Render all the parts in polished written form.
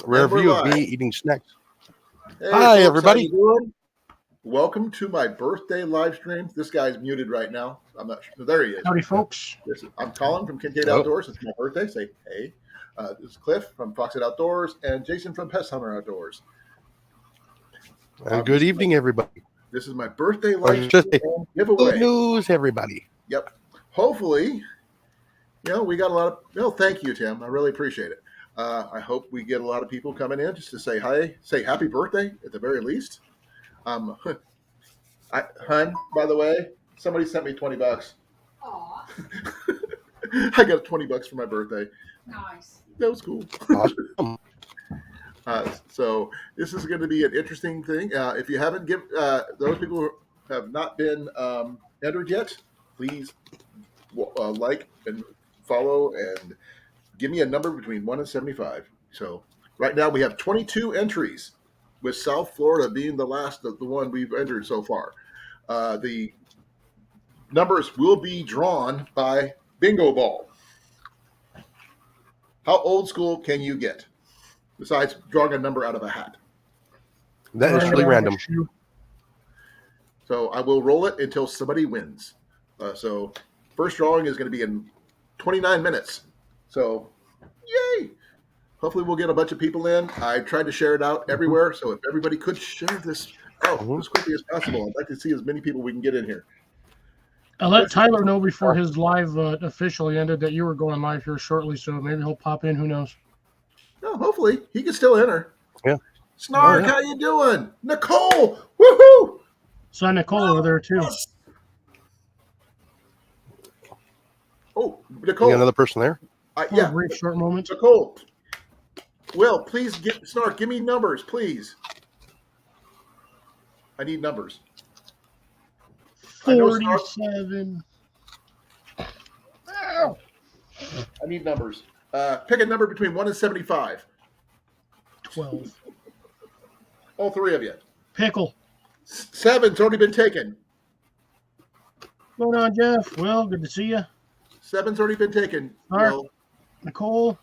Rare And we're view of live. me eating snacks. Hey, Hi, folks, how everybody. you doing? Welcome to my birthday live stream. This guy's muted right now. I'm not sure. There he is. Howdy, folks. I'm Colin from Kincaid Oh, Outdoors. It's my birthday. Say hey. This is Cliff from Foxhead Outdoors and Jason from Pest Hunter Outdoors. and good evening, everybody. This is my birthday Or live just stream say, and good giveaway. news, everybody. Yep. Hopefully, we got a lot of. Thank you, Tim. I really appreciate it. I hope we get a lot of people coming in just to say hi, say happy birthday at the very least. Hun, by the way, somebody sent me $20. Aw, I got $20 for my birthday. nice. That was cool. Awesome. So this is going to be an interesting thing. If you haven't those people who have not been entered yet, please like and follow and give me a number between 1 and 75. So right now we have 22 entries, with South Florida being the last of the one we've entered so far. The numbers will be drawn by bingo ball. How old school can you get besides drawing a number out of a hat? That is really random. So I will roll it until somebody wins. So first drawing is going to be in 29 minutes. So yay! Hopefully we'll get a bunch of people in. I tried to share it out everywhere. So if everybody could share this as quickly as possible, I'd like to see as many people we can get in here. I'll let Tyler know before his live officially ended that you were going live here shortly, so maybe he'll pop in. Who knows? No, hopefully he can still enter. Yeah. Snark, Oh, yeah. how you doing? Nicole, woohoo! Saw Nicole over there too. Yes. Oh, You Nicole. got another person there? For a Yeah, brief short moment. Nicole. Will, please Snark, give me numbers, please. I need numbers. I know, Snark. 47. I need numbers. Pick a number between 1 and 75. 12. All three of you. Pickle. 7's already been taken. What's going on, Jeff? Well, good to see you. 7's already been taken. All right. Will. Nicole.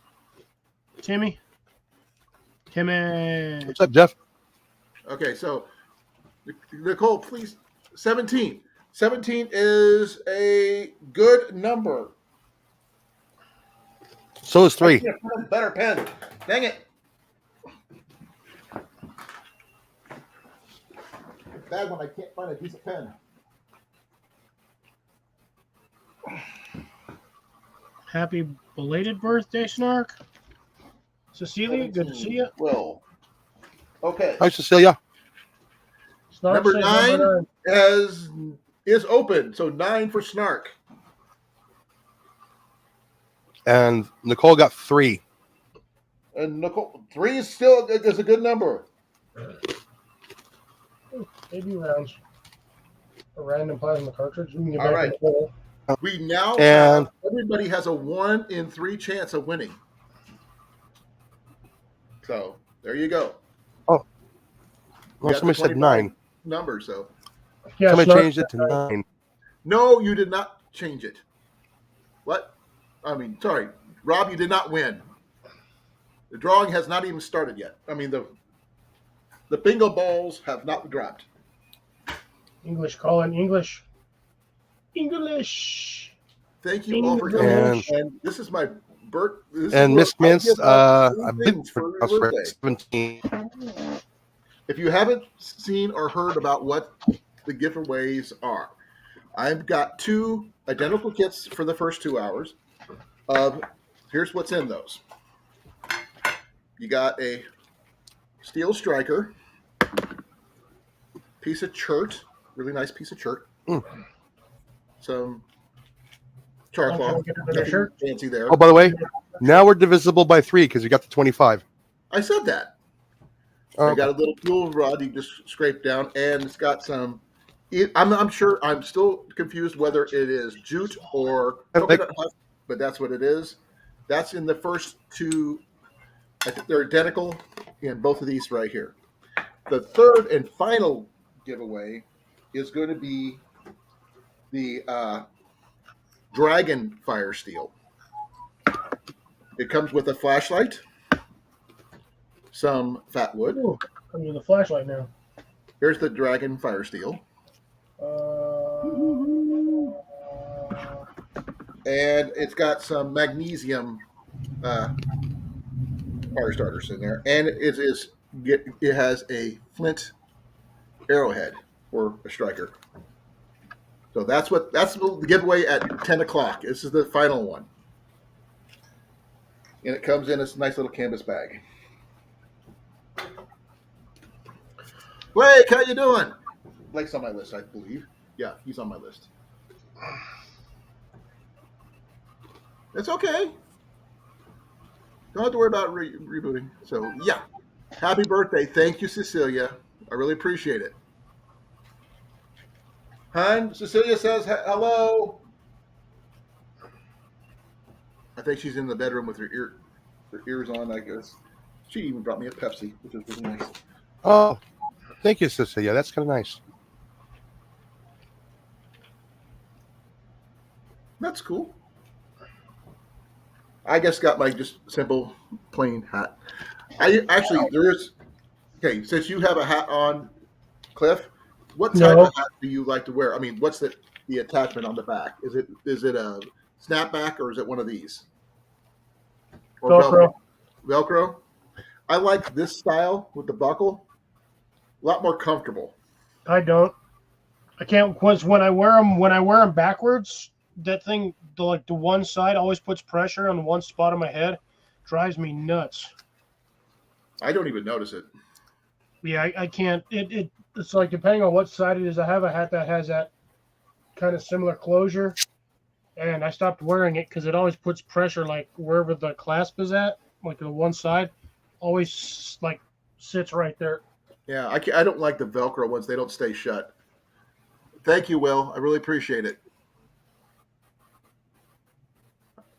Timmy. What's up, Jeff? Okay, so Nicole, please. 17. 17 is a good number. So is 3. Better pen. Dang it. Bad when I can't find a decent pen. Happy belated birthday, Snark. Cecilia, good to see you. Will. Okay. Hi, Cecilia. Snark Number said 9 is open. So 9 for Snark. And Nicole got 3. And Nicole, 3 is still is a good number. Maybe rounds. A random plasma cartridge. We can get All back right. in the hole. We now And- have, everybody has a 1 in 3 chance of winning. So there you go. Well, You got somebody the said 9. Number, so Yeah, Somebody Snark changed it to 9. no, you did not change it. What? I mean, sorry, Rob, you did not win. The drawing has not even started yet. I mean, the bingo balls have not dropped. English, Colin, English. English. Thank you all for coming. And this is my birth. And Miss Mintz, I bid things for for your birthday. 17. If you haven't seen or heard about what the giveaways are, I've got 2 identical kits for the first 2 hours. Here's what's in those. You got a steel striker, piece of chert, really nice piece of chert. Some charcloth, Okay, get another shirt. fancy there. Oh, by the way, now we're divisible by 3 because you got the 25. I said that. Oh, I got a little fuel rod you just scrape down, and it's got some. I'm sure I'm still confused whether it is jute or coconut husk, but that's what it is. That's in the first 2. I think they're identical in both of these right here. The third and final giveaway is going to be the Dragon Fire Steel. It comes with a flashlight, some fat wood. Ooh, I'm using the flashlight now. Here's the dragon fire steel. And it's got some magnesium fire starters in there. And it has a flint arrowhead for a striker. So that's the giveaway at 10 o'clock. This is the final one. And it comes in this nice little canvas bag. Blake, how you doing? Blake's on my list, I believe. Yeah, he's on my list. It's okay. Don't have to worry about rebooting. So, yeah. Happy birthday. Thank you, Cecilia. I really appreciate it. Hun, Cecilia says hello. I think she's in the bedroom with her ears on, I guess. She even brought me a Pepsi, which is really nice. Oh, thank you, Cecilia. That's kind of nice. That's cool. I just got my just simple plain hat. Okay, since you have a hat on, Cliff, what type of hat do you like to wear? I mean, what's the attachment on the back? Is it a snapback or is it one of these? Or Velcro. Velcro? I like this style with the buckle. A lot more comfortable. I don't. I can't, because when I wear them backwards, that thing, the one side always puts pressure on one spot of my head. Drives me nuts. I don't even notice it. Yeah, I can't. It's like, depending on what side it is, I have a hat that has that kind of similar closure, and I stopped wearing it because it always puts pressure, like wherever the clasp is at, like the one side, always like sits right there. Yeah, I don't like the Velcro ones. They don't stay shut. Thank you, Will. I really appreciate it.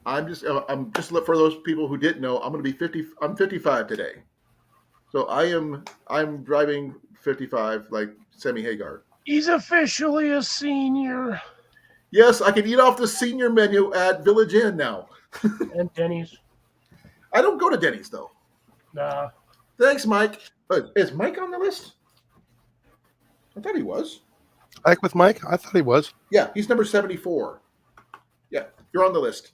I'm just for those people who didn't know, I'm going to be 50. I'm 55 today, so I'm driving 55 like Sammy Hagar. He's officially a senior. Yes, I can eat off the senior menu at Village Inn now. And Denny's. I don't go to Denny's though. Nah. Thanks, Mike. Is Mike on the list? I thought he was. Like with Mike, I thought he was. Yeah, he's number 74. Yeah, you're on the list.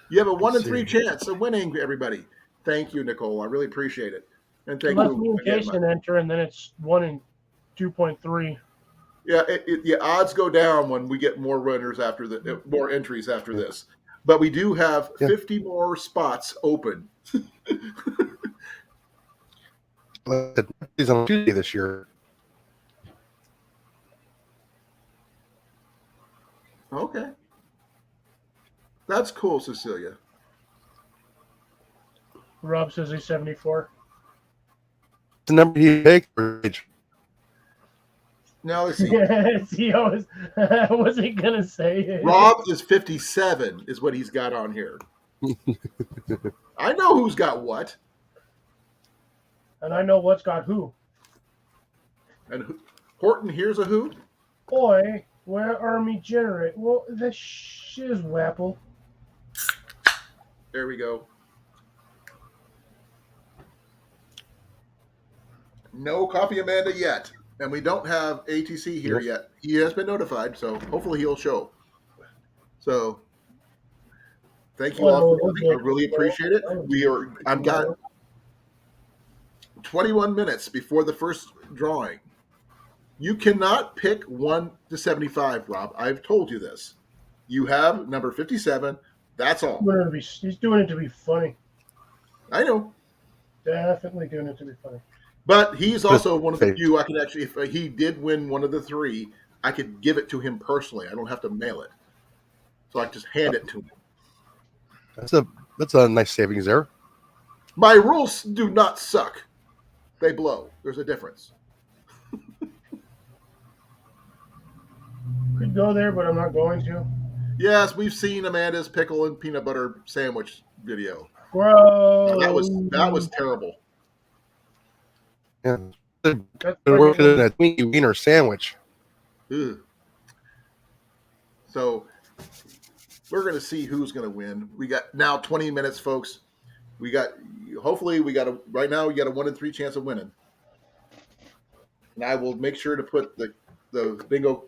You have a 1 in 3 chance of winning, everybody. Thank you, Nicole. I really appreciate it. And thank Unless you. me and Jason enter, and then it's 1 in 2.3. Yeah, the odds go down when we get more runners after more entries after this. But we do have 50 more spots open. He's on Tuesday this year. Okay. That's cool, Cecilia. Rob says he's 74. The number he takes for age. Now let's see. See, I wasn't gonna say it. Rob is 57, is what he's got on here. I know who's got what. And I know what's got who. And Horton, here's a who. Boy, where Army generate? Well, the shiz wapple. There we go. No Coffee Amanda yet. And we don't have ATC here yet. He has been notified, so hopefully he'll show. So thank you all for listening. I really appreciate it. I've got 21 minutes before the first drawing. You cannot pick 1 to 75, Rob. I've told you this. You have number 57. That's all. He's doing it to be funny. I know. Definitely doing it to be funny. But he's also one of the few I can actually, if he did win one of the 3, I could give it to him personally. I don't have to mail it. So I just hand it to him. That's a nice savings there. My rules do not suck. They blow. There's a difference. Could go there, but I'm not going to. Yes, we've seen Amanda's pickle and peanut butter sandwich video. Bro, that was terrible. Yeah, working in a Twinkie wiener sandwich. Ugh. So we're going to see who's going to win. We got now 20 minutes, folks. Hopefully we got right now we got a 1 in 3 chance of winning. And I will make sure to put the bingo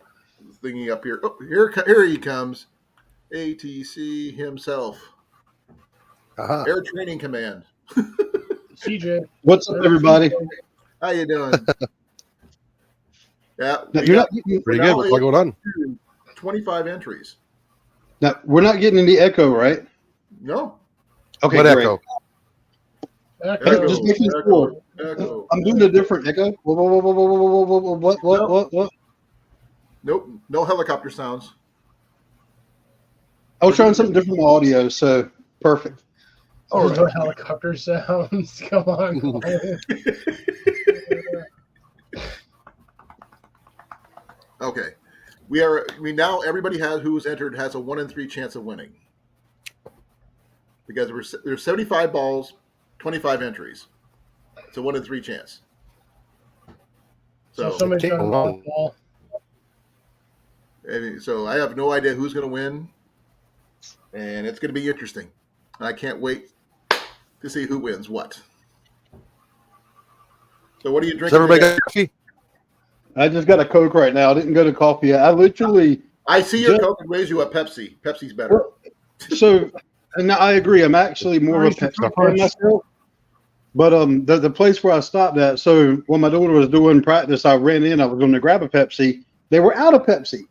thingy up here. Oh, here he comes. ATC himself. Aha. Air Training Command. CJ. What's up, everybody? How you doing? Yeah, Now, you're not getting, Pretty good. What's going on? 25 entries. now, we're not getting any echo, right? No. Okay, What great. echo? Echo. Just making sure. Echo. I'm doing a different echo. What? Nope. No helicopter sounds. I was trying something different with audio, so perfect. Oh, no helicopter sounds. Come on. Okay. Now everybody who's entered has a 1 in 3 chance of winning. Because there's 75 balls, 25 entries. It's a 1 in 3 chance. So So, somebody's got a Wrong. ball. so I have no idea who's going to win. And it's going to be interesting. I can't wait to see who wins what. So what are you Does drinking? everybody today? got coffee? I just got a Coke right now. I didn't go to coffee yet. I literally I see your Just- Coke and raise you a Pepsi. Pepsi's better. and I agree. I'm actually more of a Nice Pepsi punch. fan myself. But the place where I stopped at, so when my daughter was doing practice, I ran in. I was going to grab a Pepsi. They were out of Pepsi,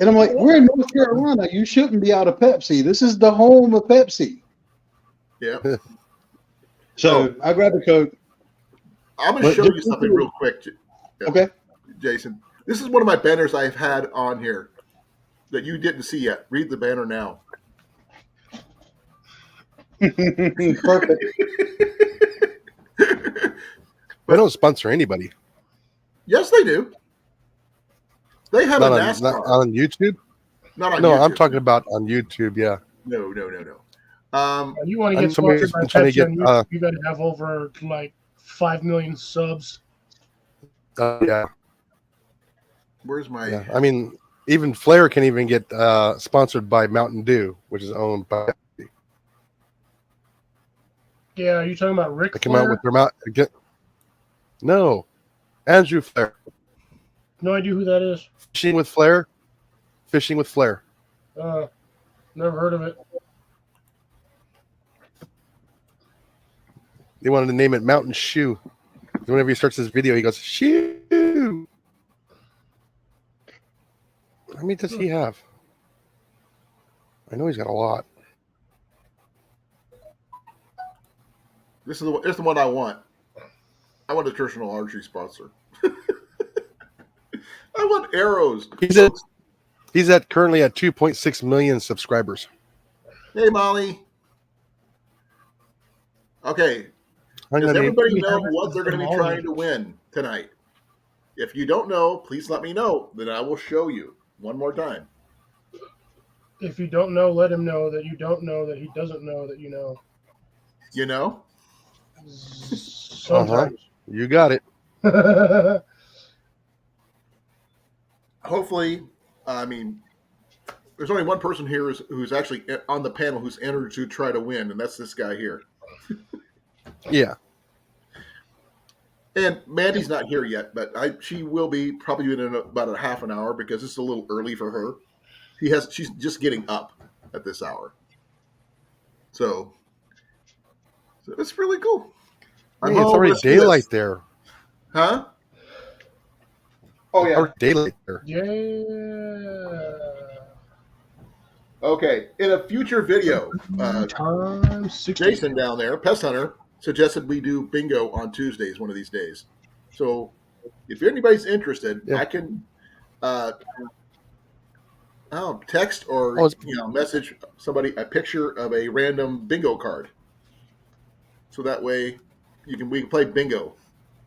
and I'm like, "We're in North Carolina. You shouldn't be out of Pepsi. This is the home of Pepsi." Yeah. So I grabbed a Coke. I'm going But to show just- you something real quick, Okay. Jason. This is one of my banners I've had on here that you didn't see yet. Read the banner now. Perfect. They don't sponsor anybody. Yes, they do. They have Not a on, NASCAR. not on YouTube? Not on No, YouTube. I'm talking about on YouTube, yeah. No. You want to I'm get sponsored by trying to Pepsi get, on YouTube, you got to have over like 5 million subs. Yeah. Where's my? Yeah. I mean, even Flair can even get sponsored by Mountain Dew, which is owned by. Yeah, are you talking about Ric They come out Flair? with their mouth. No, Andrew Flair. No idea who that is. Fishing with Flair. Fishing with Flair. Never heard of it. They wanted to name it Mountain Shoe. Whenever he starts his video, he goes, "Shoe." How many does he have? I know he's got a lot. This is the one I want. I want a traditional archery sponsor. I want arrows. He's currently at 2.6 million subscribers. Hey, Molly. Okay. Hi, Does honey. everybody know what they're going to be trying to win tonight? If you don't know, please let me know. Then I will show you one more time. If you don't know, let him know that you don't know that he doesn't know that you know. You know? Sometimes. You got it. Hopefully, I mean, there's only one person here who's actually on the panel who's entered to try to win, and that's this guy here. Yeah. And Mandy's not here yet, but she will be probably in about a half an hour because it's a little early for her. She's just getting up at this hour, so it's really cool. Hey, it's already Let's do daylight this. there. Huh? Oh yeah. Already daylight there. Yeah. Okay. In a future video, Time 60. Jason down there, Pest Hunter, suggested we do bingo on Tuesdays one of these days. So if anybody's interested, Yeah. I can text or message somebody a picture of a random bingo card. So that way we can play bingo.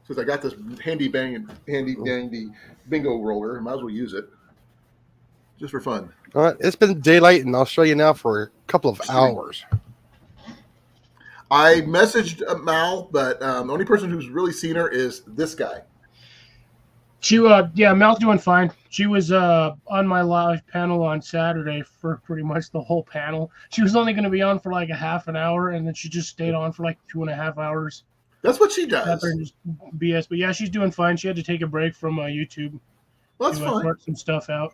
Since I got this handy dandy bingo roller, I might as well use it. Just for fun. All right. It's been daylight, and I'll show you now for a couple of hours. I messaged Mal, but the only person who's really seen her is this guy. Mel's doing fine. She was on my live panel on Saturday for pretty much the whole panel. She was only going to be on for like a half an hour, and then she just stayed on for like 2.5 hours. That's what she Sat there does. and just BS. But yeah, she's doing fine. She had to take a break from YouTube Well, that's to fine. sort some stuff out.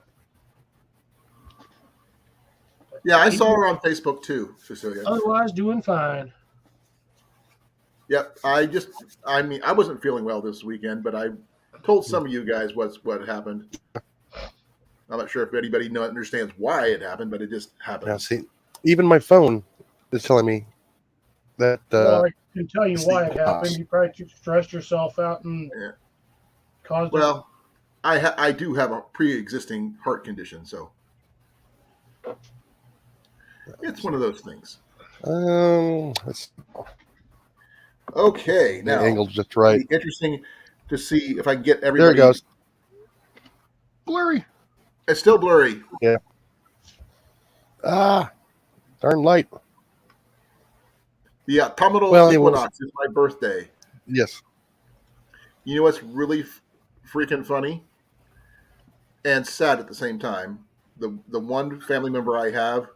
Yeah, I saw her on Facebook too, Cecilia. Otherwise, doing fine. Yep. I wasn't feeling well this weekend, but I told some of you guys what happened. I'm not sure if anybody understands why it happened, but it just happened. Now, see, even my phone is telling me that. Well, I can tell you why it happened. You probably just stressed yourself out and caused it. Well, I do have a pre-existing heart condition, so it's one of those things. That's Okay, the now angle's just right. it'd be interesting to see if I can get There everybody. it goes. Blurry. It's still blurry. Ah, darn light. The autumnal Well, it was- equinox is my birthday. Yes. You know what's really freaking funny and sad at the same time? The one family member I have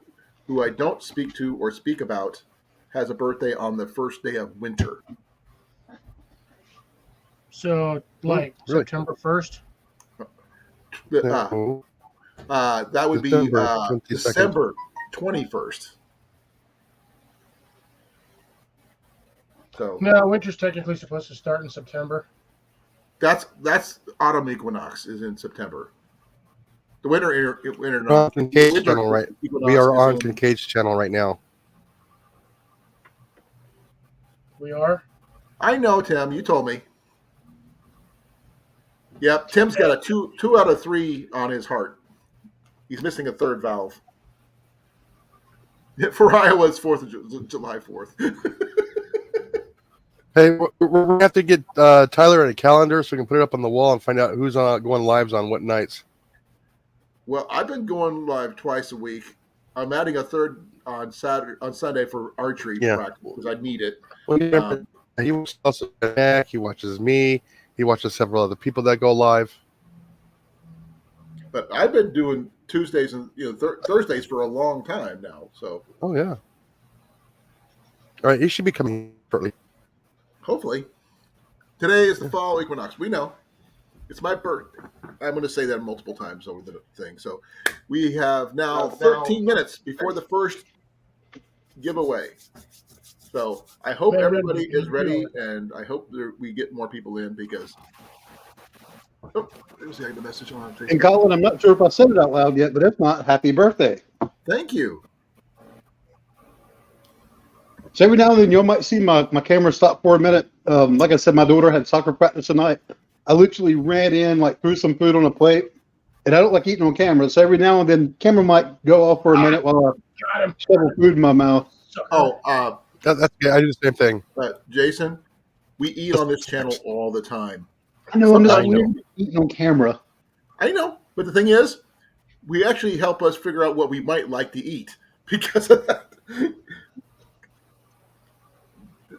who I don't speak to or speak about has a birthday on the first day of winter. So, like really? September 1st. No. That would December be 22nd. December 21st. So No, winter's technically supposed to start in September. that's autumn equinox is in September. The winter We're on Kincaid's winter channel, right? equinox We are is on in- Kincaid's channel right now. We are. I know, Tim. You told me. Yep, Tim's got a two out of 3 on his heart. He's missing a third valve. For Iowa's July 4th. Hey, we're gonna have to get Tyler a calendar so we can put it up on the wall and find out who's going lives on what nights. Well, I've been going live twice a week. I'm adding a third on Sunday for archery practice because I need it. Well, he watches Mac, he watches me, he watches several other people that go live. But I've been doing Tuesdays and Thursdays for a long time now. So Oh yeah. All right, he should be coming shortly. hopefully, today is the fall equinox. We know it's my birthday. I'm going to say that multiple times over the thing. So we have now 13 minutes before the first giveaway. So I hope everybody is ready, and I hope we get more people in because. Oh, there's the message on Facebook. And Colin, I'm not sure if I said it out loud yet, but if not, happy birthday. Thank you. So every now and then you might see my camera stop for a minute. Like I said, my daughter had soccer practice tonight. I literally ran in, threw some food on a plate, and I don't like eating on camera. So every now and then, camera might go off for a minute while I shovel food in my mouth. Oh, That's good. I do the same thing. Jason, we eat on this channel all the time. I know I'm not I know. eating on camera. I know, but the thing is, we actually help us figure out what we might like to eat because of that.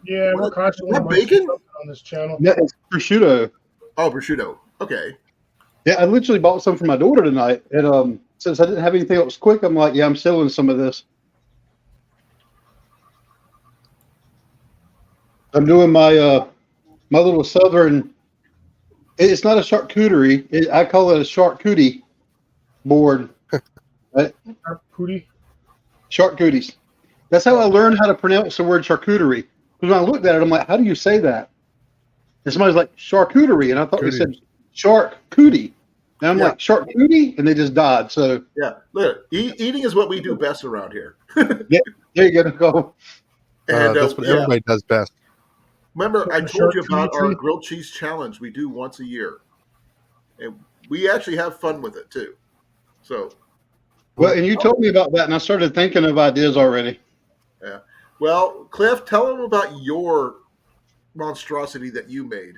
Yeah, we're constantly That munching bacon? something on this channel. Yeah, it's prosciutto. Oh, prosciutto. Okay. Yeah, I literally bought some for my daughter tonight, and since I didn't have anything else quick, I'm like, yeah, I'm selling some of this. I'm doing my my little southern. It's not a charcuterie. I call it a charcuterie board. Right? Pootie. Charcuteries. That's how I learned how to pronounce the word charcuterie. Because when I looked at it, I'm like, how do you say that? And somebody's like, charcuterie. And I thought they said charcuterie. And I'm like, charcuterie? And they just died. So Yeah. Look, eating is what we do best around here. there you go. And That's what everybody does best. remember, I told you about our Charcuterie. grilled cheese challenge we do once a year. And we actually have fun with it, too. So, Well, and you told me about that, and I started thinking of ideas already. yeah. Well, Cliff, tell them about your monstrosity that you made.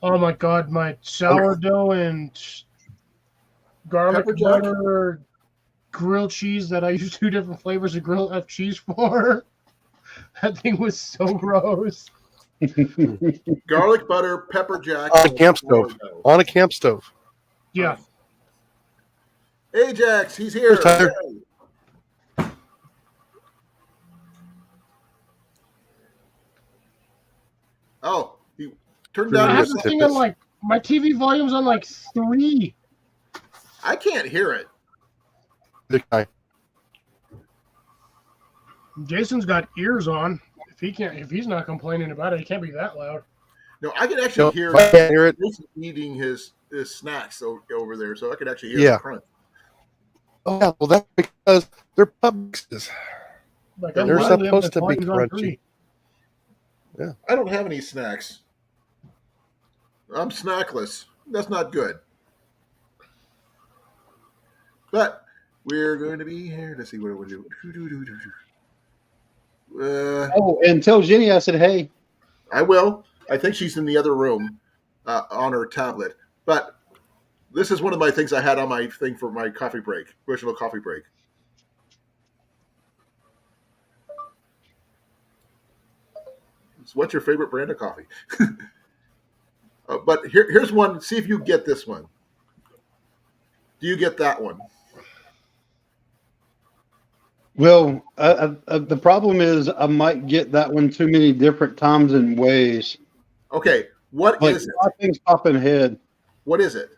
Oh my god, my sourdough and garlic Pepper jack? butter grilled cheese that I use 2 different flavors of cheese for. That thing was so gross. Garlic butter, pepper jack. On a camp stove. Oreo. On a camp stove. Yeah. Ajax, he's here. Here's Tyler. Yay. Oh, he turned I down have his. the thing on like my TV volume's on like 3. I can't hear it. The guy. Jason's got ears on. If he's not complaining about it, it can't be that loud. No, I can actually hear. I can't hear it. Jason eating his snacks over there, so I could actually hear Yeah. the crunch. Oh, yeah. Well, that's because they're Publixes. Like They're I'm letting them, supposed the to be volume's on crunchy. 3. I don't have any snacks. I'm snackless. That's not good. But we're going to be here to see what we do. Oh, and tell Jenny I said, hey. I will. I think she's in the other room on her tablet. But this is one of my things I had on my thing for my coffee break, original coffee break. So what's your favorite brand of coffee? But here's one. See if you get this one. Do you get that one? Well, the problem is I might get that one too many different times and ways. Okay. What Like is it? a lot of things pop in the head. What is it?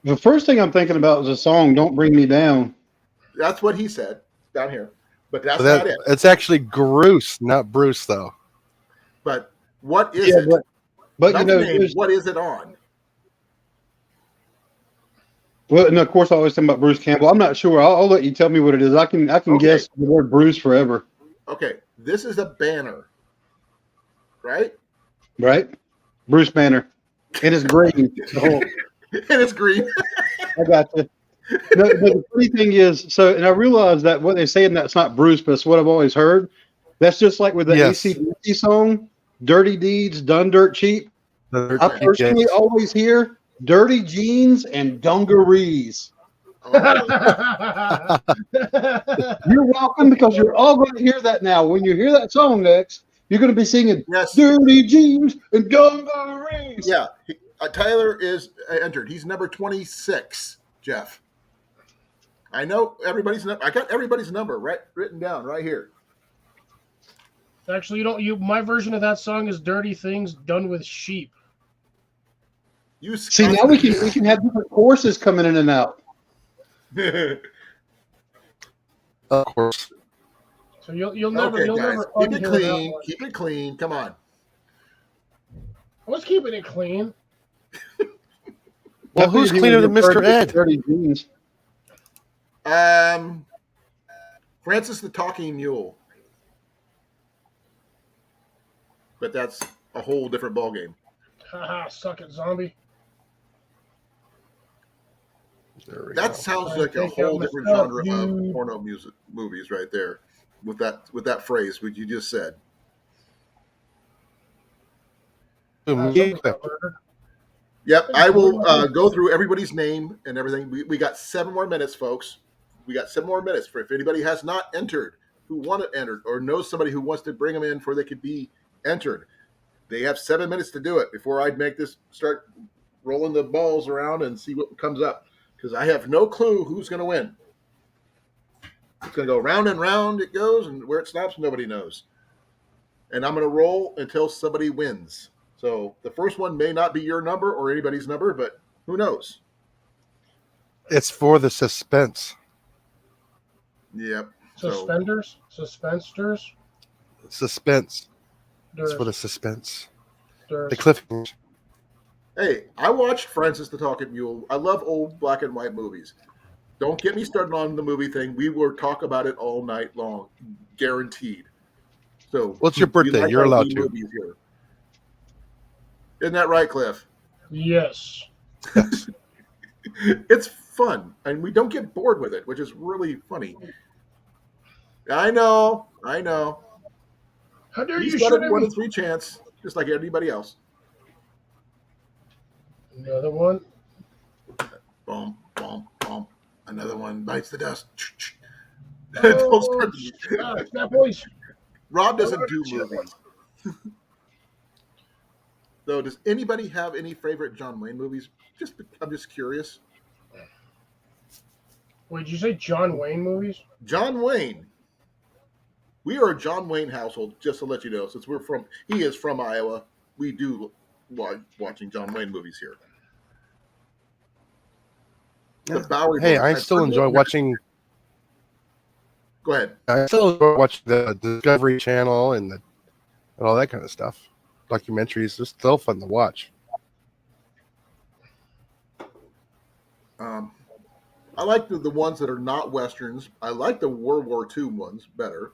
The first thing I'm thinking about is a song, Don't Bring Me Down. That's what he said down here. But that's That, not it. it's actually Bruce, not Bruce, though. But what is Yeah, it? but Not you know, the name, there's- what is it on? well, and of course I always think about Bruce Campbell. I'm not sure. I'll let you tell me what it is. I can Okay. guess the word Bruce forever, Okay. This is a banner. Right? right? Bruce Banner. And it's green. So And it's green. I got you. No, the funny thing is, and I realize that what they're saying that's not Bruce, but it's what I've always heard. That's just like with the Yes. AC/DC song, "Dirty Deeds Done Dirt Cheap." I personally always hear "dirty jeans and dungarees." Oh, You're welcome, because you're all going to hear that now. When you hear that song next, you're going to be singing yes. "dirty jeans and dungarees." Yeah. Tyler is entered. He's number 26, Jeff. I know everybody's number. I got everybody's number written down right here. Actually, my version of that song is "Dirty Things Done with Sheep." You See, now we can have different courses coming in and out. Of course. So you'll never Okay, you'll guys, never keep it unhear that clean. one. Keep it clean. Come on. What's keeping it clean? Well, who's cleaner than Mr. Ed? Dirty jeans. Francis the Talking Mule. But that's a whole different ballgame. Haha, suck it, zombie. There we That go. sounds I like a think whole I'm different myself, genre dude. of porno movies right there. With that phrase, what you just said. Yep, I will go through everybody's name and everything. We got 7 more minutes, folks. We got 7 more minutes. For if anybody has not entered, who want to enter, or knows somebody who wants to bring them in before they could be entered, they have 7 minutes to do it before I make this start rolling the balls around and see what comes up. Because I have no clue who's going to win. It's going to go round and round it goes, and where it stops, nobody knows. And I'm going to roll until somebody wins. So the first one may not be your number or anybody's number, but who knows? It's for the suspense. Yep. Suspenders? Suspensters? Suspense. It's Durs. for the suspense. Durs. The cliffhangers. Hey, I watched Francis the Talking Mule. I love old black and white movies. Don't get me started on the movie thing. We will talk about it all night long, guaranteed. So, What's your we birthday? like You're our allowed B to. movies here. Isn't that right, Cliff? Yes. Yes. It's fun, and we don't get bored with it, which is really funny. I know. How dare He's you got shoot a at 1 me? in 3 chance, just like anybody else. Another one. Boom, boom, boom. Another one bites the dust. Oh, snap, boys. Rob doesn't do movies. So, does anybody have any favorite John Wayne movies? I'm just curious. Wait, did you say John Wayne movies? John Wayne. We are a John Wayne household, just to let you know. Since he is from Iowa, we do like watching John Wayne movies here. The Bowery Hey, Boys. I still enjoy watching. Go ahead. I still enjoy watching the Discovery Channel and all that kind of stuff. Documentaries are still fun to watch. I like the ones that are not westerns. I like the World War II ones better.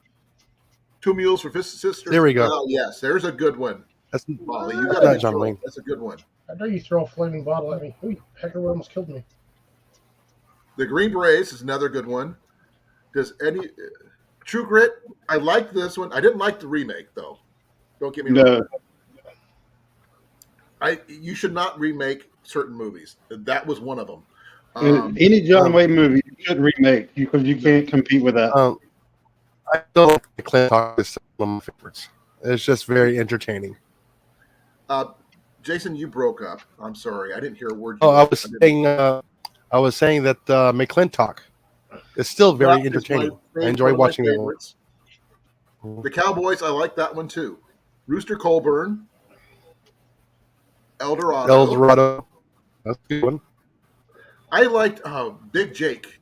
Two Mules for Sisters. There we go. Oh, yes, there's a good one. That's Molly, you got not to John Wayne. That's a good one. I dare you throw a flaming bottle at me. Ooh, Pecker almost killed me. The Green Berets is another good one. True Grit? I liked this one. I didn't like the remake though. Don't get me wrong. You should not remake certain movies. That was one of them. Any John Wayne movie you should remake because you can't compete with that. I still like the McClintock is one of my favorites. It's just very entertaining. Jason, you broke up. I'm sorry, I didn't hear a word. I was saying that McClintock is still very entertaining. I enjoy watching it. The Cowboys, I like that one too. Rooster Colburn, El Dorado. That's a good one. I liked Big Jake.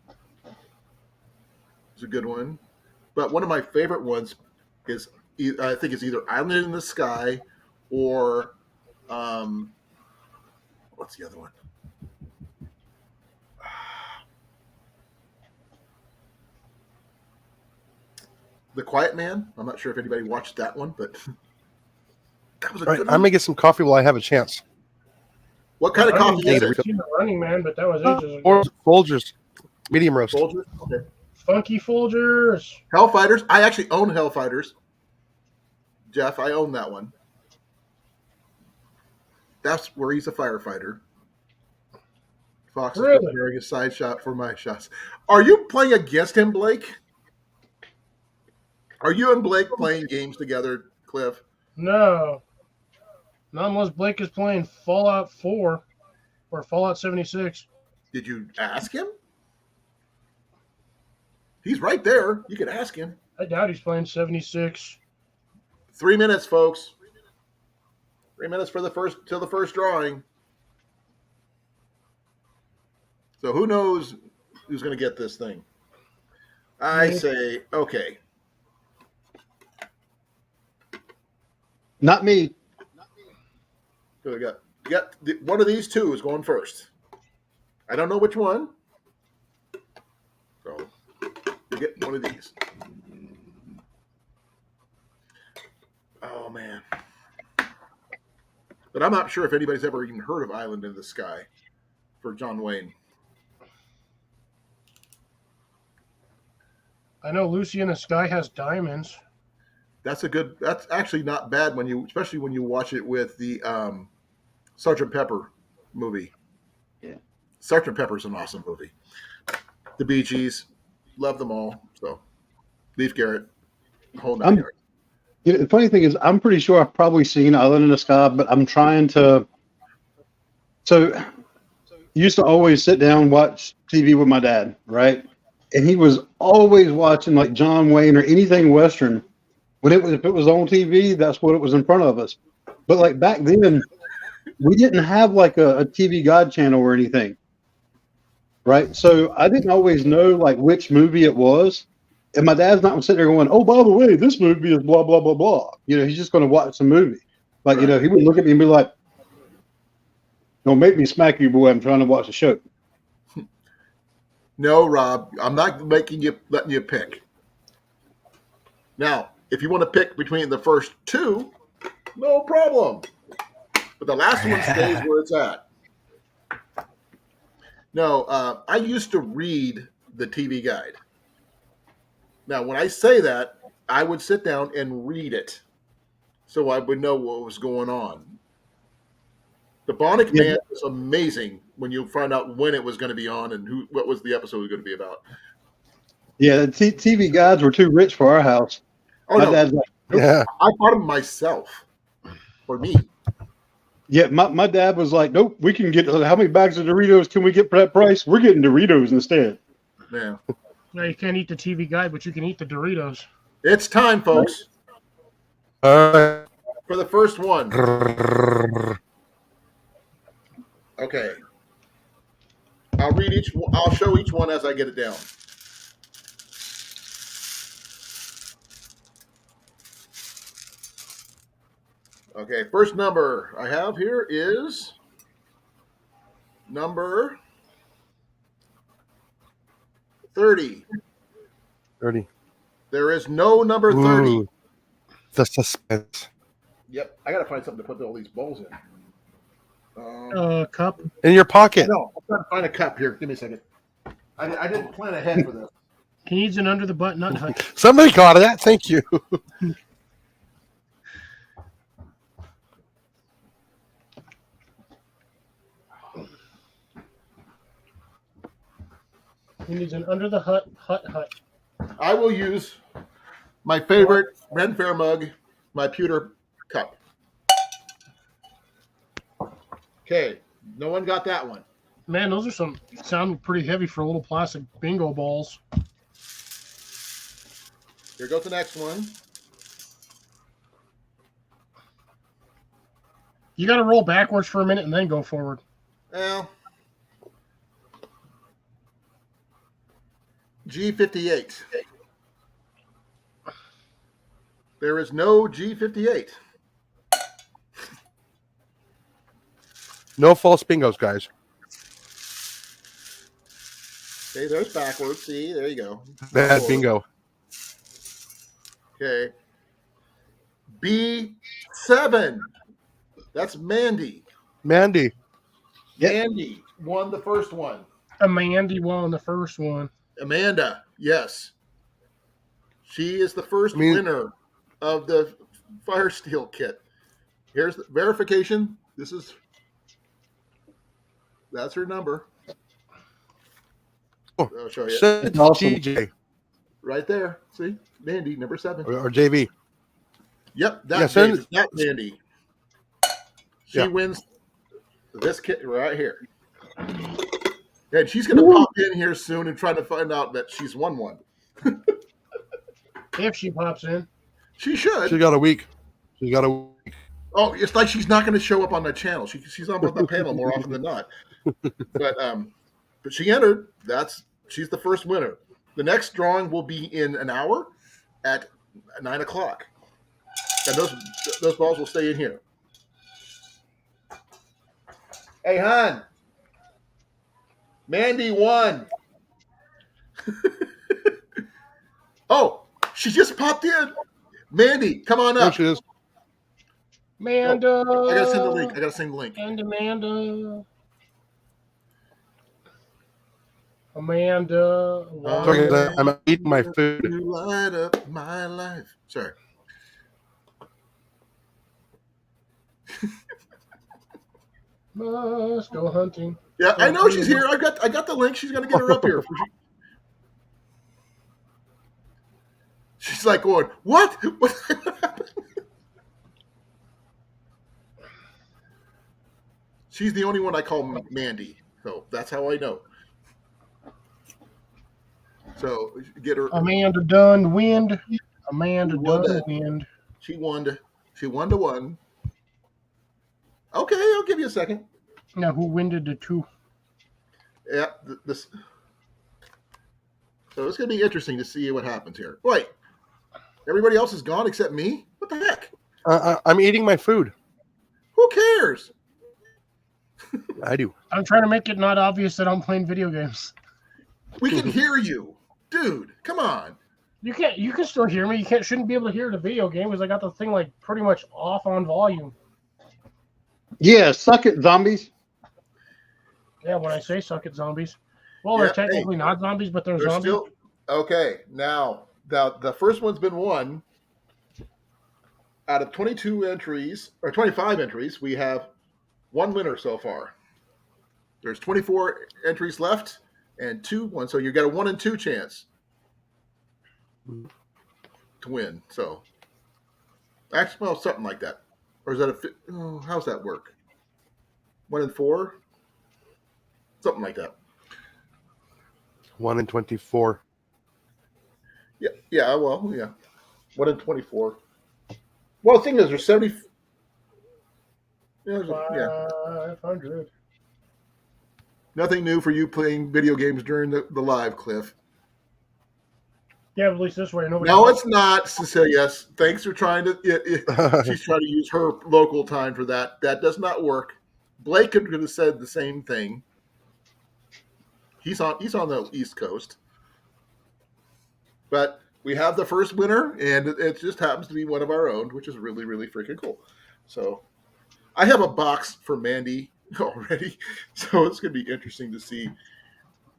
It's a good one. But one of my favorite ones is, I think it's either Island in the Sky or what's the other one? The Quiet Man. I'm not sure if anybody watched that one, but that was a good one. I'm going to get some coffee while I have a chance. What kind of coffee is it? I've seen the Running Man, but that was ages ago. Or Folgers. Medium roast. Folgers? Okay. Funky Folgers. Hellfighters. I actually own Hellfighters. Jeff, I own that one. That's where he's a firefighter. Fox is preparing a side shot for my shots. Are you playing against him, Blake? Are you and Blake playing games together, Cliff? No. Not unless Blake is playing Fallout 4 or Fallout 76. Did you ask him? He's right there. You could ask him. I doubt he's playing 76. 3 minutes, folks. 3 minutes till the first drawing. So who knows who's going to get this thing? I say, okay. Not me. So we got one of these two is going first. I don't know which one. So you're getting one of these. Oh, man. But I'm not sure if anybody's ever even heard of Island in the Sky for John Wayne. I know Lucy in the Sky has diamonds. That's actually not bad especially when you watch it with the Sgt. Pepper movie. Yeah. Sgt. Pepper's an awesome movie. The Bee Gees, love them all. So, Leif Garrett, whole nine yards. The funny thing is, I'm pretty sure I've probably seen Island in the Sky, but I'm trying to. So, used to always sit down and watch TV with my dad, right? And he was always watching like John Wayne or anything Western. If it was on TV, that's what it was in front of us. But like back then, we didn't have like a TV God channel or anything, right? So I didn't always know like which movie it was. And my dad's not sitting there going, "Oh, by the way, this movie is blah blah blah blah." He's just going to watch the movie. Like he would look at me and be like, "Don't make me smack you, boy. I'm trying to watch the show." No, Rob, I'm not letting you pick. Now, if you want to pick between the first two, no problem. But the last one stays where it's at. No, I used to read the TV guide. Now, when I say that, I would sit down and read it so I would know what was going on. The Bionic Man was amazing when you find out when it was going to be on and what was the episode going to be about. Yeah, the TV guides were too rich for our house. Oh, my dad's like, Yeah. I bought them myself for me. Yeah, my dad was like, nope, we can get, how many bags of Doritos can we get for that price? We're getting Doritos instead. Yeah. Now you can't eat the TV guide, but you can eat the Doritos. It's time, folks, Uh, for the first one. Okay. I'll show each one as I get it down. Okay, first number I have here is number 30. 30. There is no number 30. Ooh, the suspense. Yep, I gotta find something to put all these bowls in. Cup. In your pocket. No, I'm trying to find a cup here. Give me a second. I didn't plan ahead for this. He needs an under the butt nut hut. Somebody got that. Thank you. He needs an under the hut. I will use my favorite Ren Fair mug, my pewter cup. Okay, no one got that one. Man, those are sound pretty heavy for little plastic bingo balls. Here goes the next one. You got to roll backwards for a minute and then go forward. Well, G58. There is no G58. No false bingos, guys. Okay, there's backwards. See, there you go. Bad Forward. bingo. Okay. B7. That's Mandy. Mandy. Yep. Mandy won the first one. Amanda won the first one. Amanda, yes. She is the first winner of the Fire Steel kit. Here's the verification. That's her number. Oh, I'll show you. That's Awesome. TJ Right there. See? Mandy, number 7. or JV. Yep, Yeah, that's send Mandy. That's Mandy. She wins this kit right here. And she's going to pop in here soon and try to find out that she's won one. If she pops in. She should. She got a week. She got a week. Oh, it's like she's not going to show up on the channel. She's on the panel more often than not. But she entered. She's the first winner. The next drawing will be in an hour at 9 o'clock. And those balls will stay in here. Hey, hon. Mandy won. Oh, she just popped in. Mandy, come on There up. she is. Amanda. I gotta send the link. And Amanda. Amanda. I'm eating my food. You light up my life. Sorry. Must go hunting. Yeah, I know she's here. I got the link. She's gonna get her up here. She's like going, what? What happened? She's the only one I call Mandy, so that's how I know. So get her. Amanda done wind. Amanda Won done that. wind. She won to one. Okay, I'll give you a second. Now who winded the two? Yeah, this. So it's gonna be interesting to see what happens here. Wait, everybody else is gone except me. What the heck? I'm eating my food. Who cares? I do. I'm trying to make it not obvious that I'm playing video games. We can hear you, dude. Come on. You can still hear me. Shouldn't be able to hear the video game because I got the thing like pretty much off on volume. Yeah, suck it, zombies. Yeah, when I say suck it, zombies. Well, Yeah, they're technically not zombies, but they're zombies. Still okay. Now the first one's been won. Out of 22 entries or 25 entries, we have one winner so far. There's 24 entries left and 2-1, so you got a 1 in 2 chance to win. So Actually, well, something like that. Or is that how's that work? 1 in 4? Something like that. 1 in 24. Yeah, yeah, well, yeah. 1 in 24. Well, the thing is, there's 70. Yeah. 500. Nothing new for you playing video games during the live, Cliff. Yeah, but at least this way nobody. No, it's not, Cecilia. Thanks for trying to. She's trying to use her local time for that. That does not work. Blake could have said the same thing. He's on the East Coast, but we have the first winner, and it just happens to be one of our own, which is really, really freaking cool. So, I have a box for Mandy already, so it's going to be interesting to see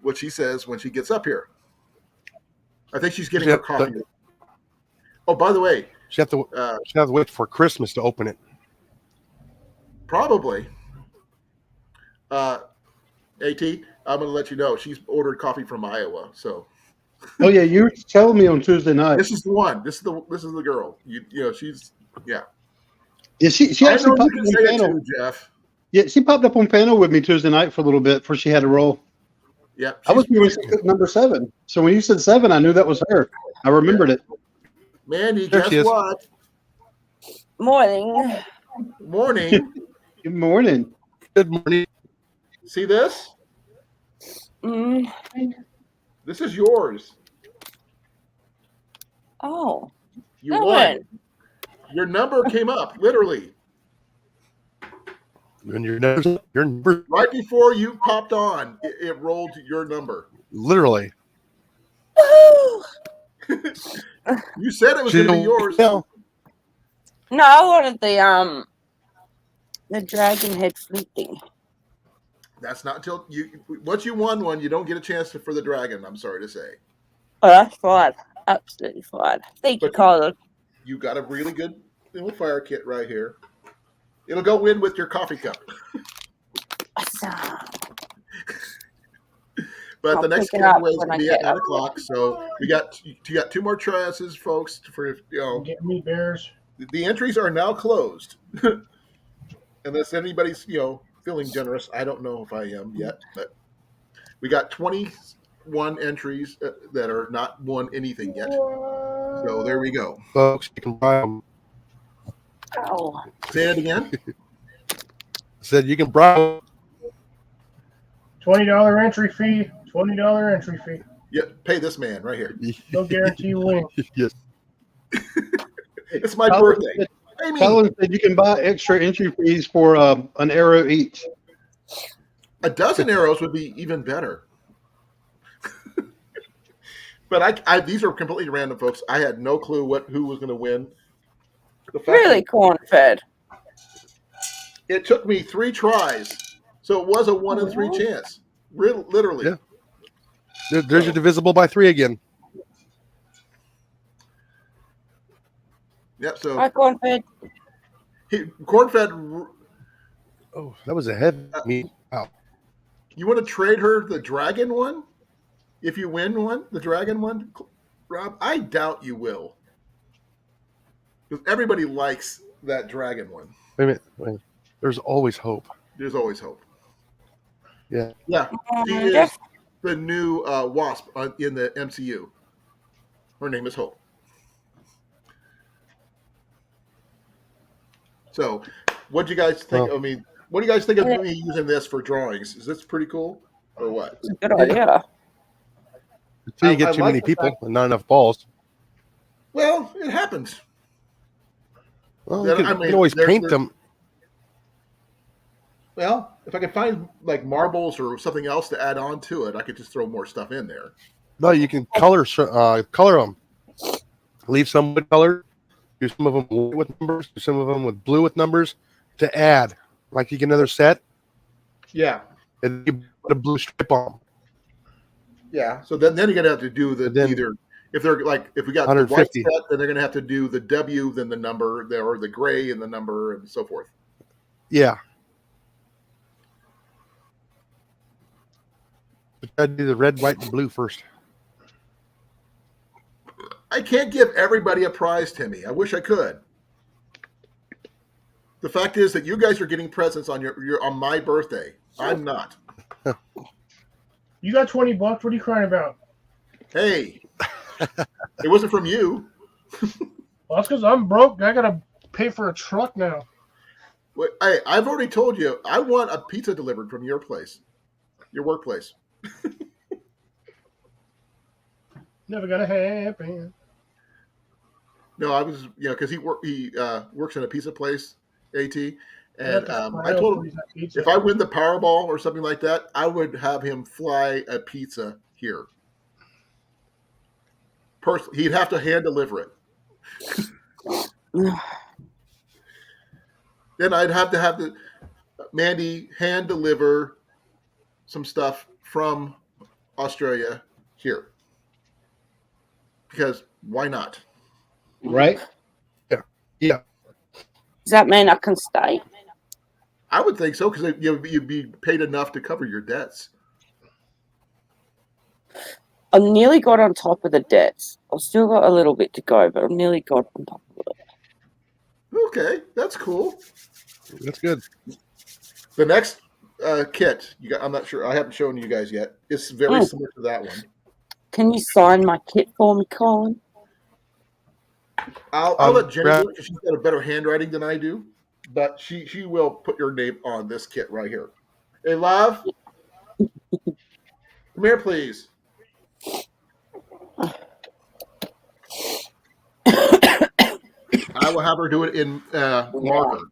what she says when she gets up here. I think she's getting her coffee. Oh, by the way, She have to wait for Christmas to open it. probably. AT, I'm going to let you know she's ordered coffee from Iowa. So. Oh yeah, you were telling me on Tuesday night. This is the one. This is the girl. You know she's yeah. Yeah, she actually popped you up can on say panel. it too, Jeff. Yeah, she popped up on panel with me Tuesday night for a little bit before she had to roll. Yeah, I was doing number 7. So when you said 7, I knew that was her. I remembered it. Mandy, There she guess is. what? Morning. Morning. Good morning. Good morning. See this? Mm. This is yours. Oh. You Good. won. Your number came up, literally. When your number Right before you popped on, it rolled your number. literally. You said it was going to be yours. No. No, I wanted the dragon head flute thing. That's not until once you won one, you don't get a chance for the dragon. I'm sorry to say. Oh, that's fine. Absolutely fine. Thank you, But- Colin. You got a really good little fire kit right here. It'll go in with your coffee cup. Awesome. But I'll the next pick it up giveaway is when going to I be at get 9 up. o'clock. So you got 2 more chances, folks. For Get me bears. the entries are now closed, unless anybody's feeling generous. I don't know if I am yet, but we got 21 entries that are not won anything yet. So there we go. Folks, you can buy them. Oh. Say it again. Said you can buy them. $20 entry fee. $20 entry fee. Yeah, pay this man right here. No guarantee you win. Yes. It's my Colin birthday. said- Pay me. Colin said you can buy extra entry fees for an arrow each. A dozen arrows would be even better. But I these are completely random, folks. I had no clue who was going to win. The fact Really corn fed. that it took me 3 tries, so it was a 1 in 3 chance. Literally. Yeah. There's your divisible by 3 again. Yep. So Hi, corn fed. corn-fed. Oh, that was a heavy meat. Wow. You want to trade her the dragon one? If you win one, the dragon one, Rob, I doubt you will. Because everybody likes that dragon one. Wait a minute. There's always hope. There's always hope. Yeah. Yeah. She is Jeff, the new Wasp in the MCU. Her name is Hope. So, what do you guys think? Well- I mean, what do you guys think of me using this for drawings? Is this pretty cool or what? good idea. Until you I get too like many the people fact- and not enough balls. Well, it happens. Well, Yeah, you can, I you mean, can always there's- paint there's- them. Well, if I could find like marbles or something else to add on to it, I could just throw more stuff in there. No, you can color them. Leave some with color. Do some of them with numbers. Do some of them with blue with numbers to add. Like you get another set Yeah. and you put a blue stripe on them. Yeah. So then you're gonna have to do the Then- either if they're like if we got the white 150. set, then they're gonna have to do the W, then the number, or the gray and the number, and so forth. Yeah. But you gotta do the red, white, and blue first. I can't give everybody a prize, Timmy. I wish I could. The fact is that you guys are getting presents on your on my birthday. I'm not. You got $20. What are you crying about? Hey, it wasn't from you. Well, that's because I'm broke. I gotta pay for a truck now. Wait, hey, I've already told you. I want a pizza delivered from your place, your workplace. Never gonna happen. No, I was, because he works in a pizza place, At, I and got to I smile told for him that pizza. if I win the Powerball or something like that, I would have him fly a pizza here. Personally, he'd have to hand deliver it. Then I'd have to have Mandy hand deliver some stuff from Australia here. Because why not? Right? Yeah. Does that mean I can stay? I would think so, because you'd be paid enough to cover your debts. I nearly got on top of the debts. I've still got a little bit to go, but I've nearly got on top of it. Okay, that's cool. That's good. The next kit, I'm not sure. I haven't shown you guys yet. It's very similar to that one. Can you sign my kit for me, Colin? I'll let Jenny do it because she's got a better handwriting than I do. But she will put your name on this kit right here. Hey, love, come here, please. I will have her do it in marker.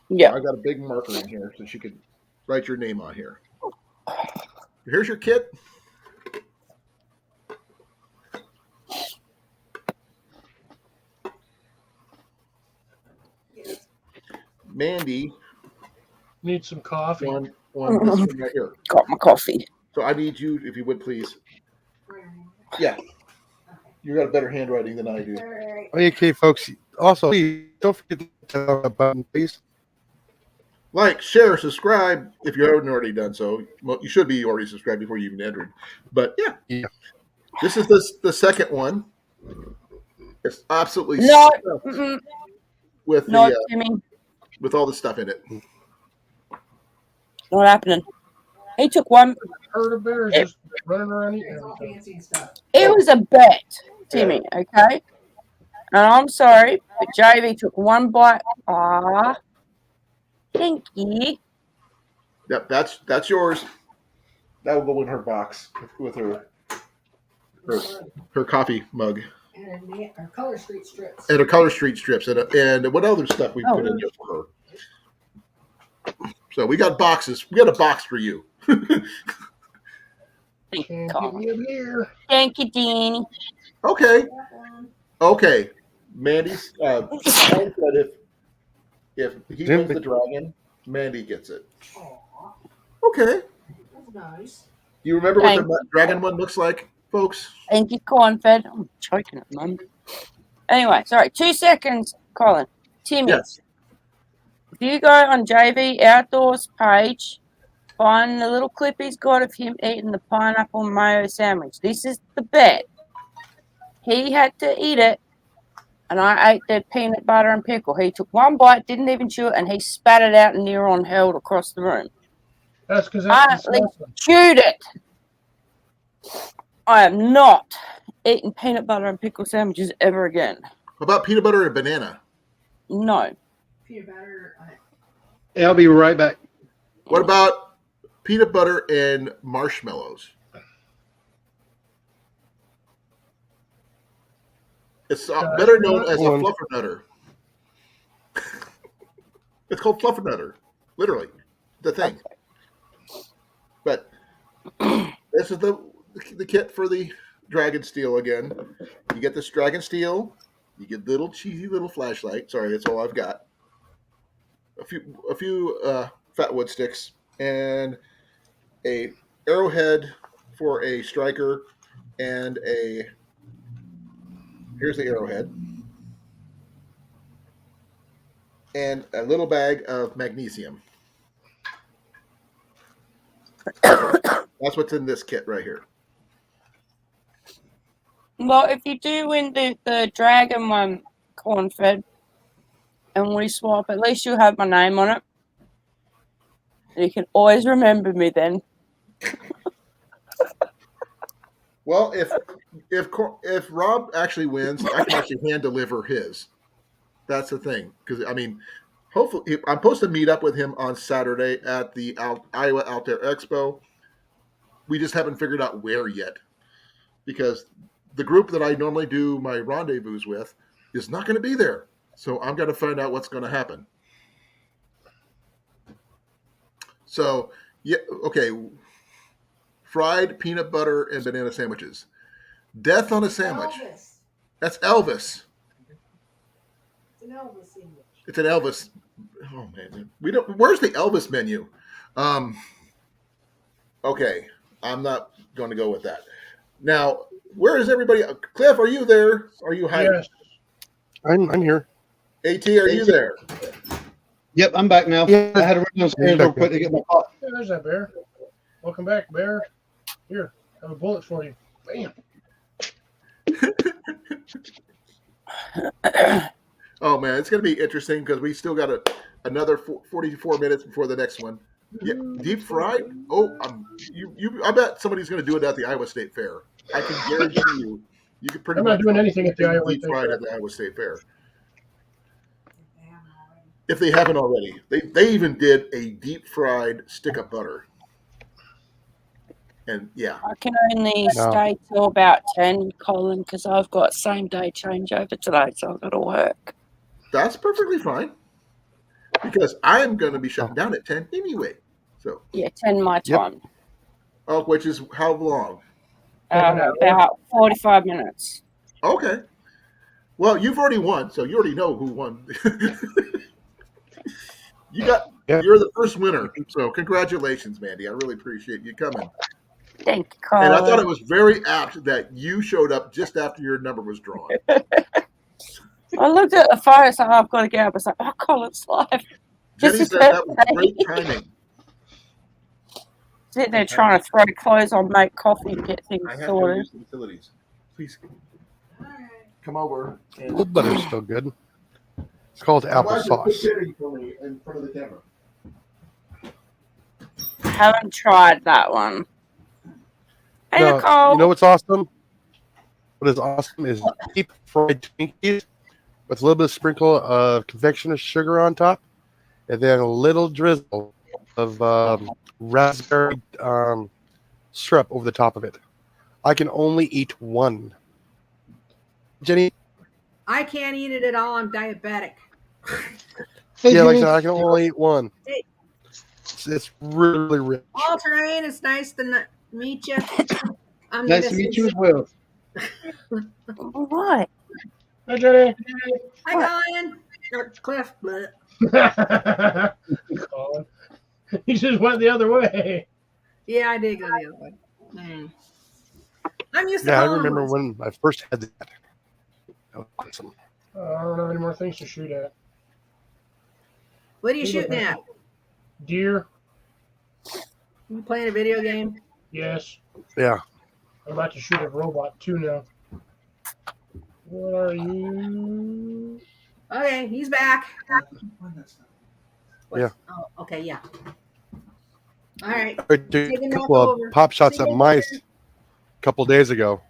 Yeah. I got a big marker in here so she could write your name on here. Here's your kit. Mandy Need some coffee. on this one right here. Got my coffee. So I need you, if you would please. Yeah. You got a better handwriting than I do. Okay, folks. Also, please don't forget to tell that button, please. Like, share, subscribe if you haven't already done so. Well, you should be already subscribed before you even entered. But yeah. This is the second one. It's absolutely No. stuffed with Not the Timmy. with all the stuff in it. Not happening. He took one. Herd of bears just running around eating everything. It was a bet, Timmy, okay? And I'm sorry, but JV took one bite. Ah, thank you. Yep, that's yours. That will go in her box with her coffee mug. And our color street strips. And her color street strips and what other stuff we put in there for her. So we got boxes. We got a box for you. Can't get me up here. Thank you, Danny. Okay. Mandy's said if he wins the dragon, Mandy gets it. Aww, Okay. that's nice. You remember what the dragon one looks like, folks? Thank you, corn-fed. I'm choking at the moment. Anyway, sorry. 2 seconds, Colin. Timmy. Yes. If you go on JV Outdoors page, find the little clip he's got of him eating the pineapple mayo sandwich. This is the bet. He had to eat it, and I ate the peanut butter and pickle. He took one bite, didn't even chew it, and he spat it out and near on held across the room. That's because I that's disgusting. chewed it. I am not eating peanut butter and pickle sandwiches ever again. How about peanut butter and banana? No. Peanut butter. I'll be right back. What about peanut butter and marshmallows? It's better known as a fluffernutter. It's called fluffernutter, literally, the thing. But this is the kit for the dragon steel again. You get this dragon steel. You get little cheesy little flashlight. Sorry, that's all I've got. A few fat wood sticks and a arrowhead for a striker and here's the arrowhead and a little bag of magnesium. That's what's in this kit right here. Well, if you do win the dragon one, corn-fed, and we swap, at least you'll have my name on it. And you can always remember me then. Well, if Rob actually wins, I can actually hand deliver his. That's the thing, because I mean, hopefully, I'm supposed to meet up with him on Saturday at the Iowa Out There Expo. We just haven't figured out where yet, because the group that I normally do my rendezvous with is not going to be there. So I'm going to find out what's going to happen. So yeah, okay. Fried peanut butter and banana sandwiches. Death on a sandwich. Elvis. That's Elvis. It's an Elvis sandwich. It's an Elvis. Oh man, we don't. Where's the Elvis menu? Okay, I'm not going to go with that. Now, where is everybody? Cliff, are you there? Are you hiding? Yes. I'm here. At, are you there? Yep, I'm back now. Yeah. I had to run downstairs real quick to get my pot. Yeah, there's that bear. Welcome back, bear. Here, I have a bullet for you. Bam. Oh man, it's going to be interesting because we still got another 44 minutes before the next one. Yeah, deep fried. Oh, I bet somebody's going to do it at the Iowa State Fair. I can guarantee you. You could pretty I'm much not doing anything at the Iowa deep State fried Fair. at the Iowa State Fair. If they haven't already, they even did a deep fried stick of butter. And yeah, I can only stay till about 10, Colin, because I've got same day changeover today, so I've got to work. that's perfectly fine. Because I'm going to be shutting down at 10 anyway. So Yeah, 10 my time. oh, which is how long? About 45 minutes. Okay. Well, you've already won, so you already know who won. You're the first winner. So congratulations, Mandy. I really appreciate you coming. Thank you, Colin. And I thought it was very apt that you showed up just after your number was drawn. I looked at the photo, so I've got to get up. I was like, oh, Colin's live. Jenny said that was great timing. Sitting there trying to throw clothes on, make coffee, and get things I have to sorted. use the utilities. Please come over. And Old butter's still good. It's called applesauce. In front of the camera. Haven't tried that one. Hey, No, Nicole. you know what's awesome? What is awesome is deep fried Twinkies with a little bit of sprinkle of confectioner's sugar on top, and then a little drizzle of raspberry syrup over the top of it. I can only eat one. Jenny? I can't eat it at all. I'm diabetic. Yeah, like I said, I can only eat one. It's really, really rich. Walter Rain, it's nice to meet you. I'm Nice to meet you as well. What? Hi, Jenny. Hi, Colin. Or Cliff. But Colin. He just went the other way. yeah, I did go the other way. I'm used to Yeah, I calling remember myself. when I first had that. That was awesome. I don't have any more things to shoot at. What are you shooting at? Deer. You playing a video game? Yes. Yeah. I'm about to shoot a robot too now. What are you? Okay, he's back. Yeah. Oh, okay, yeah. All right. I took a Taking couple that of over. pop shots See at you mice later. a couple days ago.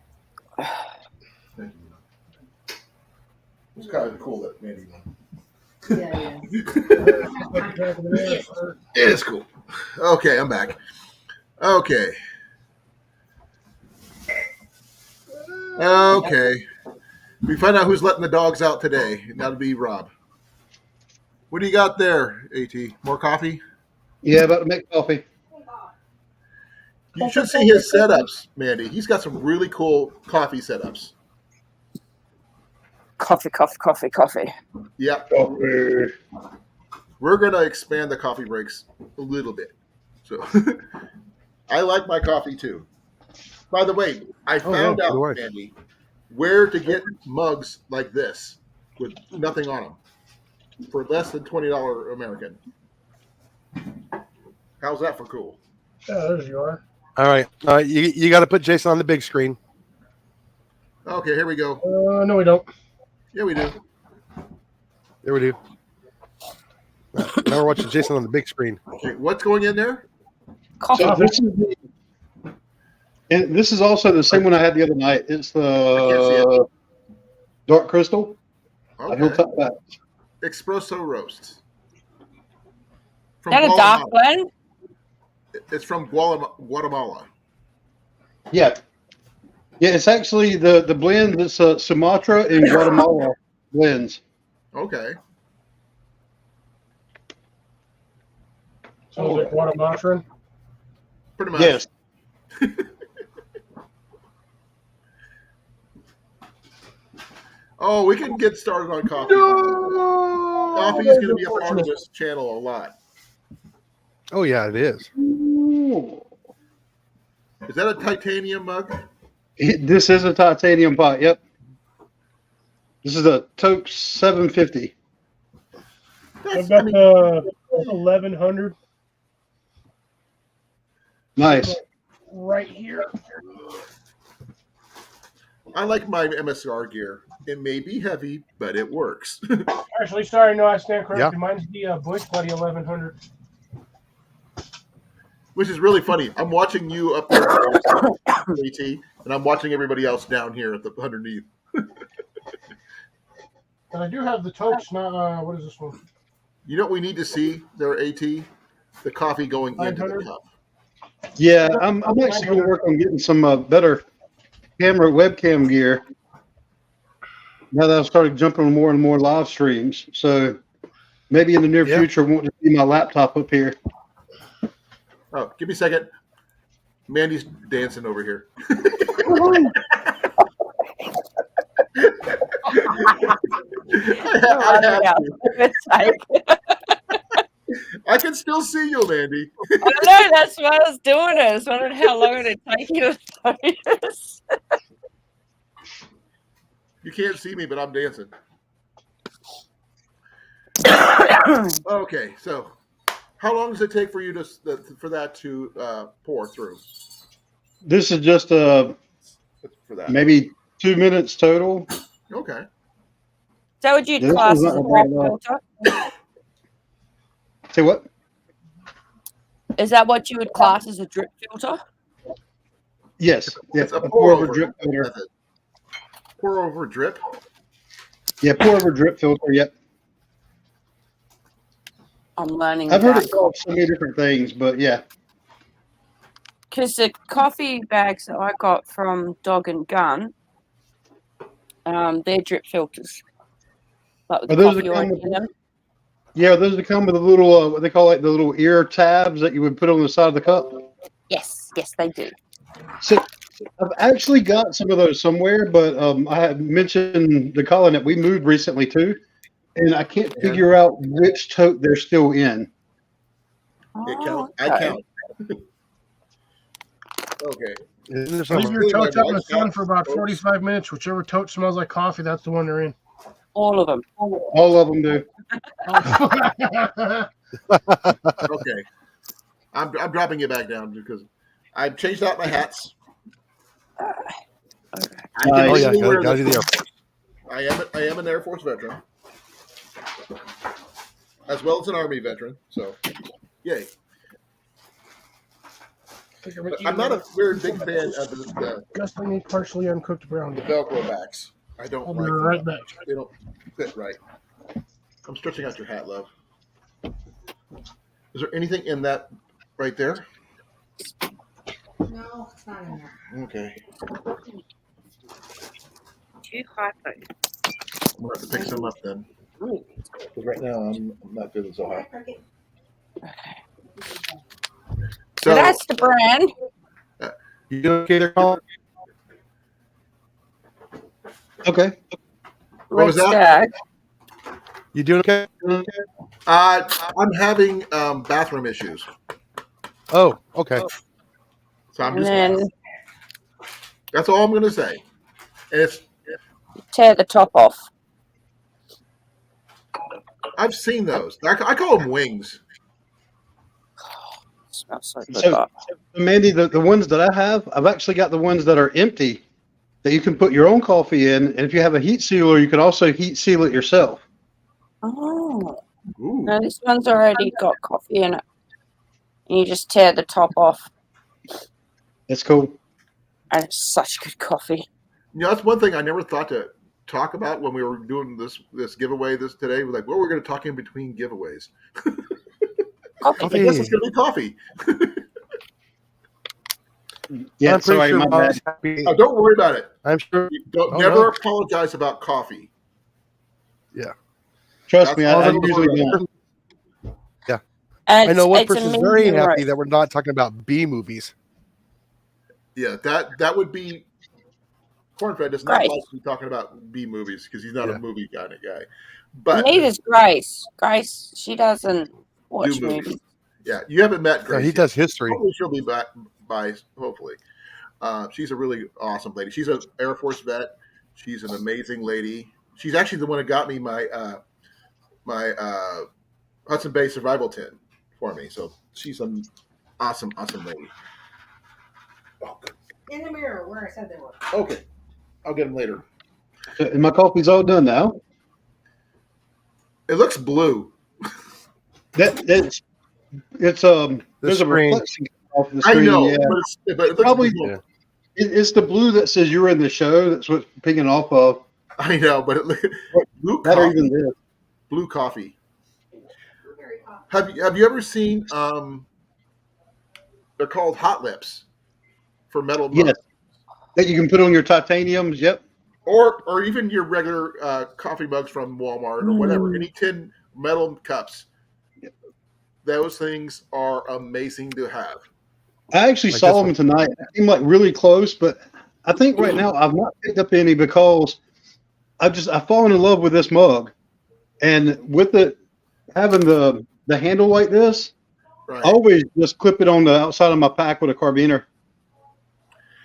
It's kind of cool that Mandy won. Yeah, It is cool. Okay, I'm back. Okay. Okay. We find out who's letting the dogs out today. And that'll be Rob. What do you got there, AT? More coffee? Yeah, about to make coffee. You should see his setups, Mandy. He's got some really cool coffee setups. Coffee, coffee, coffee, coffee. Yep. Coffee. We're going to expand the coffee breaks a little bit. So I like my coffee too. By the way, I found yeah, out, do I. Mandy, where to get mugs like this with nothing on them for less than $20 American. How's that for cool? Yeah, there's you are. All right. You got to put Jason on the big screen. Okay, here we go. No, we don't. Yeah, we do. There we do. Now we're watching Jason on the big screen. Okay, what's going in there? Coffee. So this is also the same one I had the other night. It's can't see the dark crystal. Okay. Hilltop Back. Espresso roast. From That a dark blend? It's from Guatemala. Yeah. Yeah, it's actually the blend that's Sumatra and Guatemala blends. Okay. So is it Guatemala? Pretty much. Yes. Oh, we can get started on coffee. Coffee is going to be a part of this channel a lot. Oh yeah, it is. Is that a titanium mug? This is a titanium pot. Yep. This is a Toke 750. I've got the 1100 Nice. right here. I like my MSR gear. It may be heavy, but it works. Actually, sorry, no, I stand corrected. Mine's the Bush Buddy 1100. Which is really funny. I'm watching you up there, AT, and I'm watching everybody else down here at the underneath. And I do have the Tokes. Not what is this one? You know what we need to see there, AT? The coffee going into the 900? cup. Yeah, I'm actually going to work on getting some better camera webcam gear. Now that I've started jumping on more and more live streams, so maybe in the near future, I won't just see my laptop up here. Oh, give me a second. Mandy's dancing over here. I can still see you, Mandy. I know, that's why I was doing it. I was wondering how long it would take you to notice. You can't see me, but I'm dancing. Okay, so how long does it take for you for that to pour through? This is just For that. maybe 2 minutes total. Okay. So would you Yeah, this class is as a not drip bad at all. filter? Say what? Is that what you would class as a drip filter? Yes. Yeah, It's a a pour pour over over drip filter. method. Pour over drip. Yeah, pour over drip filter. Yep. I'm learning. I've heard it called so many different things, but yeah. Because the coffee bags that I got from Dog and Gun, they're drip filters. Like with Are the those coffee the oil kind in them. Yeah, those that come with the little, what they call like the little ear tabs that you would put on the side of the cup. Yes, they do. So I've actually got some of those somewhere, but I had mentioned the Colan that we moved recently too, and I can't figure out which tote they're still in. It counts. okay. I count. Okay. Leave your totes out in the sun for about 45 minutes. Whichever tote smells like coffee, that's the one they're in. All of them. All of them do. Okay. I'm dropping it back down because I've changed out my hats. I can Nice. Oh yeah, legally wear gotta do this. the Air Force. I am an Air Force veteran, as well as an Army veteran. So, yay! I'm not a very big fan of the Disgustingly partially uncooked brownie. Velcro backs. I don't I'll be like right them. back. They don't fit right. I'm stretching out your hat, love. Is there anything in that right there? No, it's not in there. Okay. Too hypo. I'm gonna have to pick some up then. Because right now I'm not feeling so hot. So that's the brand. You doing okay there, Colin? Okay. What was Red that? Stag. You doing okay? I'm having bathroom issues, Oh, okay. so I'm And just. then That's all I'm gonna say. And it's tear the top off. I've seen those. I call them wings. Smells so good. So, Mandy, the ones that I have, I've actually got the ones that are empty that you can put your own coffee in. And if you have a heat sealer, you can also heat seal it yourself. Oh. Ooh. No, this one's already got coffee in it. And you just tear the top off, That's cool. and it's such good coffee. You know, that's one thing I never thought to talk about when we were doing this giveaway today. We're like, well, we're going to talk in between giveaways. Coffee. I guess it's going to be coffee. Yeah, I'm pretty sorry, sure my Mom's bad. happy. Oh, don't worry about it. I'm sure. Don't Oh, never no. apologize about coffee. Trust me, That's I all usually I'm don't. And I know one it's a person's very medium happy roast. that we're not talking about B movies. Yeah, that would be. Cornfed does not Grace. like to be talking about B movies because he's not Yeah. a movie kind of guy. But Neither's Grace. Grace, she doesn't watch do movies. movies. Yeah, you haven't met No, Grace. he yet. does history. Hopefully, she'll be back by. Hopefully, she's a really awesome lady. She's an Air Force vet. She's an amazing lady. She's actually the one that got me my Hudson Bay survival tent for me. So she's an awesome lady. Oh, good. In the mirror where I said they were. Okay, I'll get them later. And my coffee's all done now. It looks blue. It's there's a screen. reflection off the I screen. know, Yeah, but it looks Probably- blue. Yeah. it's the blue that says you were in the show. That's what's picking off of. I know, but it blue That or coffee. even this. Blue coffee. Blueberry coffee. Have you ever seen? They're called hot lips for metal mugs. Yes, that you can put on your titaniums. Yep. Or even your regular coffee mugs from Walmart or whatever, any tin metal cups. Those things are amazing to have. I actually Like saw this them tonight. They seemed like really close, but I think right now I've not picked up any because I've fallen in love with this mug, and with it having the handle like this, Right. I always just clip it on the outside of my pack with a carabiner.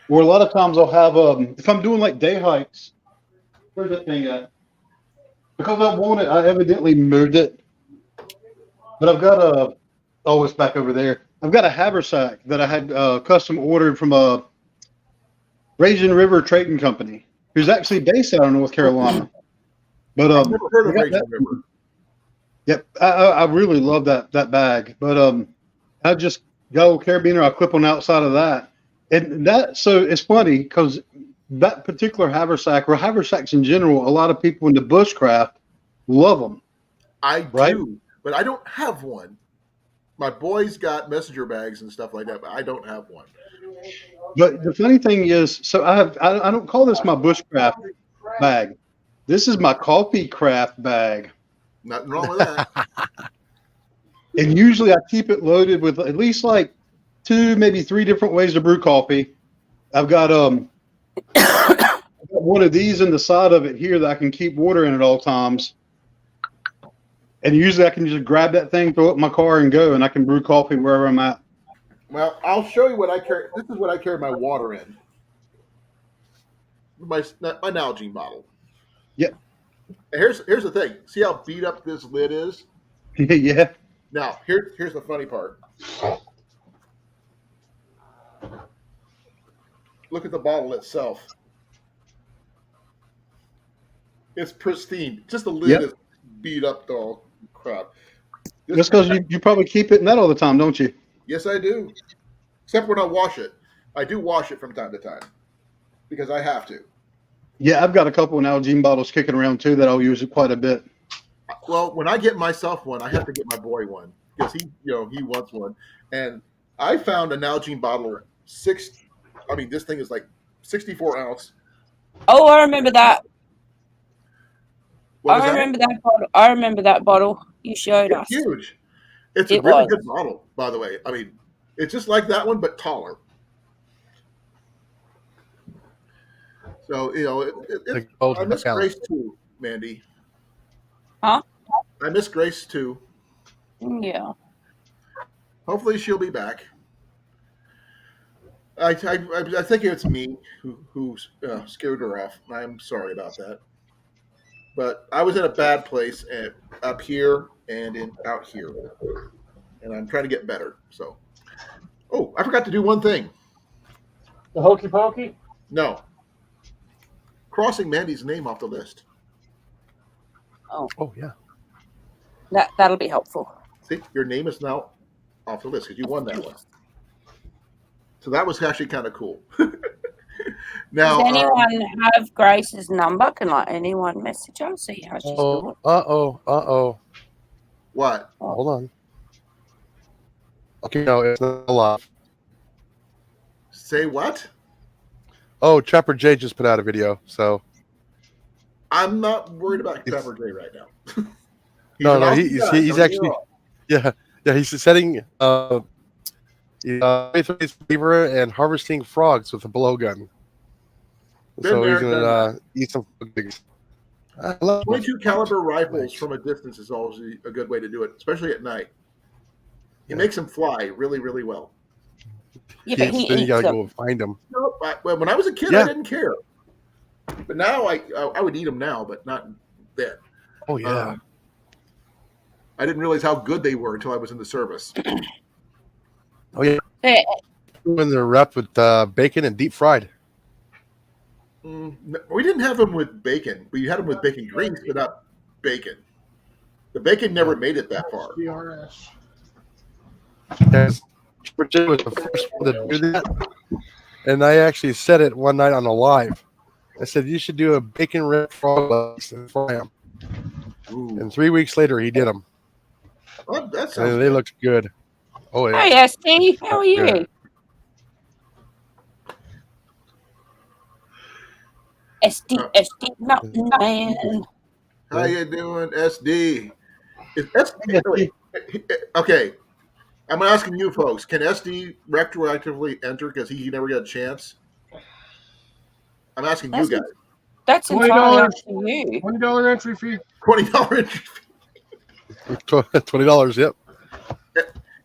Or a lot of times I'll have if I'm doing like day hikes. Where's that thing at? Because I want it, I evidently moved it. But I've got it's back over there. I've got a haversack that I had custom ordered from a Raging River Trading Company, who's actually based out of North Carolina. But I've never heard of I got Raging that- River. Yep, I really love that bag. But I just go carabiner, I clip on the outside of that. And so it's funny because that particular haversack or haversacks in general, a lot of people into bushcraft love them. I Right? do, but I don't have one. My boys got messenger bags and stuff like that, but I don't have one. But the funny thing is, so I don't call this my bushcraft bag. This is my coffee craft bag. Nothing wrong with that. And usually I keep it loaded with at least like 2, maybe 3 different ways to brew coffee. I've got I've got one of these in the side of it here that I can keep water in at all times. And usually I can just grab that thing, throw it in my car, and go, and I can brew coffee wherever I'm at. Well, I'll show you what I carry. This is what I carry my water in. My Nalgene bottle. Yep. And here's the thing. See how beat up this lid is? Yeah. Now, here's the funny part. Look at the bottle itself. It's pristine. Just the lid Yep. is beat up, dog crap. That's because you probably keep it in that all the time, don't you? Yes, I do. Except when I wash it. I do wash it from time to time because I have to. Yeah, I've got a couple of Nalgene bottles kicking around too that I'll use it quite a bit. Well, when I get myself one, I have to get my boy one because he wants one. And I found a Nalgene bottle this thing is like 64 ounce. Oh, I remember that. What was I that? remember that bottle. I remember that bottle you showed us. It's huge. It's a It really was. good bottle, by the way. I mean, it's just like that one, but taller. So, The gold I miss talent. Grace too, Mandy. Huh? I miss Grace too. Yeah. Hopefully she'll be back. I think it's me who scared her off. I'm sorry about that. But I was in a bad place up here and out here, and I'm trying to get better. So, I forgot to do one thing. The hokey pokey. No, crossing Mandy's name off the list. Oh yeah. That'll be helpful. See, your name is now off the list because you won that one. So that was actually kind of cool. Now, Does anyone have Grace's number? Can anyone message her, see how she's doing? what? Hold on. Okay, no, it's not alive. Say what? Oh, Trapper J just put out a video, so I'm not worried about Trapper J right now. he's actually he's setting fever and harvesting frogs with a blowgun. So he's gonna eat some pigs. 22 caliber rifles from a distance is always a good way to do it, especially at night. He makes them fly really, really well. Yeah, then but you gotta go find them. No, when I was a kid, I didn't care. But now I would eat them now, but not then. Oh yeah. I didn't realize how good they were until I was in the service. Oh yeah. Yeah. When they're wrapped with bacon and deep fried. We didn't have them with bacon. We had them with bacon grease, but not bacon. The bacon never made it that far. DRS. Yes. Trapper was the first one to do that. And I actually said it one night on a live. I said, you should do a bacon red frog legs and fry them. And 3 weeks later, he did them. Oh, that sounds And they looked good. Oh, yeah. Hey, Steve, how are you? Yeah. SD Mountain Man. How you doing, SD? Is SD okay? I'm asking you folks: can SD retroactively enter because he never got a chance? I'm asking you guys. That's entirely up to you. $20 entry fee. $20 entry fee. $20. Yep.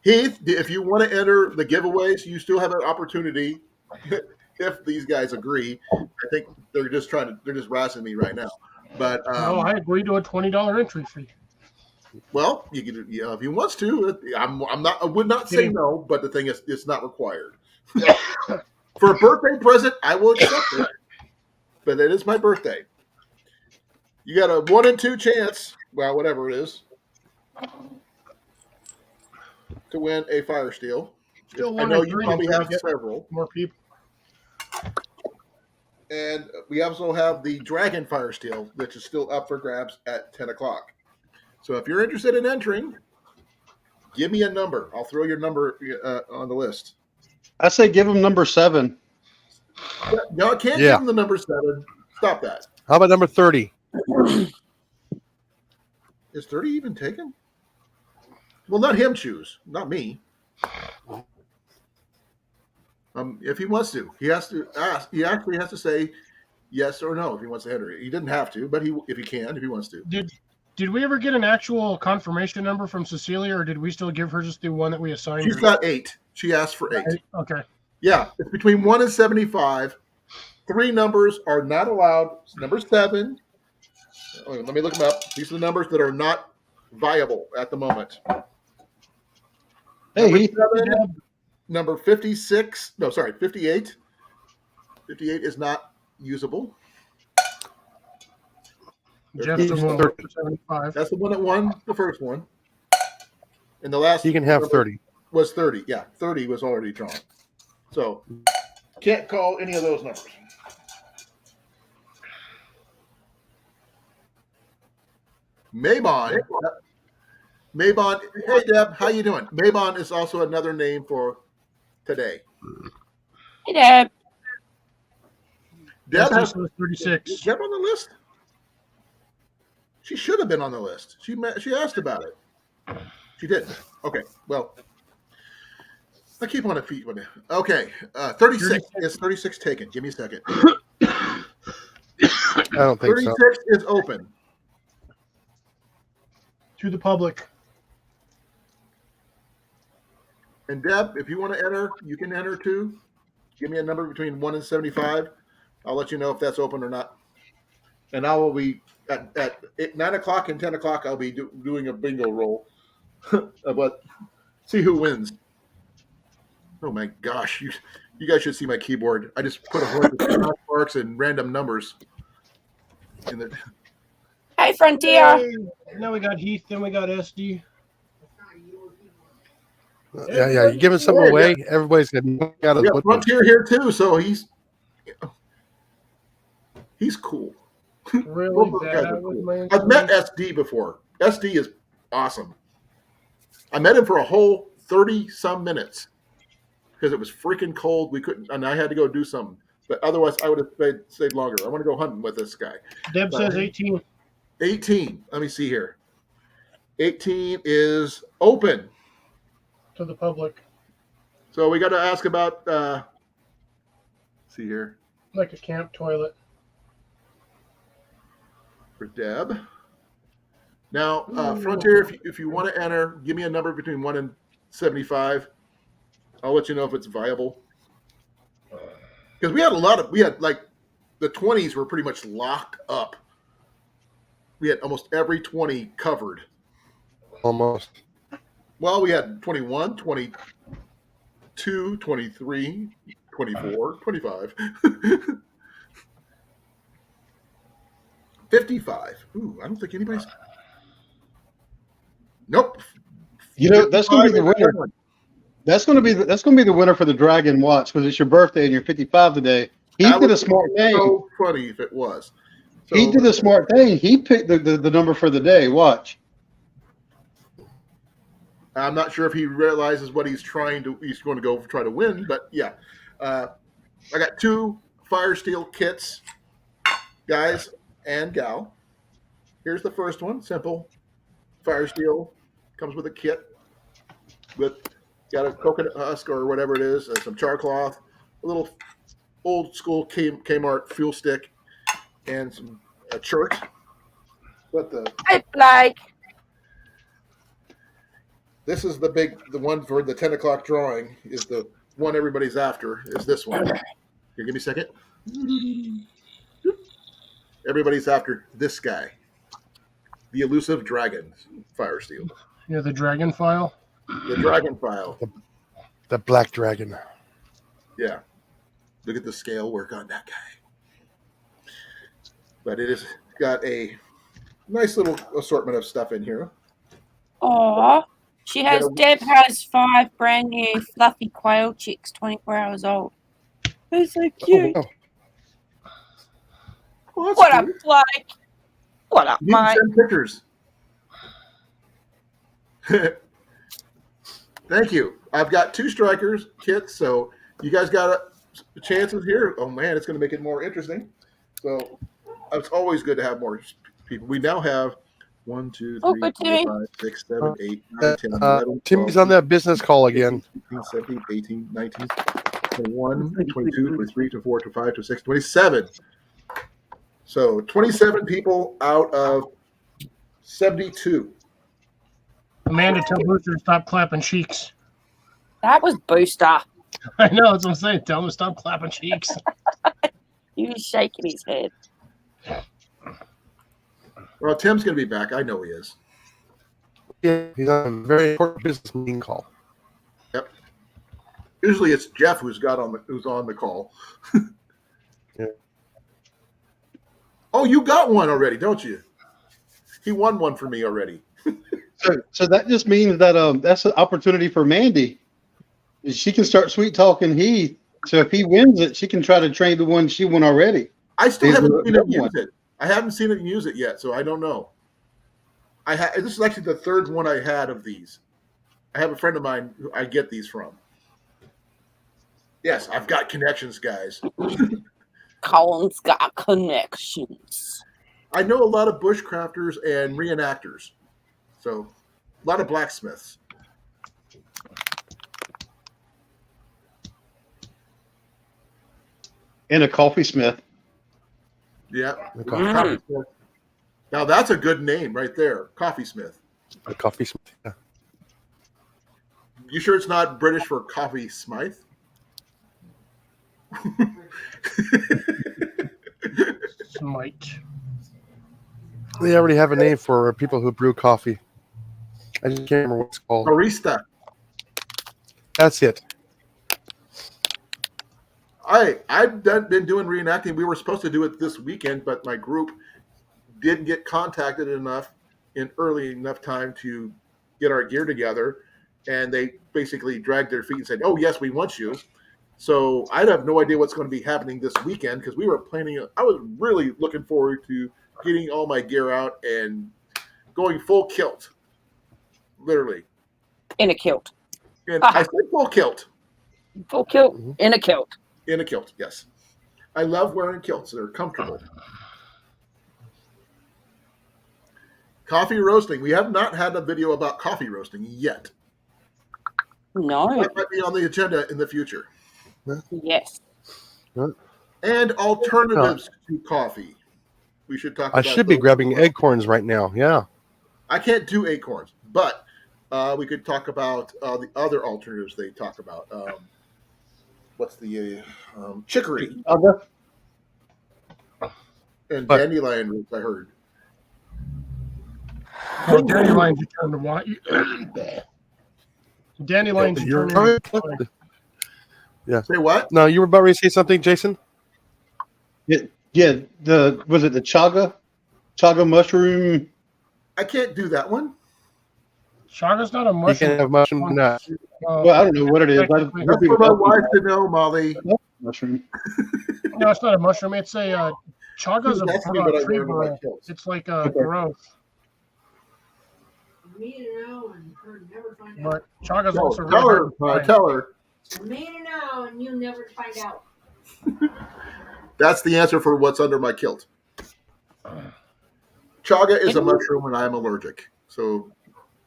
Heath, if you want to enter the giveaways, you still have an opportunity. If these guys agree, I think they're just razzing me right now. But No, I agree to a $20 entry fee. Well, you can, if he wants to. I would not say no, but the thing is, it's not required. For a birthday present, I will accept it. But it is my birthday. You got a 1 in 2 chance, well, whatever it is, to win a fire steel. I know you probably have several. More people. And we also have the Dragon Fire Steel, which is still up for grabs at 10 o'clock. So if you're interested in entering, give me a number. I'll throw your number on the list. I say give him number 7. No, I can't give him the number 7. Stop that. How about number 30? Is 30 even taken? Well, let him choose, not me. If he wants to, he has to ask. He actually has to say yes or no if he wants to enter it. He didn't have to, but if he can, if he wants to. Did we ever get an actual confirmation number from Cecilia, or did we still give her just the one that we assigned? She's got 8. She asked for 8. Okay. Yeah, it's between 1 and 75. 3 numbers are not allowed. Number 7. Let me look them up. These are the numbers that are not viable at the moment. Hey, Number 56. No, sorry, 58. 58 is not usable. That's the one that won the first one. And the last You can have 30. Was 30. Yeah, 30 was already drawn. So, can't call any of those numbers. Maybon. Hey, Deb, how you doing? Maybon is also another name for today. Hey, Deb. Deb has 36. Is Deb on the list? She should have been on the list. She asked about it. She didn't. Okay, well, I keep on a feet with it. Okay, 36. Is 36 taken? Give me a second. I don't think 36 so. is open. To the public. And Deb, if you want to enter, you can enter too. Give me a number between 1 and 75. I'll let you know if that's open or not. And I will be at 9 o'clock and 10 o'clock. I'll be doing a bingo roll. But see who wins. Oh my gosh, you guys should see my keyboard. I just put a whole bunch of marks and random numbers in the. Hey, Frontier. Yay. Now we got Heath, then we got SD. Yeah. You're giving something Yeah, away. Everybody's gonna knock out We his got woodwork. Frontier here too, so he's cool. Really Both those guys are bad with cool. my I've met SD before. SD is awesome. I met him for a whole 30-some minutes because it was freaking cold. We couldn't, and I had to go do something. But otherwise, I would have stayed longer. I want to go hunting with this guy. Deb says 18 18. Let me see here. 18 is open. to the public, So we got to ask about. See here like a camp toilet. for Deb. Now, Frontier, if you want to enter, give me a number between 1 and 75. I'll let you know if it's viable. Because we had like the 20s were pretty much locked up. We had almost every 20 covered. Almost. Well, we had 21, 22, 23, 24, 25. 55. Ooh, I don't think anybody's. Nope. You know, that's going to be the 55 winner. That's going to be the winner for the Dragon Watch because it's your birthday and you're 55 today. He That did a would smart be thing. so funny if it was. So, He did a smart thing. He picked the number for the day. Watch. I'm not sure if he realizes what he's going to go try to win, but yeah. I got 2 Fire Steel kits, guys and gal. Here's the first one, simple. Fire Steel comes with a kit with got a coconut husk or whatever it is, some char cloth, a little old school Kmart fuel stick, and some a shirt. But Hey, Blake. this is the one for the 10 o'clock drawing is the one everybody's after is this one. Here, give me a second. Everybody's after this guy, the elusive dragon, Fire Steel, Yeah, the dragon file. the dragon file. The black dragon. Yeah, look at the scale work on that guy. But it has got a nice little assortment of stuff in here. Aw. Deb has 5 brand new fluffy quail chicks, 24 hours old. They're so cute. Oh, Oh, that's What up, cute. Blake? What up, You can mate? send pictures. Thank you. I've got 2 strikers kits, so you guys got chances here. Oh man, it's going to make it more interesting. So it's always good to have more people. We now have 1, 2, Oh, 3, good 4, Timmy. 5, 6, 7, 8, 9, 10, 11, Timmy's 12, on that business call again. 15, 17, 18, 19, 21, 22, 23, 24, 25, 26, 27. So 27 people out of 72. Amanda, tell Booster to stop clapping cheeks. That was Booster. I know, that's what I'm saying. Tell him to stop clapping cheeks. He was shaking his head. Well, Tim's going to be back. I know he is. Yeah, he's on a very important business meeting call. Yep. Usually it's Jeff who's on the call. Yeah. Oh, you got one already, don't you? He won one for me already. So that just means that that's an opportunity for Mandy. She can start sweet talking Heath. So if he wins it, she can try to train the one she won already. I still He's haven't the seen him other use one. it. I haven't seen him use it yet, so I don't know. This is actually the 3rd one I had of these. I have a friend of mine who I get these from. Yes, I've got connections, guys. Colan's got connections. I know a lot of bushcrafters and reenactors. So, a lot of blacksmiths. And a coffee smith. Yeah. A Coffee Smith. Now, that's a good name right there. Coffee Smith. coffee smith. Yeah. You sure it's not British for Coffee Smythe? Smite. They already have a name for people who brew coffee. I just can't remember what it's called. Barista. That's it. I've been doing reenacting. We were supposed to do it this weekend, but my group didn't get contacted enough in early enough time to get our gear together, and they basically dragged their feet and said, "Oh yes, we want you." So I have no idea what's going to be happening this weekend because we were planning. I was really looking forward to getting all my gear out and going full kilt, literally. In a kilt. And I said full kilt. Full kilt in a kilt. In a kilt, yes. I love wearing kilts. They're comfortable. Coffee roasting. We have not had a video about coffee roasting yet. No. That might be on the agenda in the future. Yes. And alternatives to coffee. We should talk I about should be those. grabbing acorns right now. Yeah. I can't do acorns, but we could talk about the other alternatives they talk about. What's the chicory and But- dandelion roots, I heard. Oh, dandelions you turn to what? Dandelions you turn You're- into Say what? No, you were about to say something, Jason? Yeah, was it the chaga mushroom? I can't do that one. Chaga's not a You mushroom. can have mushroom nuts. Well, I don't know what it is. That's for my wife to know, Molly. Mushroom. No, it's not a mushroom. It's a chaga's She was asking me what I tree learned about growth. kilts. It's like a growth, For me to know and her never find but out. chaga's No, also tell really her, hard to find. tell her. For me to know and you never find out. That's the answer for what's under my kilt. Chaga is a mushroom and I'm allergic, so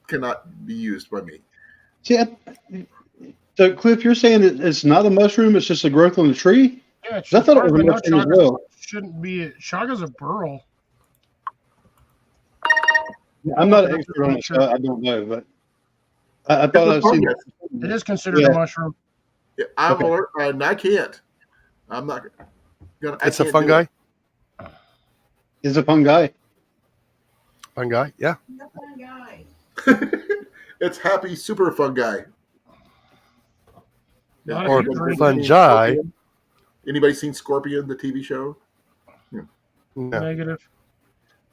cannot be used by me. See, so Cliff, you're saying that it's not a mushroom; it's just a growth on the tree. Yeah, it's I thought it was a hard to know mushroom as chaga well. Shouldn't be. Chaga's a burl. I'm not an expert on it, so I don't know, but I thought It's I'd a seen. fungus. It is considered Yeah. a mushroom. Yeah, I'm Okay. allergic, and I can't. I'm not gonna. It's a fungi. Is a fungi. Fungi. Yeah. The fun guy. It's happy super fungi. Not Or if you drink fungi. Scorpion? Anybody seen Scorpion, the TV show? No. negative.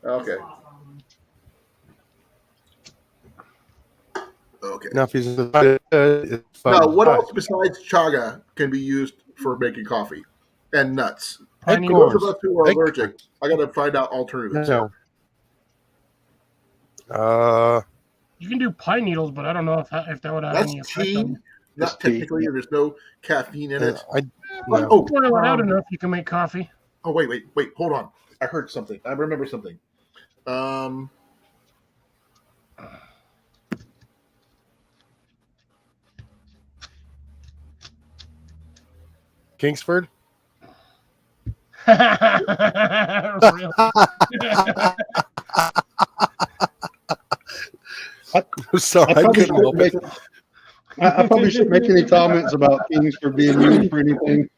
Okay. Okay. Now, if he's invited, it's Now, fungi. what else besides chaga can be used for making coffee and nuts? Pine Acorn. needles. Those of us who are Acorn. allergic, I got to find out alternatives. No. You can do pine needles, but I don't know if that would have any That's effect tea. on you. Not It's tea, technically. yeah. There's no caffeine in it. No. Oh, Boil it out enough, you can make coffee. oh, wait. Hold on. I heard something. I remember something. Kingsford. Really? I'm sorry, I I probably, couldn't shouldn't help make, it. I probably shouldn't make any comments about things for being used for anything.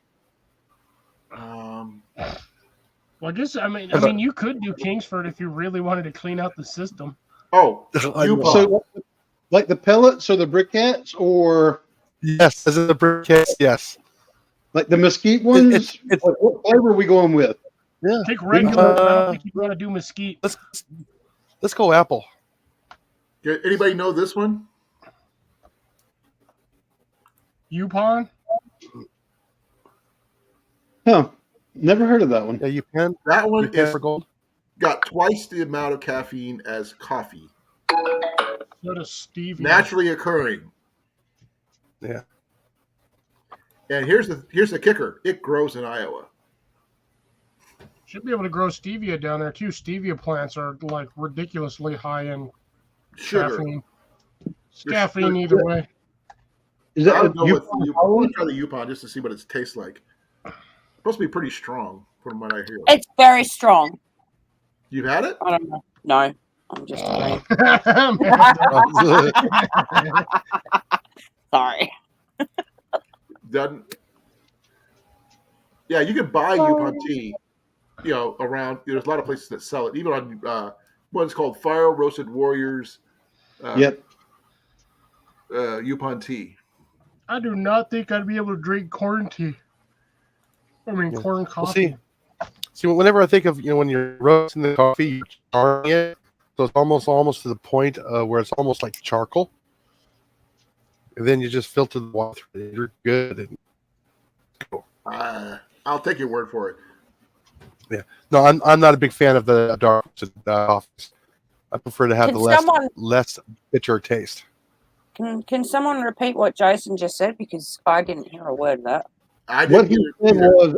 Well, I guess I mean, you could do Kingsford if you really wanted to clean out the system. Oh, I know. Yupon. So, like the pellets or the briquettes, or Yes, as in the briquettes, yes. like the mesquite ones. it's- Like, what flavor are we going with? Yeah. Take regular. I don't think you want to do mesquite. Let's go apple. Okay, anybody know this one? Yupon. Huh? Never heard of that one. Yeah, you can. That You one can is for gold. got twice the amount of caffeine as coffee, So does stevia. naturally occurring. Yeah. And here's the kicker: it grows in Iowa. Should be able to grow stevia down there too. Stevia plants are like ridiculously high in Sugar. caffeine. It's There's caffeine sugar. either way. Is I that would go with the Yupon Yupon. I Holland? want to try the Yupon just to see what it tastes like. Supposed to be pretty strong, from what I hear. It's very strong. You've had it? I don't know. No, I'm just kidding. Sorry. Doesn't. Yeah, you can buy Yupon tea. You know, around there's a lot of places that sell it. Even on what's called Fire Roasted Warriors. Yep. Yupon tea. I do not think I'd be able to drink corn tea. I mean, Yeah. corn We'll coffee. see. See, whenever I think of when you're roasting the coffee, you're charring it, so it's almost to the point where it's almost like charcoal, and then you just filter the water. You're good. And cool. I'll take your word for it. Yeah. No, I'm not a big fan of the dark coffees. I prefer to have Can the less bitter taste. Can someone repeat what Jason just said, because I didn't hear a word of that. I What didn't he said was,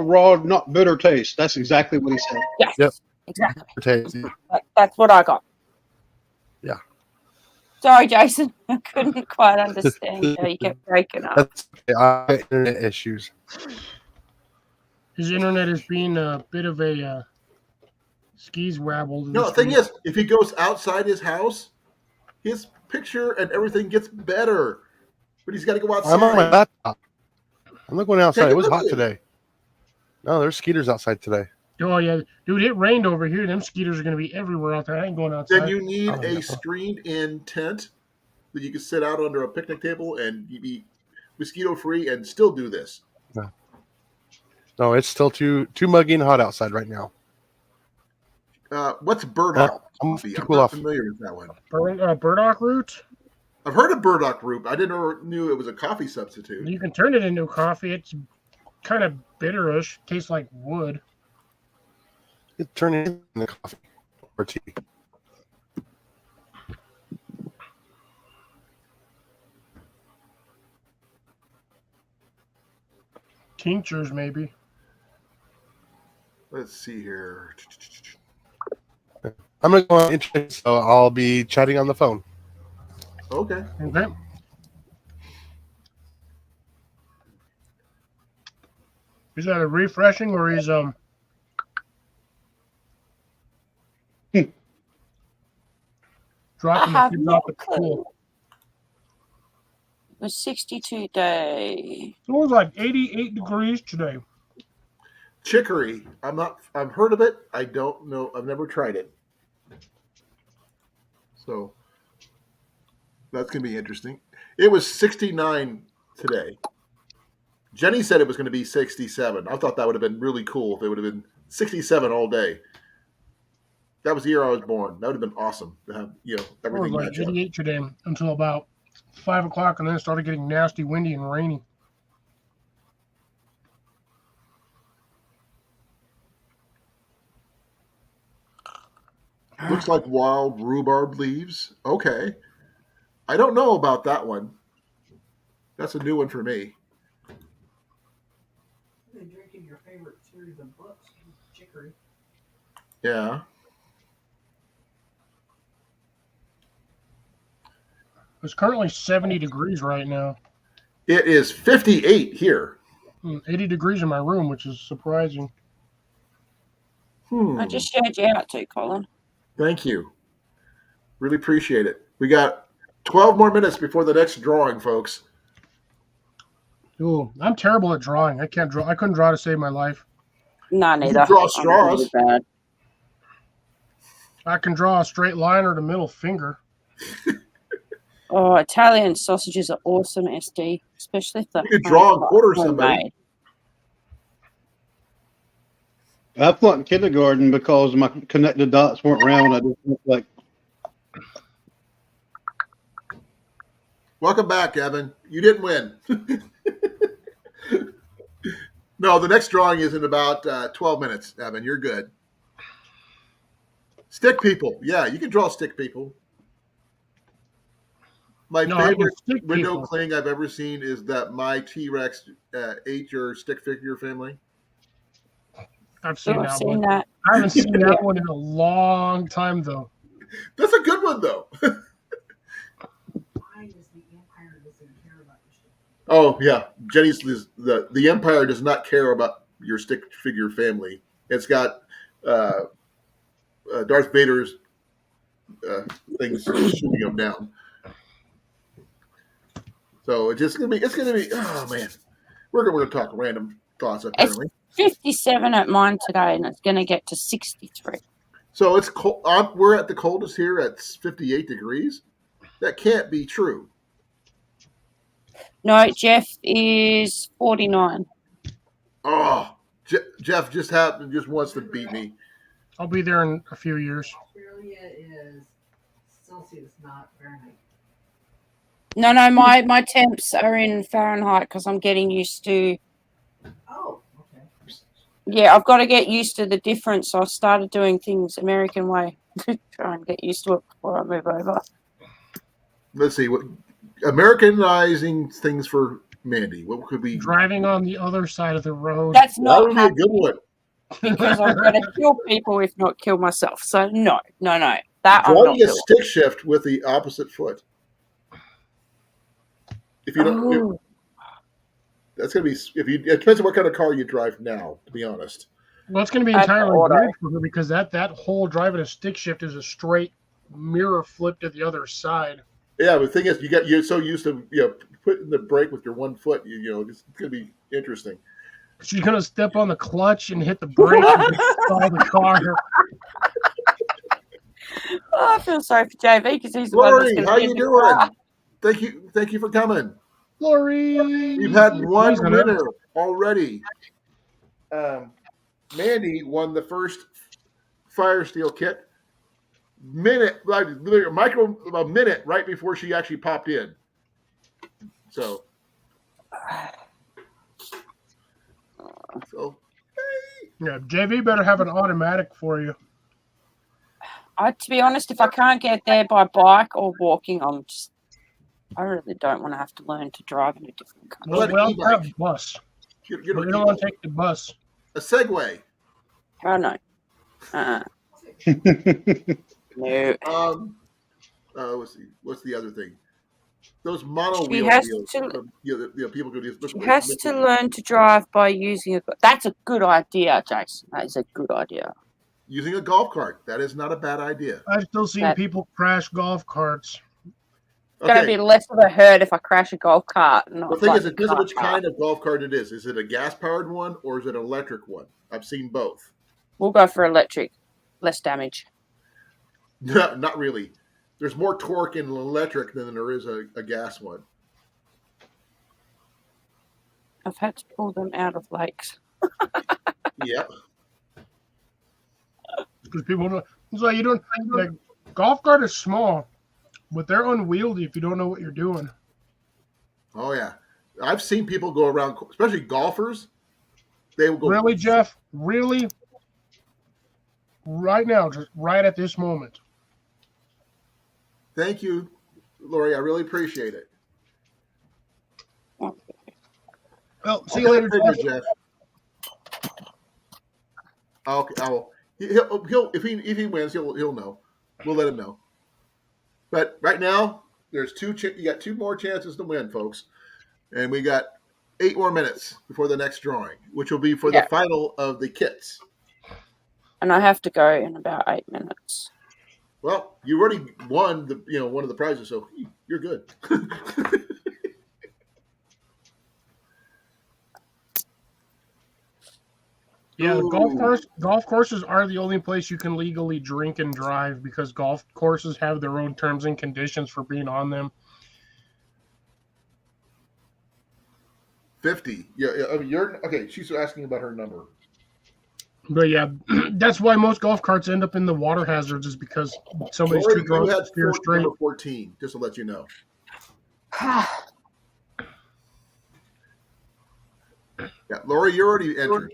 raw, not bitter taste. That's exactly what he said. Yes, Yep. exactly. Taste. That's what I got. Yeah. Sorry, Jason. I couldn't quite understand how you kept breaking up. That's okay. I have internet issues. His internet is being a bit of a skis rabble. No, the thing is, if he goes outside his house, his picture and everything gets better. But he's got to go outside. I'm on my laptop. I'm not going outside. Take It was a hot look. today. No, there's skeeters outside today. Oh yeah, dude, it rained over here. Them skeeters are gonna be everywhere out there. I ain't going outside. Then you need Oh, a yeah. screened-in tent that you can sit out under a picnic table and you be mosquito-free and still do this. No, it's still too muggy and hot outside right now. What's burdock I'm coffee? too I'm cool not off. familiar with that one. Burdock root. I've heard of burdock root. I didn't knew it was a coffee substitute. You can turn it into coffee. It's kind of bitterish. Tastes like wood. You turn it into coffee or tea. Tinctures, maybe. Let's see here. I'm going to go on internet, so I'll be chatting on the phone. Okay. Okay. Is that a refreshing or is dropping I have the no drop it clue. cool? It was 62 day. It was like 88 degrees today. Chicory. I've heard of it. I don't know. I've never tried it. So that's going to be interesting. It was 69 today. Jenny said it was going to be 67. I thought that would have been really cool if it would have been 67 all day. That was the year I was born. That would have been awesome to have, It was everything like match up. 88 today until about 5 o'clock, and then it started getting nasty, windy, and rainy. Looks like wild rhubarb leaves. Okay. I don't know about that one. That's a new one for me. They're drinking your favorite series of books, Chicory. Yeah. It's currently 70 degrees right now. It is 58 here. 80 degrees in my room, which is surprising. I just shared you out too, Colin. Thank you. Really appreciate it. We got 12 more minutes before the next drawing, folks. Ooh, I'm terrible at drawing. I can't draw. I couldn't draw to save my life. No, You neither. can draw I'm straws. really bad. I can draw a straight line or the middle finger. Oh, Italian sausages are awesome, SD, especially if they're You could draw and quarter homemade. somebody. I flunked in kindergarten because my connected dots weren't round. I just looked like Welcome back, Evan. You didn't win. No, the next drawing is in about 12 minutes, Evan. You're good. Stick people. Yeah, you can draw stick people. My No, I can favorite stick window people. cling I've ever seen is that my T-Rex ate your stick figure family. I've seen Oh, that I've one. seen that. I haven't seen that one in a long time, though. That's a good one, though. Why does the Empire doesn't care about your shit? Oh yeah, Jenny's the Empire does not care about your stick figure family. It's got Darth Vader's things shooting them down. So it's gonna be. Oh man, we're gonna talk random thoughts apparently. 57 at mine today, and it's going to get to 63. So it's cold. We're at the coldest here at 58 degrees. That can't be true. No, Jeff is 49. Oh, Jeff just wants to beat me. I'll be there in a few years. Australia is Celsius, not Fahrenheit. No, my temps are in Fahrenheit because I'm getting used to. Oh, okay. Yeah, I've got to get used to the difference. So I started doing things American way to try and get used to it before I move over. Let's see what Americanizing things for Mandy. What could be? Driving on the other side of the road. That's That not would be a good happening one. because I'm going to kill people if not kill myself. So no. That I'm not Driving a doing. stick shift with the opposite foot. If you don't, Oh. that's gonna be. It depends on what kind of car you drive now. To be honest. Well, it's going to be That's entirely auto. weird for her because that whole driving a stick shift is a straight mirror flip to the other side. Yeah, but the thing is, you're so used to putting the brake with your one foot. It's gonna be interesting. She's going to step on the clutch and hit the brake and stall the car. Oh, I feel sorry for JV because he's the one that's Lori, going to how get you the doing? car. Thank you for coming. Lori! We've had one Please, Hunter. winner already. Mandy won the first Fire Steel kit. A minute right before she actually popped in. So Yeah, JV better have an automatic for you. To be honest, if I can't get there by bike or walking, I really don't want to have to learn to drive in a different country. What Well, e-bike? have a bus. Get But you don't want to take the bus. a Segway. Oh no. No. What's the other thing? Those mono She wheel has deals. to- People could use. She has to learn to drive by using a. That's a good idea, Jason. That is a good idea. Using a golf cart. That is not a bad idea. I've still seen That- people crash golf carts. It's going to be less of a hurt if I crash a golf cart. The Not thing like is, a it depends on car which park. kind of golf cart it is. Is it a gas-powered one or is it an electric one? I've seen both. We'll go for electric. Less damage. No, not really. There's more torque in an electric than there is a gas one. I've had to pull them out of lakes. Yep. Because people don't. It's like you don't. Like, golf cart is small, but they're unwieldy if you don't know what you're doing. Oh yeah. I've seen people go around, especially golfers. They will go. Really, Jeff? Really? Right now, just right at this moment. Thank you, Lori. I really appreciate it. Well, see you later, I'll Jeff. Jeff. Okay. He'll if he wins, he'll know. We'll let him know. But right now, there's you got two more chances to win, folks, and we got 8 more minutes before the next drawing, which will be for the final of the kits. And I have to go in about 8 minutes. Well, you already won one of the prizes, so you're good. Yeah, the golf courses are the only place you can legally drink and drive because golf courses have their own terms and conditions for being on them. 50. Yeah. I mean, okay. She's asking about her number. But yeah, that's why most golf carts end up in the water hazards is because somebody's Lori, too drunk you to had steer straight. number 14, just to let you know. Yeah, Lori, you're already entered.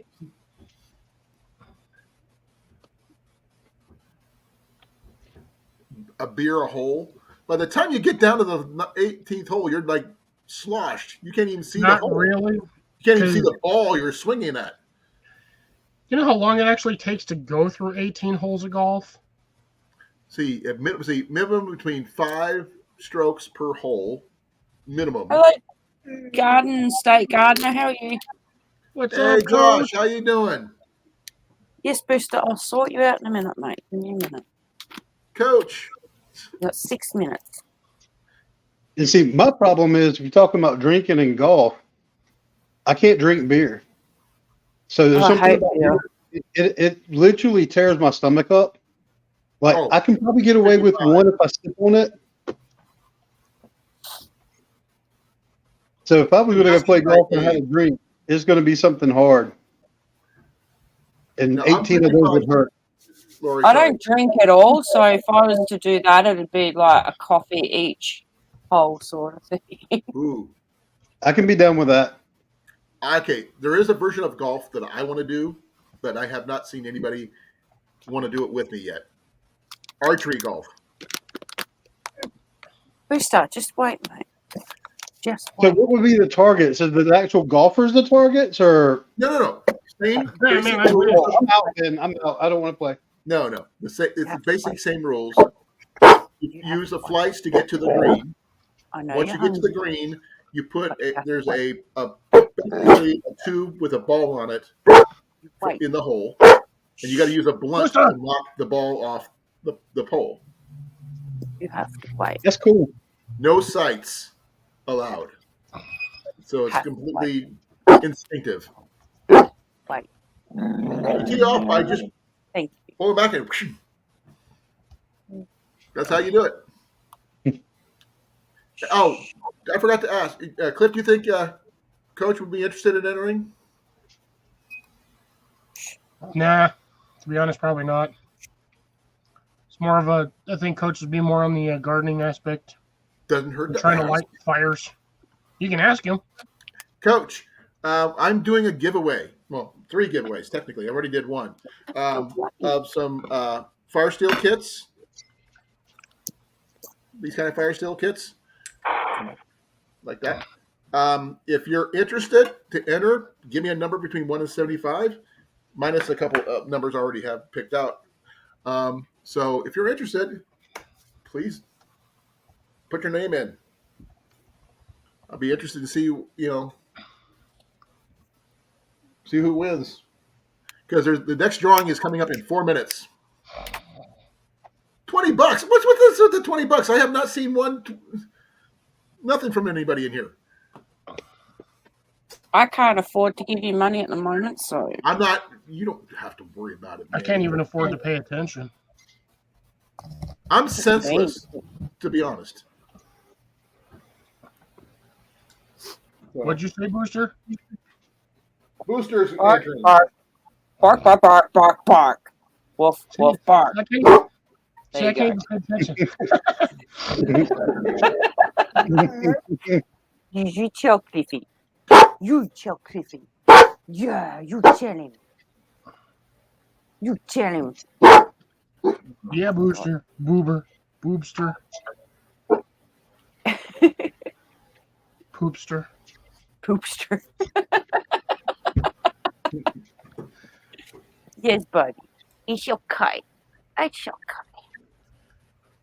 A beer a hole. By the time you get down to the 18th hole, you're like sloshed. You can't even see Not the hole. really. You can't even see the ball you're swinging at. You know how long it actually takes to go through 18 holes of golf? See, minimum between 5 strokes per hole. Minimum. Hello, State Gardener. How are you? What's Hey, up, Josh, Coach? how you doing? Yes, Booster. I'll sort you out in a minute, mate. Give me a minute. Coach. You got 6 minutes. You see, my problem is if you're talking about drinking and golf, I can't drink beer. So there's something about beer. It literally tears my stomach up. Like I can probably get away with one if I sip on it. So if I was going to go play golf and have a drink, it's going to be something hard. and No, I'm 18 of those would hurt. Lori, I sorry. don't drink at all, so if I was to do that, it'd be like a coffee each hole sort of thing. Ooh. I can be done with that. Okay, there is a version of golf that I want to do, but I have not seen anybody want to do it with me yet. Archery golf. Booster, just wait, mate. Just So wait. what would be the targets? Is the actual golfers the targets, or No. Same Yeah, basic man, rules. I'm out? Then I'm out. I don't want to play. No. It's the basic same rules. You have use to a flights to get to the green. I know Once you're you get to the hungry. green, you put But you have to there's wait. basically a tube with a ball on it Wait. in the hole, and you got to use a blunt Booster. to knock the ball off the pole. You have to wait. That's cool. No sights allowed. So it's Have to completely instinctive. Wait. You tee off by just Thank you. pulling back and that's how you do it. Oh, I forgot to ask. Cliff, do you think Coach would be interested in entering? Nah, to be honest, probably not. It's more of a. I think coaches be more on the gardening aspect, Doesn't hurt to trying to ask. light fires. You can ask him. Coach, I'm doing a giveaway. Well, 3 giveaways, technically. I already did one. Of some fire steel kits. These kind of fire steel kits. Like that. If you're interested to enter, give me a number between 1 and 75, minus a couple of numbers I already have picked out. So if you're interested, please put your name in. I'll be interested to see, see who wins. Because the next drawing is coming up in 4 minutes. $20. What's with this with the $20? I have not seen nothing from anybody in here. I can't afford to give you money at the moment, so I'm not. You don't have to worry about it. I Man. can't even afford to pay attention. I'm senseless, to be honest. What'd you say, Booster? Boosters bark, entering. bark, bark, bark, bark, bark, bark. Wolf, wolf, bark. I can't, see, There I you can't even pay attention. You tell Cliffy. You tell Cliffy. Yeah, you tell him. You tell him. Yeah, Booster, Boober, Boobster, Poopster. Poopster. Yes, buddy. It's okay. It's okay.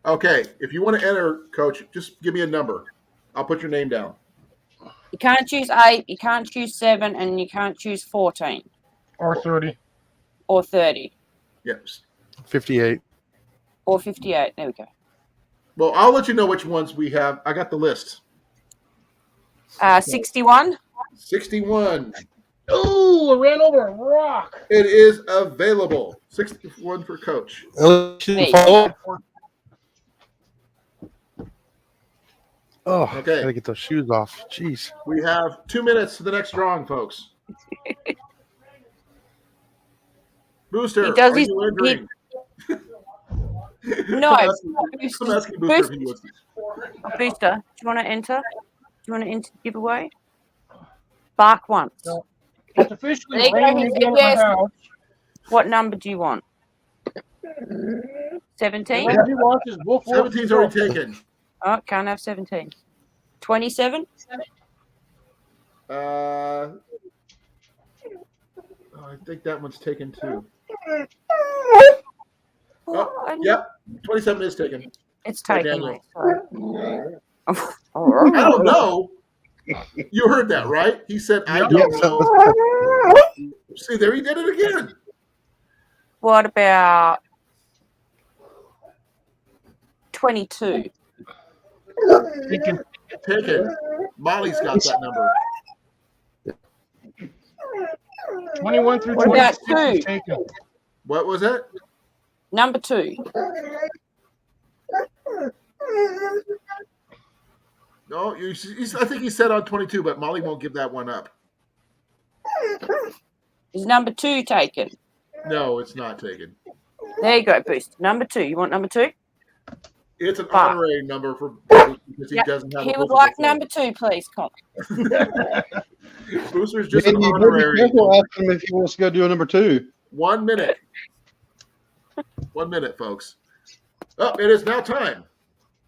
Okay, if you want to enter, Coach, just give me a number. I'll put your name down. You can't choose 8, you can't choose 7, and you can't choose 14 Or 30. or 30 Yes. 58. or 58. There we go. Well, I'll let you know which ones we have. I got the list. 61. 61. Oh, I ran over a rock. It is available. 61 for Coach. Hey. Oh, Okay. gotta get those shoes off. Jeez. We have 2 minutes to the next drawing, folks. Booster, He does are his- you entering? No, I'm asking Booster if he wants to. Booster, do you want to enter? Do you want to enter the giveaway? Bark once. No. It's officially There you go, raining he again said at yes. my house. What number do you want? 17? Whatever he wants is wolf, wolf, 17's wolf. already taken. Oh, can't have 17. 27? I think that one's taken too. Oh, yep. 27 is taken. It's By taken. Daniel. Mate, I don't know. You heard that, right? He said, I Yep. don't know. See, there he did it again. What about 22? Taken. Taken. Molly's got that number. 21 through What about 26 is 2? taken. What was that? Number 2. No, I think he said on 22, but Molly won't give that one up. Is number 2 taken? No, it's not taken. There you go, Boost. Number 2. You want number 2? It's an Five. honorary number for because he Yep. doesn't have. He a would physical like phone. number 2, please, Colin. Booster's just an Mandy, you better be honorary. careful asking him if he wants to go do a number 2. 1 minute. 1 minute, folks. Oh, it is now time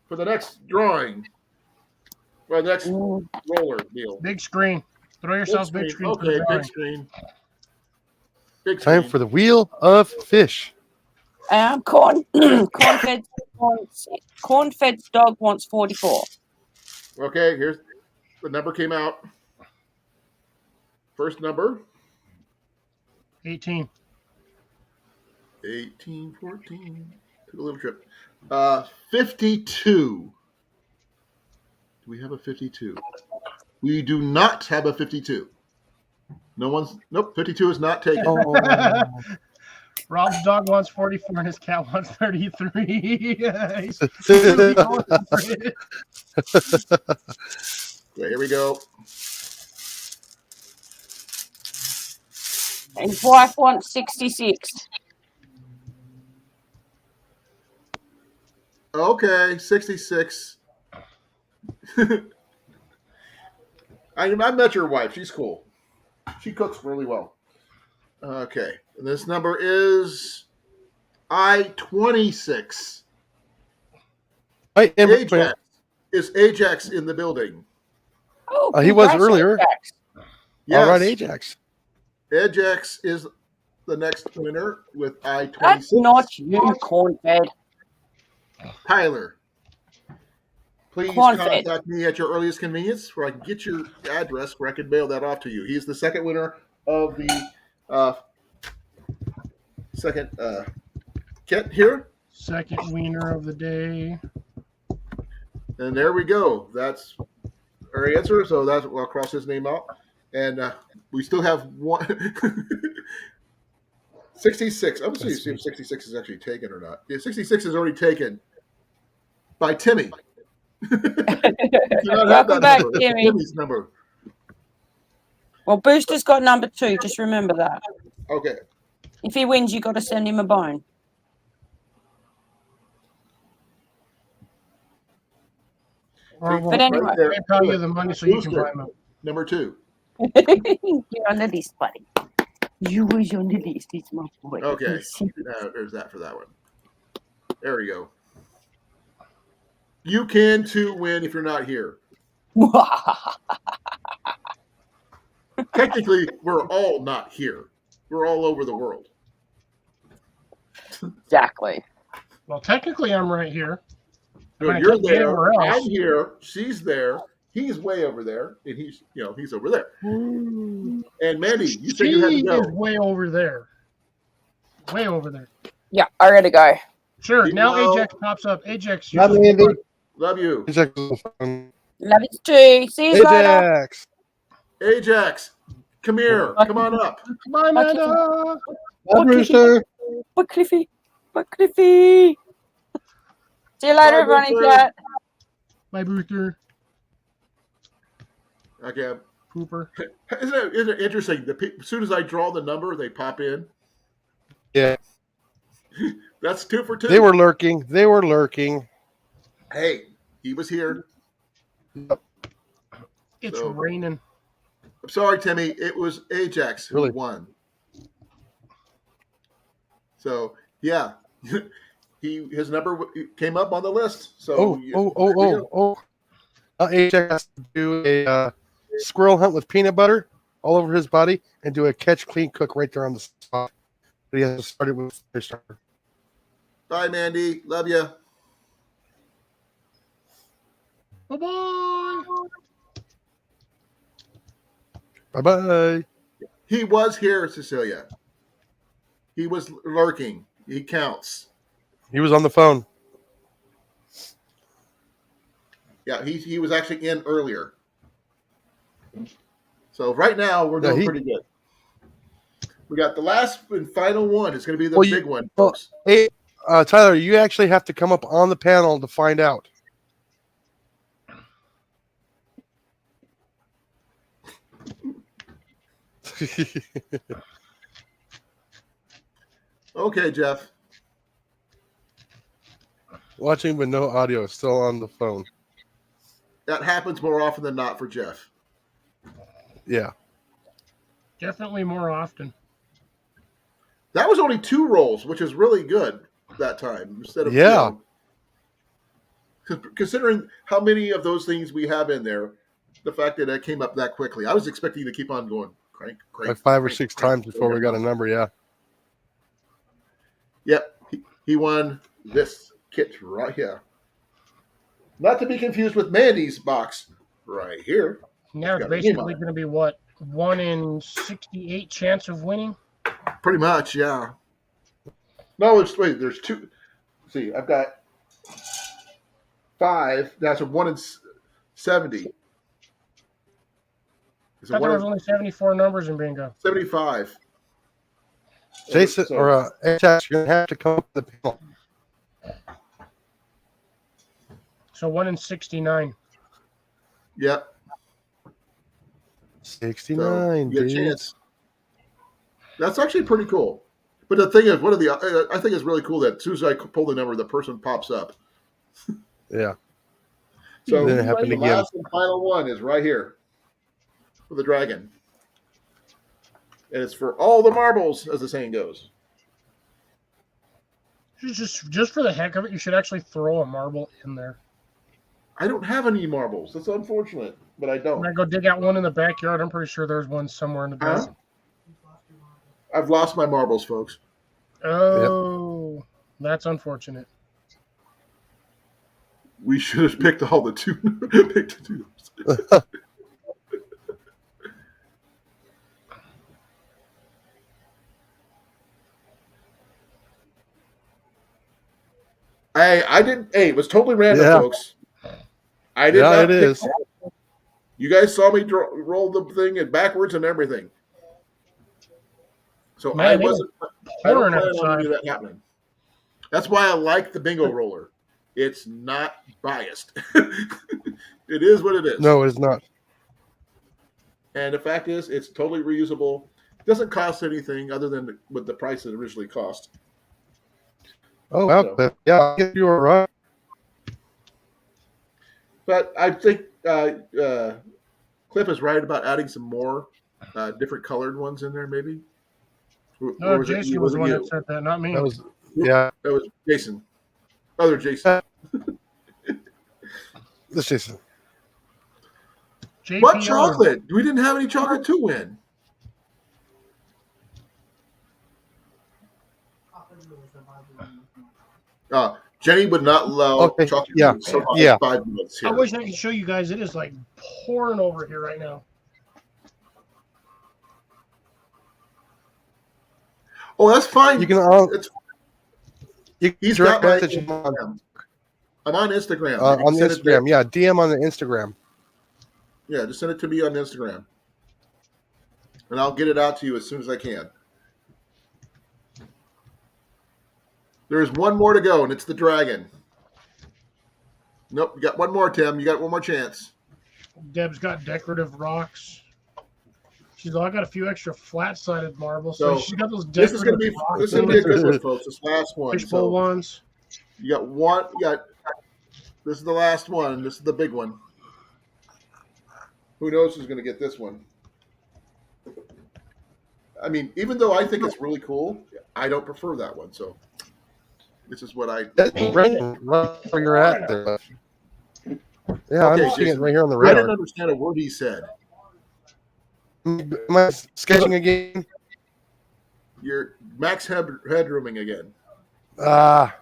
for the next drawing. Well, next roller deal. Big screen. Throw yourself big screen. for the Okay, drawing. big screen. Big Time screen. for the Wheel of Fish. Corn-fed dog wants 44. Okay, here's the number came out. First number 18. 18, 14. Took a little trip. 52. Do we have a 52? We do not have a 52. Nope, 52 is not taken. Oh, Rob's dog wants 44 and his cat wants 33. He's Okay, here we go. And his wife wants 66. Okay, 66. I met your wife. She's cool. She cooks really well. Okay. And this number is I-26. I am. Ajax. Is Ajax in the building? Oh, He was congrats, earlier. Ajax. Yes. All right, Ajax. Ajax is the next winner with I-26. That's not you, corn-fed. Tyler. Please Corn-fed. contact me at your earliest convenience where I can get your address where I can mail that off to you. He's the second winner of the second kit here. Second wiener of the day. And there we go. That's our answer. So that's I'll cross his name out. And we still have one 66. I'm going to see if 66 is actually taken or not. Yeah, 66 is already taken by Timmy. You cannot have Welcome that back, number. That's Timmy. Timmy's number. Well, Booster's got number 2. Just remember that. Okay. If he wins, you got to send him a bone. Or we'll But anyway. Right there. PayPal you the money so you can Booster. buy them. Number 2. You're on the list, buddy. You was on the list. It's my boy. Okay. There's that for that one. There we go. You can too win if you're not here. Technically, we're all not here. We're all over the world. Exactly. Well, technically, I'm right here. No, I you're could be there. anywhere else. I'm here. She's there. He's way over there, and he's over there. And Mandy, you said you had to She go. is way over there. Way over there. Yeah, I gotta go. Sure. Now Well- Ajax pops up. Ajax. Not Mandy. Love you, Ajax. Love you too. See you later. Ajax. Ajax. Come here. Come on up. Bye, Meta. Bye, Brewster. Bye, Cliffy. Bye, Cliffy. See you later, Bye, everybody. Booster. Chat. Bye, Brewster. Okay. Pooper. Isn't it interesting? As soon as I draw the number, they pop in. Yeah, That's 2 for 2. they were lurking. They were lurking. Hey, he was here. It's So- raining. I'm sorry, Timmy. It was Ajax who Really? won. So yeah, his number came up on the list. So Oh. Now Ajax has to do a squirrel hunt with peanut butter all over his body and do a catch, clean, cook right there on the spot. But he has to start it with fish starter. Bye, Mandy. Love you. Bye-bye. Bye-bye. He was here, Cecilia. He was lurking. He counts. He was on the phone. Yeah, he was actually in earlier. So right now we're doing pretty good. We got the last and final one. It's going to be the big one, folks. Hey, Tyler, you actually have to come up on the panel to find out. Okay, Jeff. Watching with no audio, still on the phone. That happens more often than not for Jeff. Yeah. Definitely more often. That was only 2 rolls, which is really good that time. Instead of Yeah. considering how many of those things we have in there, the fact that it came up that quickly, I was expecting to keep on going. Crank. Like 5 or crank, 6 crank. times before we got a number. Yeah. Yep, he won this kit right here. Not to be confused with Mandy's box right here. Now it's got a name on basically it. going to be what? 1 in 68 chance of winning? Pretty much, yeah. No, wait. There's 2. See, I've got 5. That's a 1 in 70. It's I a thought there 1 was in only 74 numbers in bingo. 75. Jason So- or Tax, you're going to have to come up with the panel. So 1 in 69. Yep. 69, you get a dude. chance. That's actually pretty cool. But the thing is, I think it's really cool that as soon as I pull the number, the person pops up. Yeah. So Then it happened the again. last and final one is right here for the dragon. And it's for all the marbles, as the saying goes. Just for the heck of it, you should actually throw a marble in there. I don't have any marbles. That's unfortunate, but I don't. When I go dig out one in the backyard, I'm pretty sure there's one somewhere in the Huh? dirt. I've lost my marbles, folks. Oh, that's unfortunate. We should have picked all the 2. picked the 2. I didn't. Hey, it was totally random, Yeah. folks. I did Yeah, not it pick. is. You guys saw me roll the thing and backwards and everything. So Man, I it wasn't. was I don't pouring plan on outside. any of that happening. That's why I like the bingo roller. It's not biased. It is what it is. No, it's not. And the fact is, it's totally reusable. Doesn't cost anything other than what the price it originally cost. Oh, wow. So- Cliff. Yeah, I guess you were right. But I think Cliff is right about adding some more different colored ones in there, maybe. Or No, was it Jason you? was the one you? that said that, not me. That was, yeah. That was Jason. Other Jason. This Jason. JPO. What chocolate? We didn't have any chocolate to win. Jenny would not allow Okay, chocolate yeah, to survive yeah. 5 minutes I here. wish I could show you guys. It is like pouring over here right now. Oh, that's fine. You can It's, you can he's direct got my message him on, Instagram. I'm on Instagram. You can on send it Instagram. Yeah, DM on the Instagram. Yeah, just send it to me on Instagram. And I'll get it out to you as soon as I can. There's one more to go, and it's the dragon. Nope, you got one more, Tim. You got one more chance. Deb's got decorative rocks. She's like, I got a few extra flat-sided marbles. So So, she's got those This is decorative gonna be rocks. a good one, folks. This last one. Fishbowl So ones. you got one. This is the last one. This is the big one. Who knows who's going to get this one? I mean, even though I think it's really cool, I don't prefer that one. So this is what I. That's right where you're at there. Yeah, Okay, I'm seeing it Jason. right here on the I didn't radar. understand a word he said. Am I sketching again? You're max headrooming again. Ah.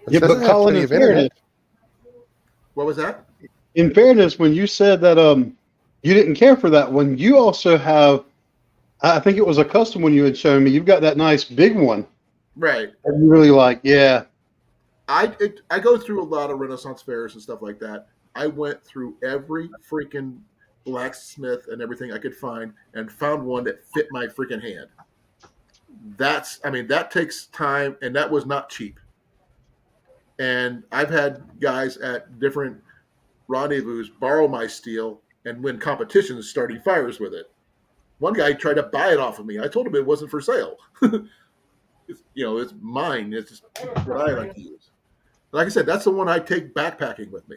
Yeah, but Colin, in fairness, What was that? when you said that you didn't care for that one, you also have, I think it was a custom one you had shown me. You've got that nice big one Right. that you really like. Yeah. I go through a lot of Renaissance fairs and stuff like that. I went through every freaking blacksmith and everything I could find and found one that fit my freaking hand. That takes time, and that was not cheap. And I've had guys at different rendezvous borrow my steel and win competitions starting fires with it. One guy tried to buy it off of me. I told him it wasn't for sale. It's mine. It's just what I like to use. Like I said, that's the one I take backpacking with me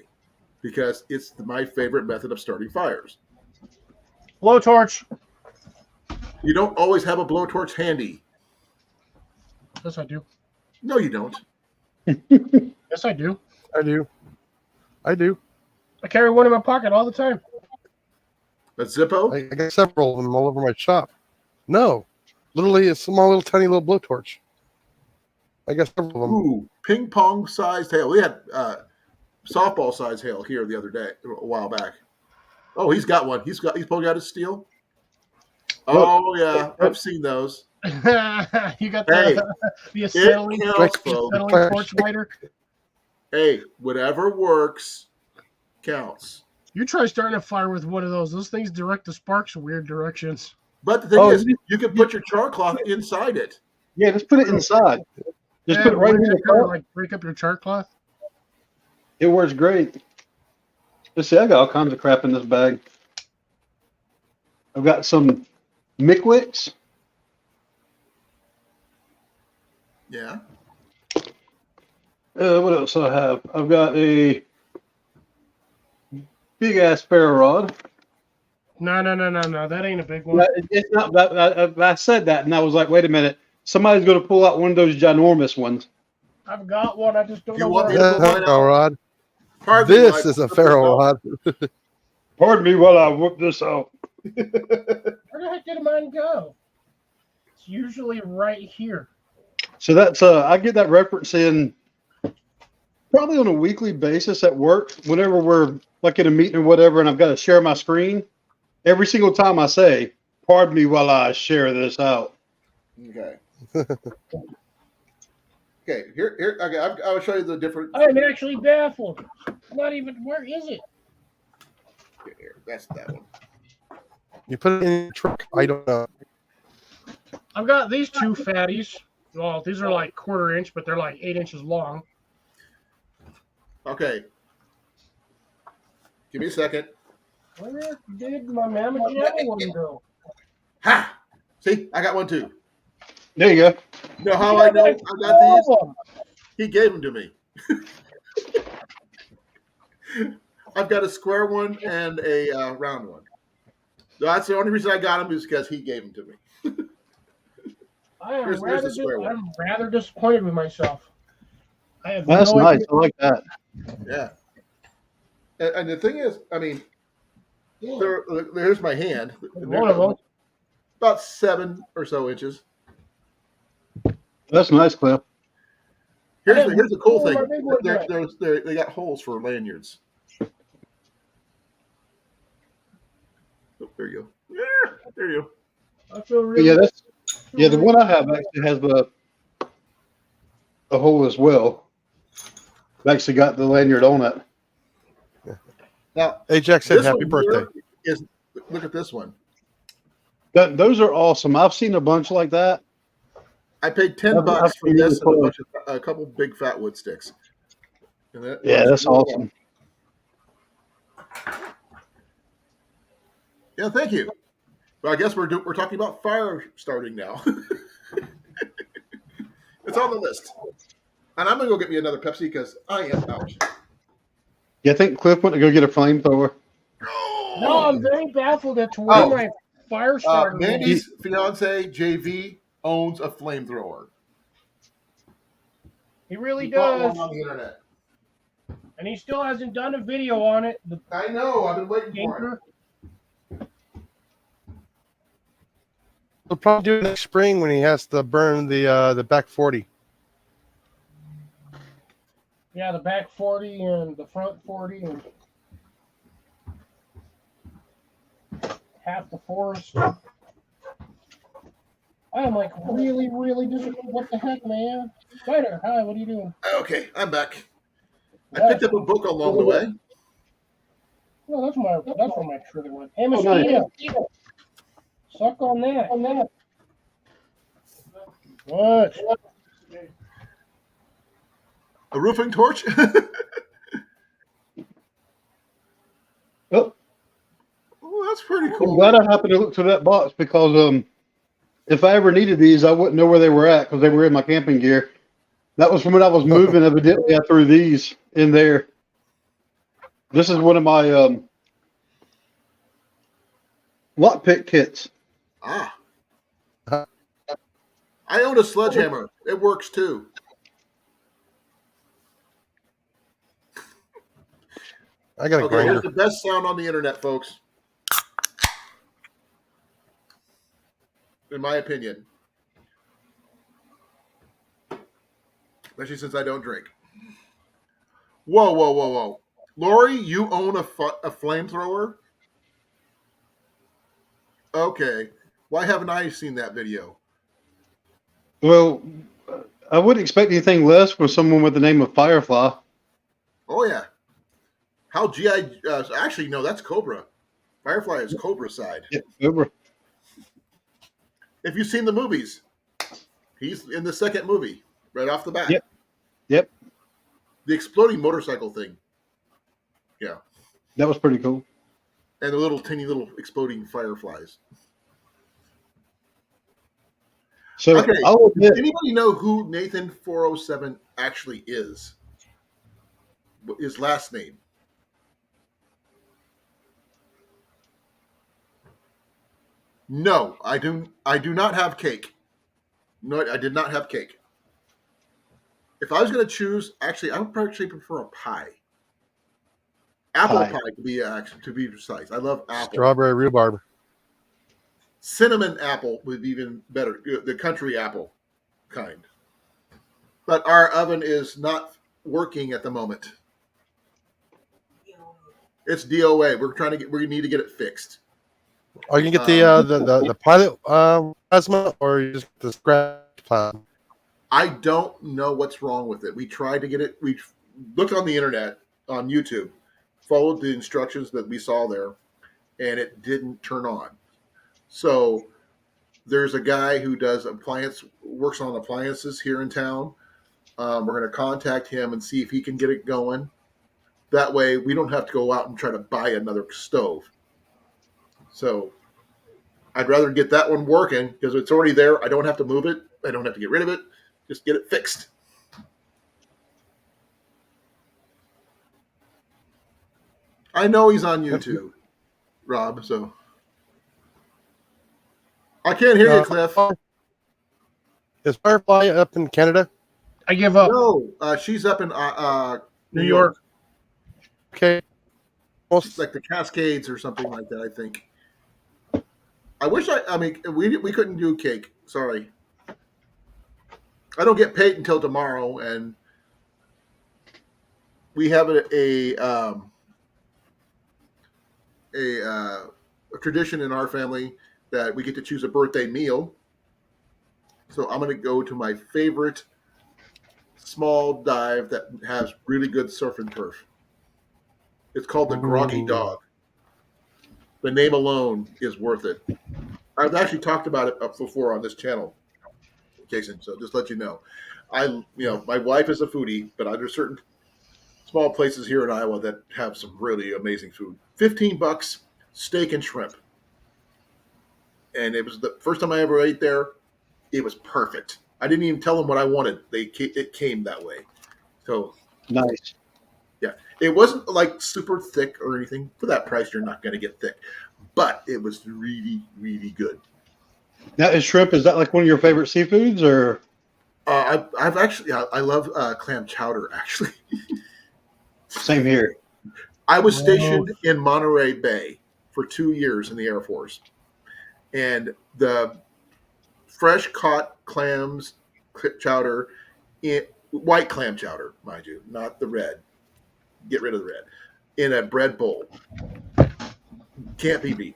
because it's my favorite method of starting fires. Blowtorch. You don't always have a blowtorch handy. Yes, I do. No, you don't. Yes, I do. I do. I do. I carry one in my pocket all the time. A Zippo? I got several of them all over my shop. No, literally a small little tiny little blowtorch. I got several of them. Ooh, ping pong sized hail. We had softball sized hail here the other day, a while back. Oh, he's got one. He's pulling out his steel. Oh yeah, I've seen those. You got the acetylene, counts, folks. acetylene torch lighter. Hey, whatever works counts. You try starting a fire with one of those. Those things direct the sparks in weird directions. But the thing is, you can put your char cloth inside it. Yeah, just put it inside. Just put it right in the car. Like break up your char cloth. It works great. Let's see, I got all kinds of crap in this bag. I've got some Mickwicks. Yeah. What else do I have? I've got a big ass ferro rod. No. That ain't a big one. It's not. I said that, and I was like, wait a minute. Somebody's going to pull out one of those ginormous ones. I've got one. I just don't You know want where. me to That's pull a mine ferro out? rod. Pardon me, This Mike. is a ferro rod. Pardon me while I whoop this out. Where the heck did mine go? It's usually right here. So that's I get that reference in probably on a weekly basis at work. Whenever we're like in a meeting or whatever, and I've got to share my screen, every single time I say, "Pardon me while I share this out." Okay. Okay. Here. Okay. I will show you the different. I'm actually baffled. Not even. Where is it? Here, that's that one. You put it in your truck. I don't know. I've got these two fatties. Well, these are like 1/4 inch, but they're like 8 inches long. Okay. Give me a second. Where did my Mama Jello one go? Ha! See, I got one too. There you go. You know how I know I got these? He gave them to me. I've got a square one and a round one. That's the only reason I got them is because he gave them to me. Here's the square one. I'm rather disappointed with myself. I have That's no nice. idea. I like that. Yeah. And the thing is, I mean, there's my hand. One of them. About 7 or so inches. That's nice, Cliff. Here's the cool thing. my big one back. They got holes for lanyards. Oh, there you go. Yeah, there you go. I feel really. Yeah, the one I have actually has a hole as well. I've actually got the lanyard on it. Now, Ajax said this happy one here birthday. Look at this one. Those are awesome. I've seen a bunch like that. I paid $10 for this and a couple big fat wood sticks. Yeah, that's awesome. Yeah, thank you. Well, I guess we're talking about fire starting now. It's on the list, and I'm gonna go get me another Pepsi because I am out. Yeah, I think Cliff went to go get a flamethrower. No, I'm very baffled at where my fire starter is. Mandy's fiance JV owns a flamethrower. He really He bought does. one on the internet. And he still hasn't done a video on it. The I know. I've been waiting for it. anchor. He'll probably do it next spring when he has to burn the back 40. Yeah, the back 40 and the front 40 and half the forest. I am like really, really disappointed. What the heck, man? Spider, hi, what are you doing? Okay, I'm back. I picked up a book along the way. No, that's where my trigger went. Hey, nice. mosquito. Suck on that. What? A roofing torch. Oh, Oh, that's pretty I'm cool. glad I happened to look to that box because if I ever needed these, I wouldn't know where they were at because they were in my camping gear. That was from when I was moving. Evidently, I threw these in there. This is one of my lockpick kits. Ah. I own a sledgehammer. It works too. I got a Okay, here's grinder. the best sound on the internet, folks. In my opinion. Especially since I don't drink. Whoa, whoa, whoa, whoa. Lori, you own a flamethrower? Okay. Why haven't I seen that video? Well, I wouldn't expect anything less from someone with the name of Firefly. Oh, yeah. How GI... actually, no, that's Cobra. Firefly is Cobra side. Yeah, over. If you've seen the movies, he's in the second movie, right off the bat. Yep. Yep, The exploding motorcycle thing. Yeah. that was pretty cool. And the little teeny little exploding fireflies. So Okay. I'll Does admit, anybody know who Nathan 407 actually is? His last name. No, I do not have cake. No, I did not have cake. If I was going to choose, actually, I would actually prefer a pie. Apple Pie. pie to be precise. I love apple. Strawberry rhubarb. Cinnamon apple would be even better. The country apple kind. But our oven is not working at the moment. It's DOA. We need to get it fixed. Are you gonna get the pilot plasma, or you just get the scratch plasma? I don't know what's wrong with it. We tried to get it. We looked on the internet, on YouTube, followed the instructions that we saw there, and it didn't turn on. So there's a guy who works on appliances here in town. We're going to contact him and see if he can get it going. That way we don't have to go out and try to buy another stove. So I'd rather get that one working because it's already there. I don't have to move it. I don't have to get rid of it. Just get it fixed. I know he's on YouTube, Rob, so I can't hear you, Cliff. Is Firefly up in Canada? I give up. No, she's up in New York. Okay. It's like the Cascades or something like that, I think. I wish we couldn't do cake. Sorry. I don't get paid until tomorrow, and we have a tradition in our family that we get to choose a birthday meal. So I'm going to go to my favorite small dive that has really good surf and turf. It's called the Groggy Dog. The name alone is worth it. I've actually talked about it before on this channel, Jason. So just let you know, my wife is a foodie, but there's certain small places here in Iowa that have some really amazing food. $15, steak and shrimp, and it was the first time I ever ate there. It was perfect. I didn't even tell them what I wanted. It came that way. So nice. yeah, it wasn't like super thick or anything. For that price, you're not going to get thick, but it was really, really good. Now, is that like one of your favorite seafoods, or? I've actually, I love clam chowder. Actually, Same here. I was stationed in Monterey Bay for 2 years in the Air Force, and the fresh caught clams chowder, white clam chowder, mind you, not the red. Get rid of the red. In a bread bowl, can't be beat.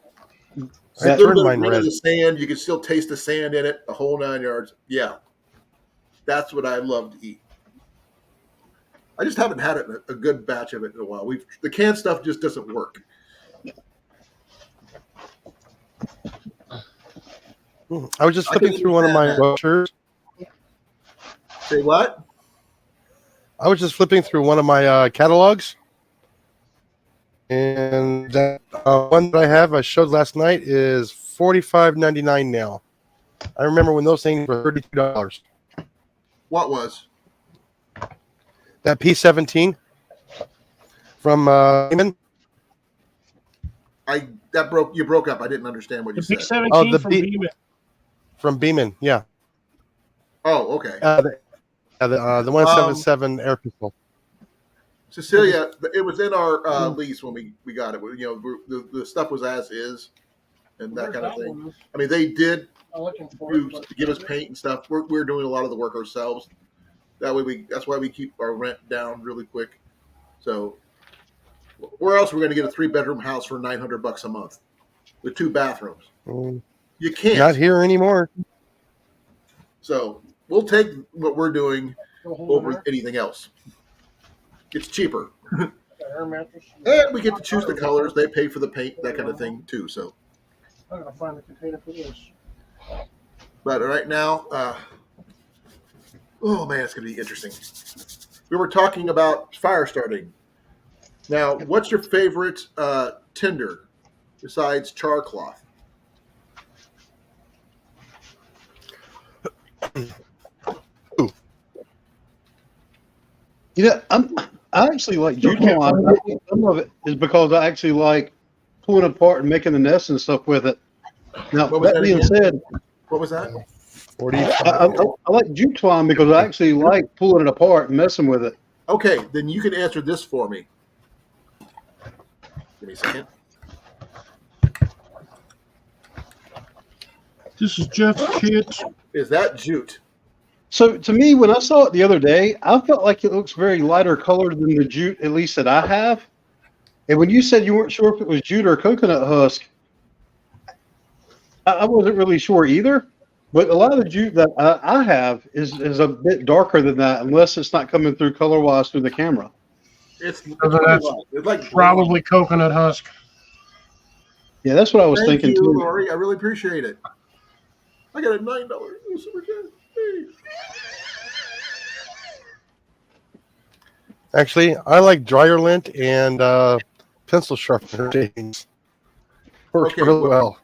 A little bit of the sand, you can still taste the sand in it, the whole 9 yards. Yeah, that's what I love to eat. I just haven't had a good batch of it in a while. The canned stuff just doesn't work. I was just flipping through one of my brochures. Say what? I was just flipping through one of my catalogs, And that one that I have, I showed last night, is $45.99 now. I remember when those things were $32. What was? That P17 from Beeman. You broke up. I didn't understand what you The said. P17 Oh, the from B- Beeman. From Beeman, yeah. Oh, okay. The 177 air pistol. Cecilia, it was in our lease when we got it. The stuff was as is and that Where's kind of that thing. one? I mean, they did I'm looking for do, it. but- give us paint and stuff. We're doing a lot of the work ourselves. That's why we keep our rent down really quick. So, where else are we going to get a 3-bedroom house for $900 a month with 2 bathrooms? You can't. Not here anymore. So we'll take what we're doing Go hold on over there. anything else. It's cheaper, Got air mattress. and we get to choose the colors. They pay for the paint, that kind of thing too. So, I'm gonna find the container for this. but right now, oh man, it's going to be interesting. We were talking about fire starting. Now, what's your favorite tinder besides char cloth? I actually like jute twine. I think some of it is because I actually like pulling apart and making the nests and stuff with it. Now, What was that that being again? said, What was that? 45. I like jute twine because I actually like pulling it apart and messing with it. Okay, then you can answer this for me. Give me a second. This is Jeff's kit. Is that jute? So to me, when I saw it the other day, I felt like it looks very lighter colored than the jute, at least that I have. And when you said you weren't sure if it was jute or coconut husk, I wasn't really sure either. But a lot of the jute that I have is a bit darker than that, unless it's not coming through color wise through the camera. It's That's light. It's like Probably coconut husk. Yeah, that's what I was Thank thinking you, too. Lori. I really appreciate it. I got a $9 super chat. Hey. Actually, I like dryer lint and pencil sharpener stains. Works Okay, really well.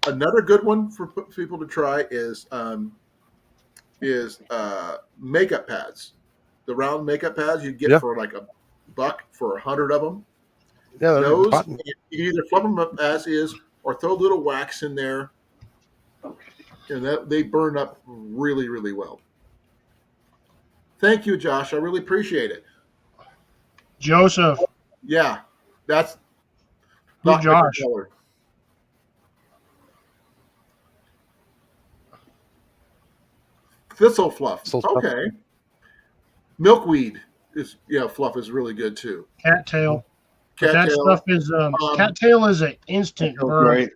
Another good one for people to try is makeup pads. The round makeup pads you get for like $1 for 100 of them. Yeah, Those cotton. you can either fluff them up as is or throw a little wax in there, and that they burn up really, really well. Thank you, Josh. I really appreciate it. Joseph. Yeah, that's Who's not different Josh? color. Thistle fluff. Thistle fluff. Okay. Milkweed fluff is really good too. Cattail. That Cattail. stuff is cattail is an instant burn.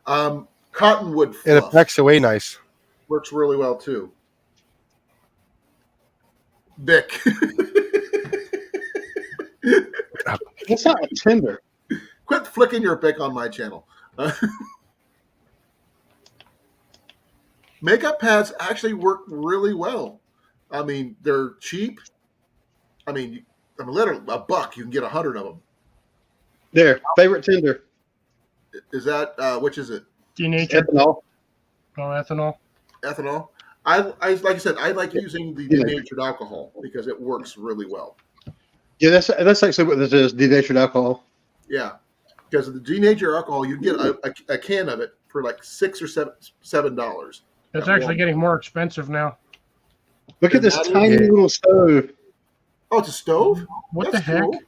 Right. Cottonwood It fluff packs away nice. works really well too. Bic. It's not a tinder. Quit flicking your Bic on my channel. Makeup pads actually work really well. I mean, they're cheap. I mean, literally $1. You can get 100 of them. There, favorite tinder. Is that which is it? Denature. Ethanol. Oh, ethanol. Ethanol. I like I said, I like using the denatured alcohol because it works really well. Yeah, that's actually what this is, denatured alcohol. Yeah, because the denatured alcohol, you get a can of it for like $6 or $7. It's actually getting more expensive now. Look at this tiny little stove. Oh, it's a stove. What That's the heck? cool.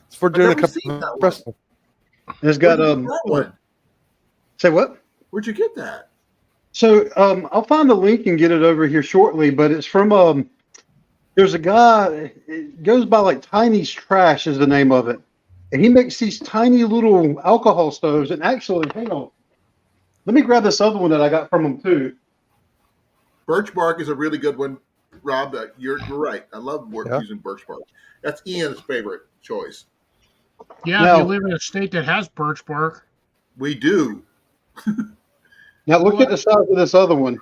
It's for doing a never cup seen of that one. espresso. It's Where'd got you get that one? Say what? Where'd you get that? So I'll find the link and get it over here shortly. But it's from there's a guy. It goes by like Tiny's Trash is the name of it, and he makes these tiny little alcohol stoves. And actually, hang on, let me grab this other one that I got from him too. Birch bark is a really good one, Rob. You're right. I love using birch bark. That's Ian's favorite choice. Yeah, Now- if you live in a state that has birch bark. We do. Now look at the size of this other one.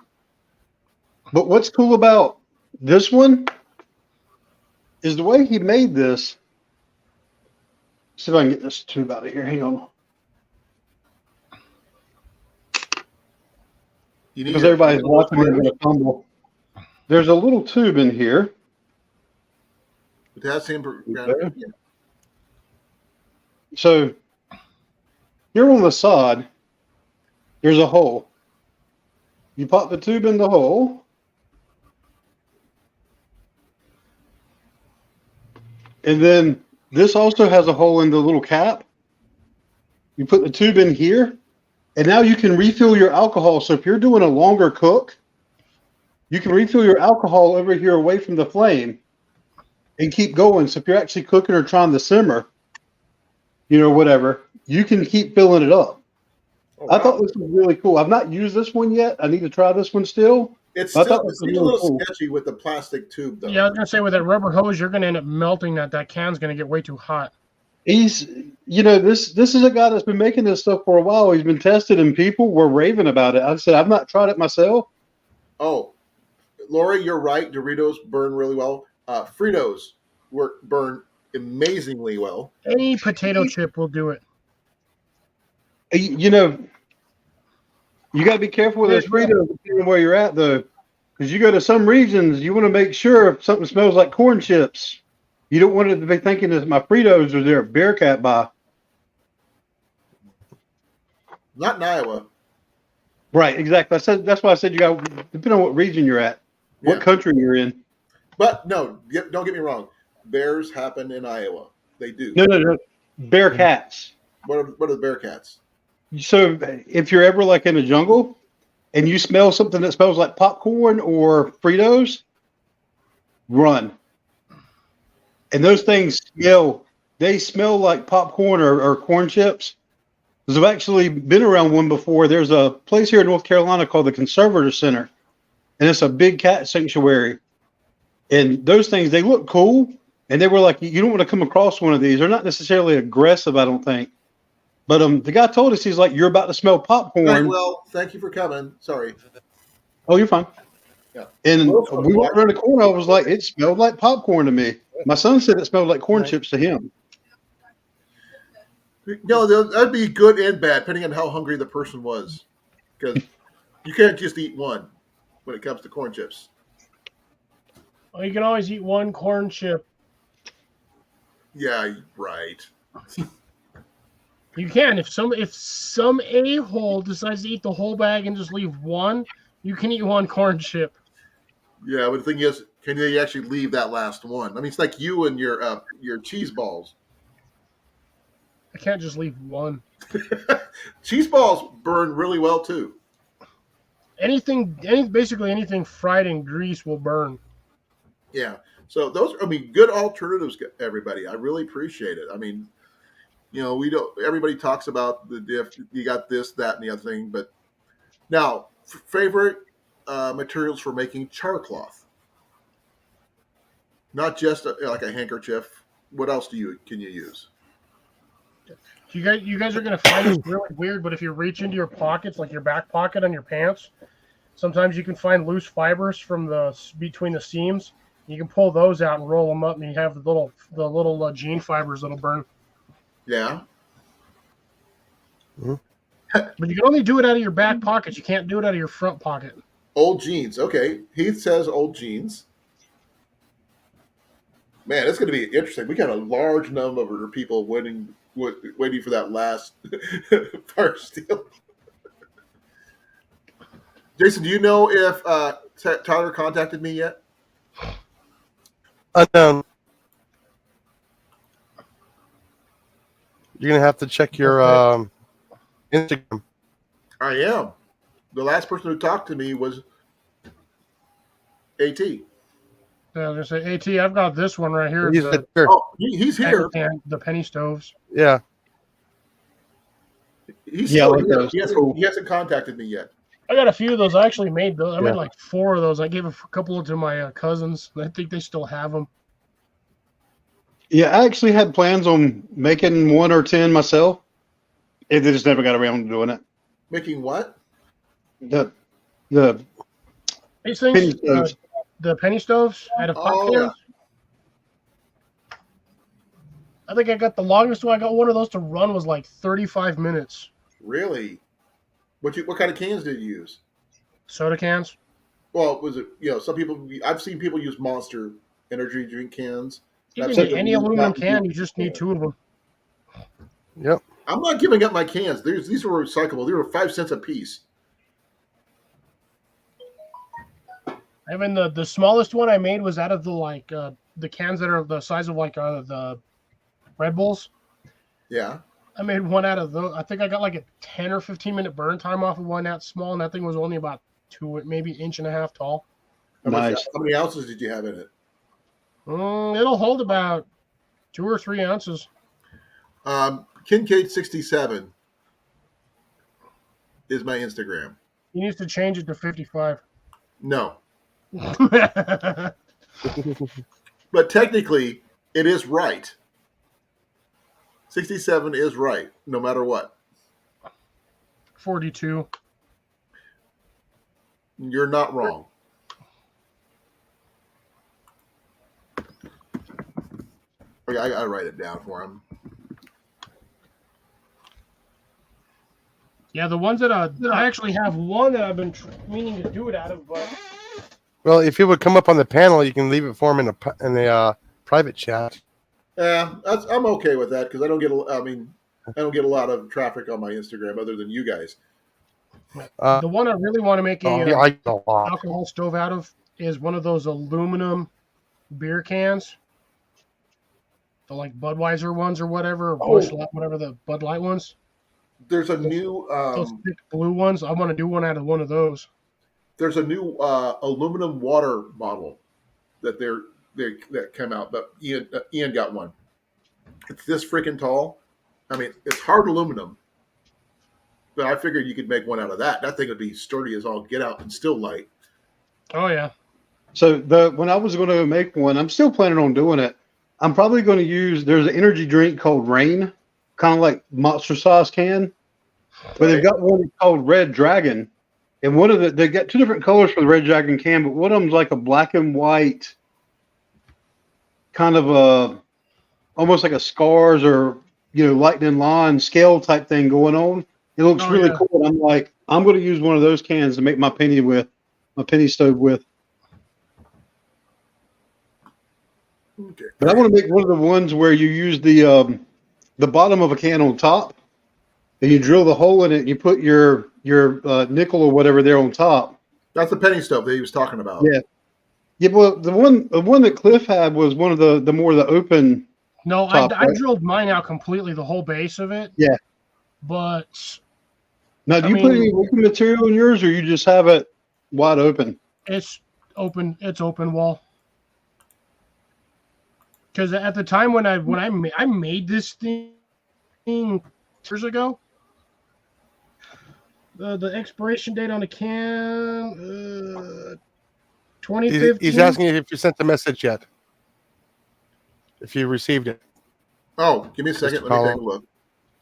But what's cool about this one is the way he made this. See if I can get this tube out of here. Hang on. You need Because your- everybody's watching me with a fumble. There's a little tube in here. potassium. Okay. So here on the side, there's a hole. You pop the tube in the hole. And then this also has a hole in the little cap. You put the tube in here, and now you can refill your alcohol. So if you're doing a longer cook, you can refill your alcohol over here away from the flame and keep going. So if you're actually cooking or trying to simmer, whatever, you can keep filling it up. Oh, I wow. thought this was really cool. I've not used this one yet. I need to try this one still. It's I still thought it this was seems a really little cool. sketchy with the plastic tube, though. Yeah, I was gonna say with that rubber hose, you're gonna end up melting that. That can's gonna get way too hot. He's, this is a guy that's been making this stuff for a while. He's been tested, and people were raving about it. I said, I've not tried it myself. Oh, Lori, you're right. Doritos burn really well. Fritos burn amazingly well. Any potato chip will do it. You got to be careful with those Fritos, depending on where you're at, though, because you go to some regions, you want to make sure if something smells like corn chips, you don't want it to be thinking that my Fritos are there a Bearcat by. Not in Iowa. Right, exactly. That's why I said you got, depending on what region you're at, what Yeah. country you're in. But no, don't get me wrong. Bears happen in Iowa. They do. No. Bearcats. What are the Bearcats? So if you're ever like in a jungle and you smell something that smells like popcorn or Fritos, run. And those things smell like popcorn or corn chips. Because I've actually been around one before. There's a place here in North Carolina called the Conservator Center, and it's a big cat sanctuary. And those things, they look cool, and they were like, you don't want to come across one of these. They're not necessarily aggressive, I don't think. But the guy told us, he's like, you're about to smell popcorn. Right, well, thank you for coming. Sorry. Oh, you're fine. Yeah. And we walked around the corner. I was like, it smelled like popcorn to me. My son said it smelled like corn chips to him. No, that'd be good and bad, depending on how hungry the person was. Because you can't just eat one when it comes to corn chips. Well, you can always eat one corn chip. Yeah, right. You can. If some a-hole decides to eat the whole bag and just leave one, you can eat one corn chip. Yeah, but the thing is, can they actually leave that last one? I mean, it's like you and your cheese balls. I can't just leave one. Cheese balls burn really well too. Basically anything fried in grease will burn. Yeah. So those, good alternatives, everybody. I really appreciate it. I mean, we don't. Everybody talks about the diff. You got this, that, and the other thing. But now, favorite materials for making char cloth. Not just like a handkerchief. What else can you use? You guys are gonna find this really weird, but if you reach into your pockets, like your back pocket on your pants, sometimes you can find loose fibers from between the seams. You can pull those out and roll them up, and you have the little jean fibers that'll burn. Yeah. But you can only do it out of your back pockets. You can't do it out of your front pocket. Old jeans. Okay. Heath says old jeans. Man, it's going to be interesting. We got a large number of people waiting for that last fire steel. Jason, do you know if Tyler contacted me yet? Unknown. You're gonna have to check your Instagram. I am. The last person who talked to me was AT. I was gonna say, AT, I've got this one right here. He's The, here. Oh, he's here. the penny stoves. Yeah. He's Yeah, still like here. those. He hasn't contacted me yet. I got a few of those. I actually made those. I Yeah. made like 4 of those. I gave a couple to my cousins. I think they still have them. Yeah, I actually had plans on making 1 or 10 myself. They just never got around to doing it. Making what? The These penny things, stoves. the penny stoves out of pot Oh, cans. I think I got the longest one. I got one of those to run was like 35 minutes. Really? What kind of cans did you use? Soda cans. Well, was it some people? I've seen people use Monster energy drink cans. You And I've can seen get people any use aluminum Mountain can. Dew You just need cans. 2 of them. Yep. I'm not giving up my cans. These were recyclable. They were 5 cents a piece. I mean, the smallest one I made was out of the cans that are the size of the Red Bulls. Yeah. I made one out of those. I think I got like a 10 or 15-minute burn time off of one that small, and that thing was only about 2, maybe inch and a half tall. Nice. How many ounces did you have in it? It'll hold about 2 or 3 ounces. Kincaid 67 is my Instagram. He needs to change it to 55. No, but technically, it is right. 67 is right, no matter what. 42. You're not wrong. Okay, I gotta write it down for him. Yeah, the ones that I actually have one that I've been meaning to do it out of, but Well, if it would come up on the panel, you can leave it for him in a private chat. Yeah, I'm okay with that because I don't get. I don't get a lot of traffic on my Instagram other than you guys. the one I really want to make Yeah, I get a lot. alcohol stove out of is one of those aluminum beer cans. The like Budweiser ones or whatever, or Busch Light, whatever the Bud Light ones. There's a new Those thick blue ones. I want to do one out of one of those. there's a new aluminum water bottle that that came out, but Ian got one. It's this freaking tall. I mean, it's hard aluminum, but I figured you could make one out of that. That thing would be sturdy as all get out and still light. Oh yeah. So when I was going to make one, I'm still planning on doing it. I'm probably going to use. There's an energy drink called Rain, kind of like Monster Sauce can, but they've got one called Red Dragon, and they got 2 different colors for the Red Dragon can, but one of them's like a black and white, kind of almost like a Scars or Lightning Lawn scale type thing going on. It looks really cool. I'm like, I'm going to use one of those cans to make my penny stove with. Okay. But I want to make one of the ones where you use the bottom of a can on top, and you drill the hole in it, and you put your nickel or whatever there on top. That's the penny stove that he was talking about. Yeah. Yeah, well, the one that Cliff had was one of the more the open. No, top, I right? drilled mine out completely, the whole base of it. Yeah. But Now, do you put any roofing material in yours, or you just have it wide open? it's open. It's open wall. Because at the time when I made this thing years ago, the expiration date on the can, 2015. He's asking if you sent the message yet. If you received it. Oh, give me a second. Mr. Let me take a look.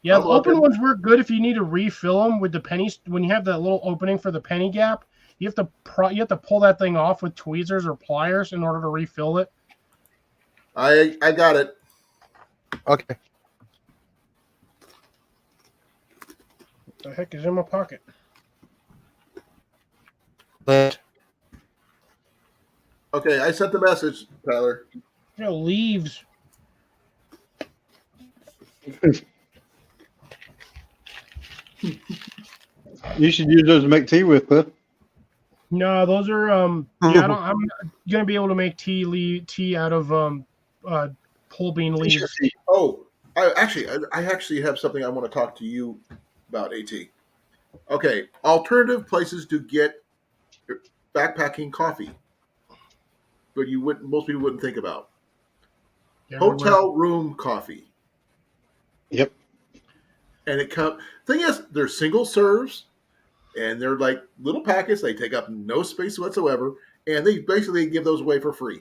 Yeah, the I'm open looking. ones work good if you need to refill them with the pennies. When you have that little opening for the penny gap, you have to pull that thing off with tweezers or pliers in order to refill it. I got it. Okay. What the heck is in my pocket? But Okay, I sent the message, Tyler. Leaves. You should use those to make tea with, Cliff. No, those are I'm not gonna be able to make tea out of pole bean leaves. Oh, I actually have something I want to talk to you about, AT. Okay, alternative places to get backpacking coffee, but most people wouldn't think about. Hotel room coffee. Yep. And thing is, they're single serves, and they're like little packets. They take up no space whatsoever, and they basically give those away for free.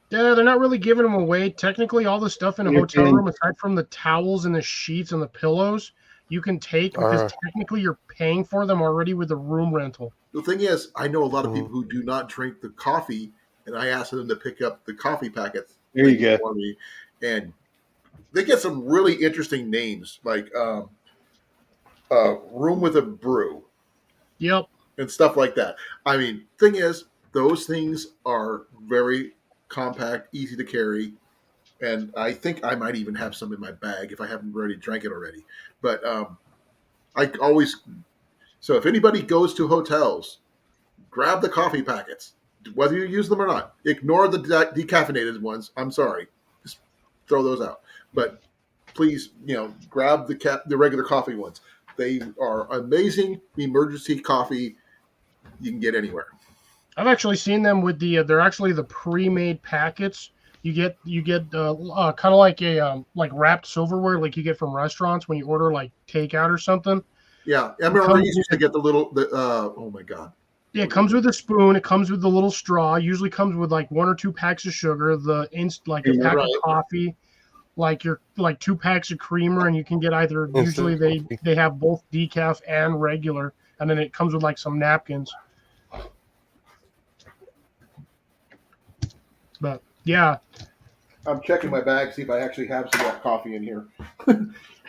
Yeah, they're not really giving them away. Technically, all the stuff in a You hotel can- room, aside from the towels and the sheets and the pillows, you can take because technically you're paying for them already with the room rental. The thing is, I know a lot of people who do not drink the coffee, and I asked them to pick up the coffee packets There you go. for me, and they get some really interesting names, like Room with a Brew Yep. and stuff like that. I mean, thing is, those things are very compact, easy to carry, and I think I might even have some in my bag if I haven't already drank it already. But I always so if anybody goes to hotels, grab the coffee packets, whether you use them or not. Ignore the decaffeinated ones. I'm sorry, just throw those out. But please, grab the regular coffee ones. They are amazing emergency coffee you can get anywhere. I've actually seen them with they're actually the pre-made packets. You get kind of like a like wrapped silverware like you get from restaurants when you order like takeout or something. Yeah, I remember you used to get oh my god. Yeah, it comes with a spoon. It comes with the little straw. Usually comes with like 1 or 2 packs of sugar. Like a pack of coffee, like 2 packs of creamer, and you can get either. Usually they have both decaf and regular, and then it comes with like some napkins. But yeah, I'm checking my bag, see if I actually have some of that coffee in here.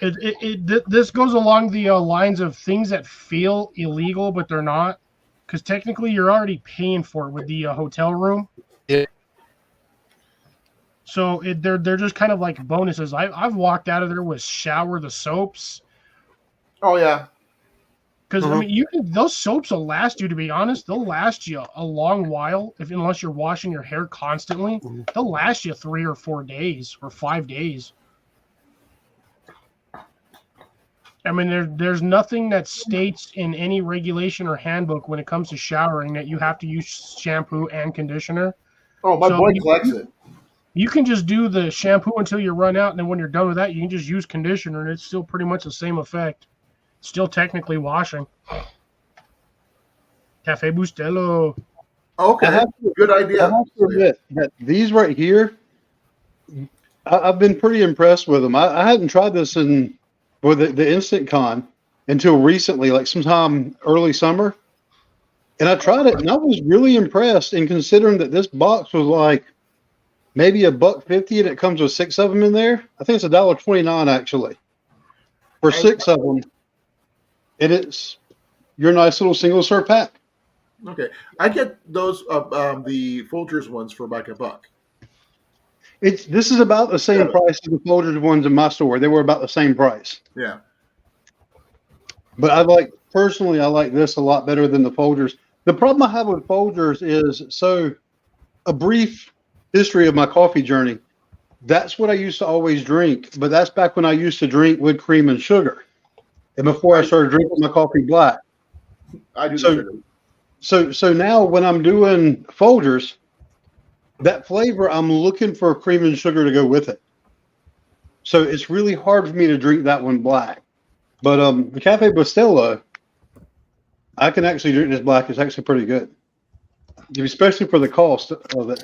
This goes along the lines of things that feel illegal, but they're not, because technically you're already paying for it with the hotel room. Yeah. So they're just kind of like bonuses. I've walked out of there with the soaps. Oh yeah. Because I mean, those soaps will last you. To be honest, they'll last you a long while. Unless you're washing your hair constantly, they'll last you 3 or 4 days or 5 days. I mean, there's nothing that states in any regulation or handbook when it comes to showering that you have to use shampoo and conditioner. Oh, my boy collects it. You can just do the shampoo until you run out, and then when you're done with that, you can just use conditioner, and it's still pretty much the same effect. Still technically washing. Cafe Bustelo. Okay, good idea. I have to admit that these right here, I've been pretty impressed with them. I hadn't tried this with the Instant Con until recently, like sometime early summer. And I tried it, and I was really impressed. And considering that this box was like maybe $1.50, and it comes with 6 of them in there, I think it's $1.29 actually for 6 of them. And it's your nice little single serve pack. Okay, I get those the Folgers ones for like $1. This is about the same price as the Folgers ones in my store. They were about the same price. Yeah. But I like this a lot better than the Folgers. The problem I have with Folgers is a brief history of my coffee journey. That's what I used to always drink, but that's back when I used to drink with cream and sugar. And before I started drinking my coffee black. I do the sugar. So now when I'm doing Folgers, that flavor, I'm looking for cream and sugar to go with it. So it's really hard for me to drink that one black. But the Cafe Bustelo, I can actually drink this black. It's actually pretty good, especially for the cost of it.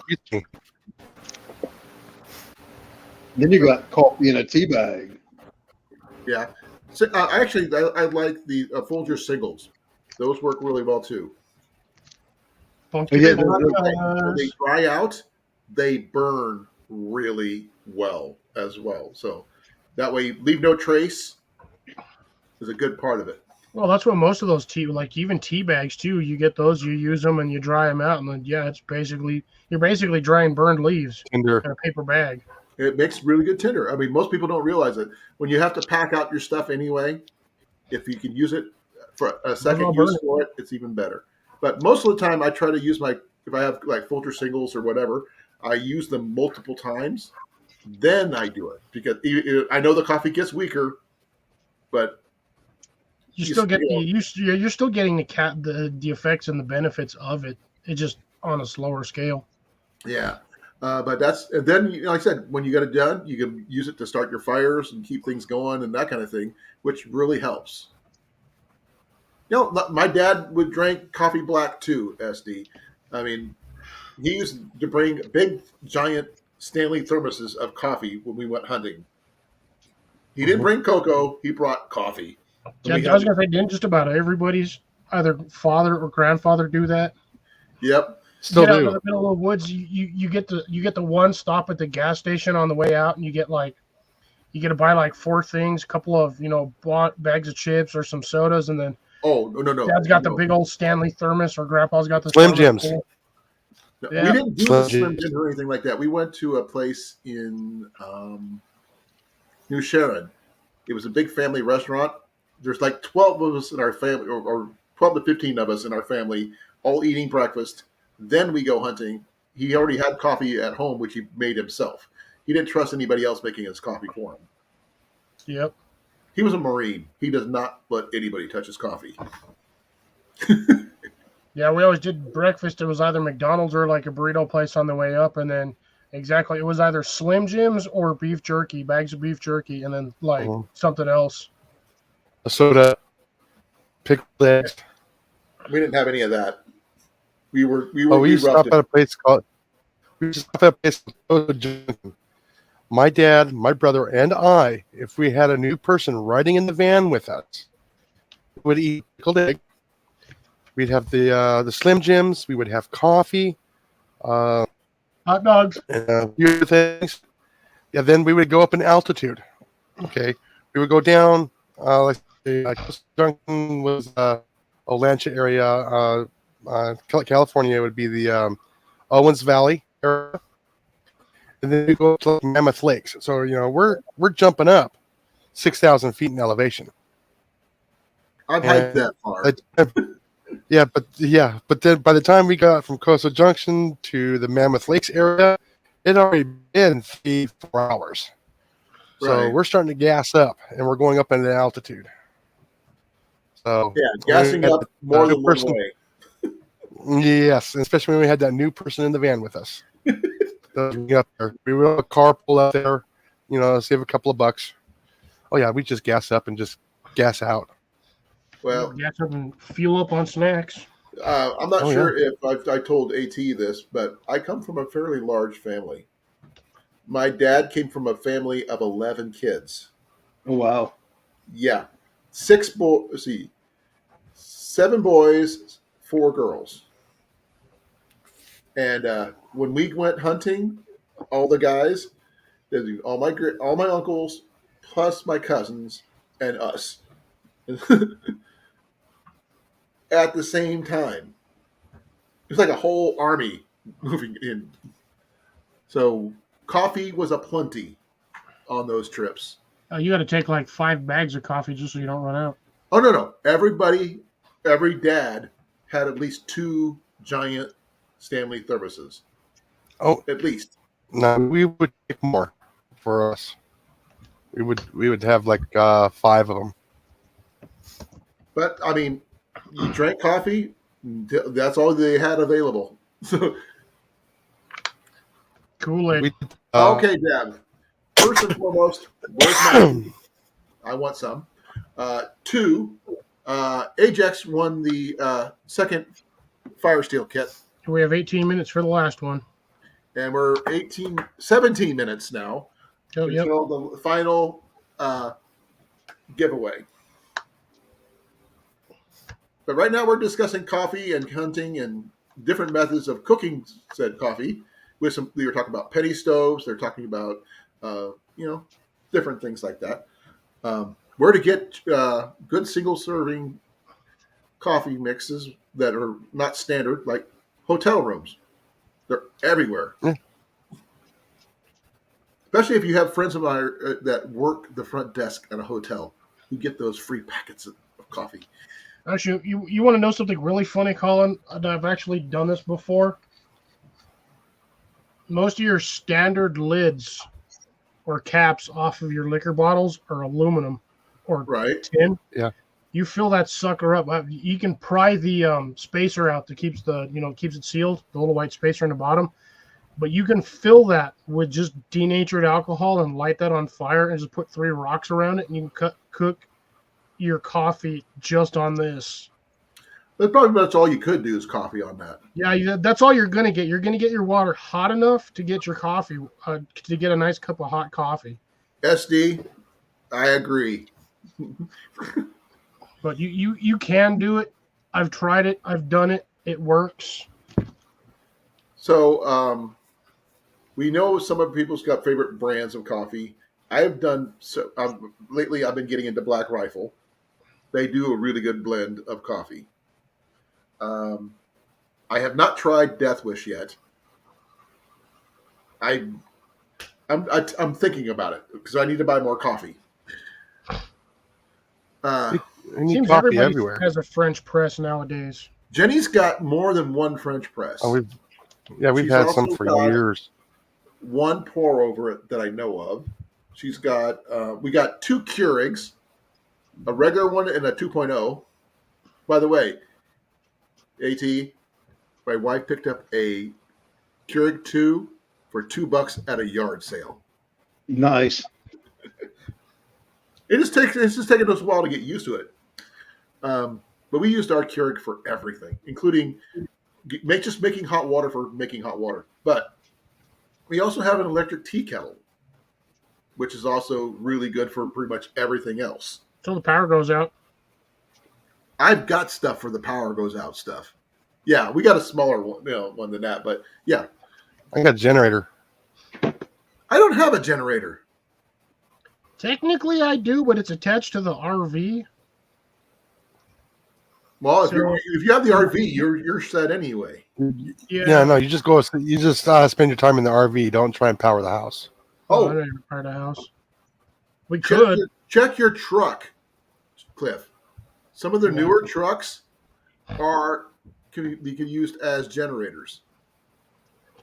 Then you got coffee in a tea bag. Yeah. So, actually, I like the Folgers singles. Those work really well too. When they dry out, they burn really well as well. So that way, leave no trace is a good part of it. Well, that's what most of those like even tea bags too. You get those, you use them, and you dry them out, and then you're basically drying burned leaves in a paper bag. It makes really good tinder. I mean, most people don't realize it. When you have to pack out your stuff anyway, if you can use it for a second use for it, it's even better. But most of the time, I try to use if I have like Folger singles or whatever, I use them multiple times. Then I do it because I know the coffee gets weaker, but you're still getting the effects and the benefits of it. It's just on a slower scale. Yeah. But then, like I said, when you get it done, you can use it to start your fires and keep things going and that kind of thing, which really helps. My dad would drink coffee black too, SD. I mean, he used to bring big, giant Stanley thermoses of coffee when we went hunting. He didn't bring cocoa; he brought coffee. Yeah, I was gonna say, didn't just about everybody's either father or grandfather do that? Yep. Still out in the middle of the woods, you get the one stop at the gas station on the way out, and you get like You get to buy like 4 things, a couple of bags of chips or some sodas, and then Oh no. Dad's got the No. big old Stanley thermos, or Grandpa's got the Slim thermos Jims. full. No, Yeah. we didn't do Slim the Slim Jims. Jim or anything like that. We went to a place in New Sharon. It was a big family restaurant. There's like 12 of us in our family, or 12 to 15 of us in our family, all eating breakfast. Then we go hunting. He already had coffee at home, which he made himself. He didn't trust anybody else making his coffee for him. Yep. He was a Marine. He does not let anybody touch his coffee. Yeah, we always did breakfast. It was either McDonald's or like a burrito place on the way up, and then it was either Slim Jims or beef jerky, bags of beef jerky, and then like something else. A soda, pickled eggs. We didn't have any of that. We used to stop at a place called. We used to stop at a place called Colan Junction. My dad, my brother, and I, if we had a new person riding in the van with us, we would eat pickled egg. We'd have the Slim Jims. We would have coffee, Hot dogs. and a few other things. Yeah, then we would go up in altitude. Okay, we would go down. Like Coastal Junction was Olancha area. California would be the Owens Valley area, and then we go up to Mammoth Lakes. So we're jumping up 6,000 feet in elevation. I've hiked that far. But then by the time we got from Coastal Junction to the Mammoth Lakes area, it had already been 3-4 hours. So Right. we're starting to gas up, and we're going up into altitude. So Yeah, gassing up more than one way. Yes, especially when we had that new person in the van with us. Up there. We were a carpool out there, save a couple of bucks. Oh yeah, we just gas up and just gas out. Well, Gas up and fuel up on snacks. I'm not sure if I told AT this, but I come from a fairly large family. My dad came from a family of 11 kids. Oh wow. Yeah. 7 boys, 4 girls. And when we went hunting, all the guys, all my uncles, plus my cousins and us, at the same time. It's like a whole army moving in. So coffee was aplenty on those trips. You got to take like 5 bags of coffee just so you don't run out. Oh no! Every dad had at least 2 giant Stanley thermoses. Oh, at least. No, we would take more for us. We would have like 5 of them. But I mean, you drank coffee. That's all they had available. So Kool-Aid. okay, Dad. First and foremost, where's my? I want some. 2, Ajax won the second Fire Steel kit. We have 18 minutes for the last one. And we're 17 minutes now until the final giveaway. But right now we're discussing coffee and hunting and different methods of cooking said coffee. We were talking about penny stoves. They're talking about different things like that. Where to get good single serving coffee mixes that are not standard, like hotel rooms. They're everywhere. Especially if you have friends of mine that work the front desk at a hotel who get those free packets of coffee. Actually, you want to know something really funny, Colin? I've actually done this before. Most of your standard lids or caps off of your liquor bottles are aluminum or tin. Yeah. You fill that sucker up. You can pry the spacer out that keeps keeps it sealed, the little white spacer in the bottom. But you can fill that with just denatured alcohol and light that on fire and just put 3 rocks around it, and you can cook your coffee just on this. That's all you could do is coffee on that. Yeah, that's all you're gonna get. You're gonna get your water hot enough to get your coffee, to get a nice cup of hot coffee. SD, I agree. But you can do it. I've tried it. I've done it. It works. So we know some of people's got favorite brands of coffee. I've done so lately. I've been getting into Black Rifle. They do a really good blend of coffee. Um, I have not tried Death Wish yet. I I'm thinking about it because I need to buy more coffee. Uh, You need Seems coffee everybody everywhere. has a French press nowadays. Jenny's got more than one French press. Oh, we've She's had some also for got years. one pour over it that I know of. She's got we got two Keurigs, a regular one and a 2.0. By the way, AT, my wife picked up a Keurig 2 for $2 at a yard sale. Nice. It's just taken us a while to get used to it. But we used our Keurig for everything, including just making hot water for making hot water. But we also have an electric tea kettle, which is also really good for pretty much everything else. Until the power goes out. I've got stuff for the power goes out stuff. Yeah, we got a smaller one than that, but yeah, I got a generator. I don't have a generator. Technically, I do, but it's attached to the RV. Well, So- if you have the RV, you're set anyway. Yeah, no, you just go. You just spend your time in the RV. Don't try and power the house. Oh, Oh, I don't even part of the house. We could. check your truck, Cliff. Some of the newer trucks can be used as generators.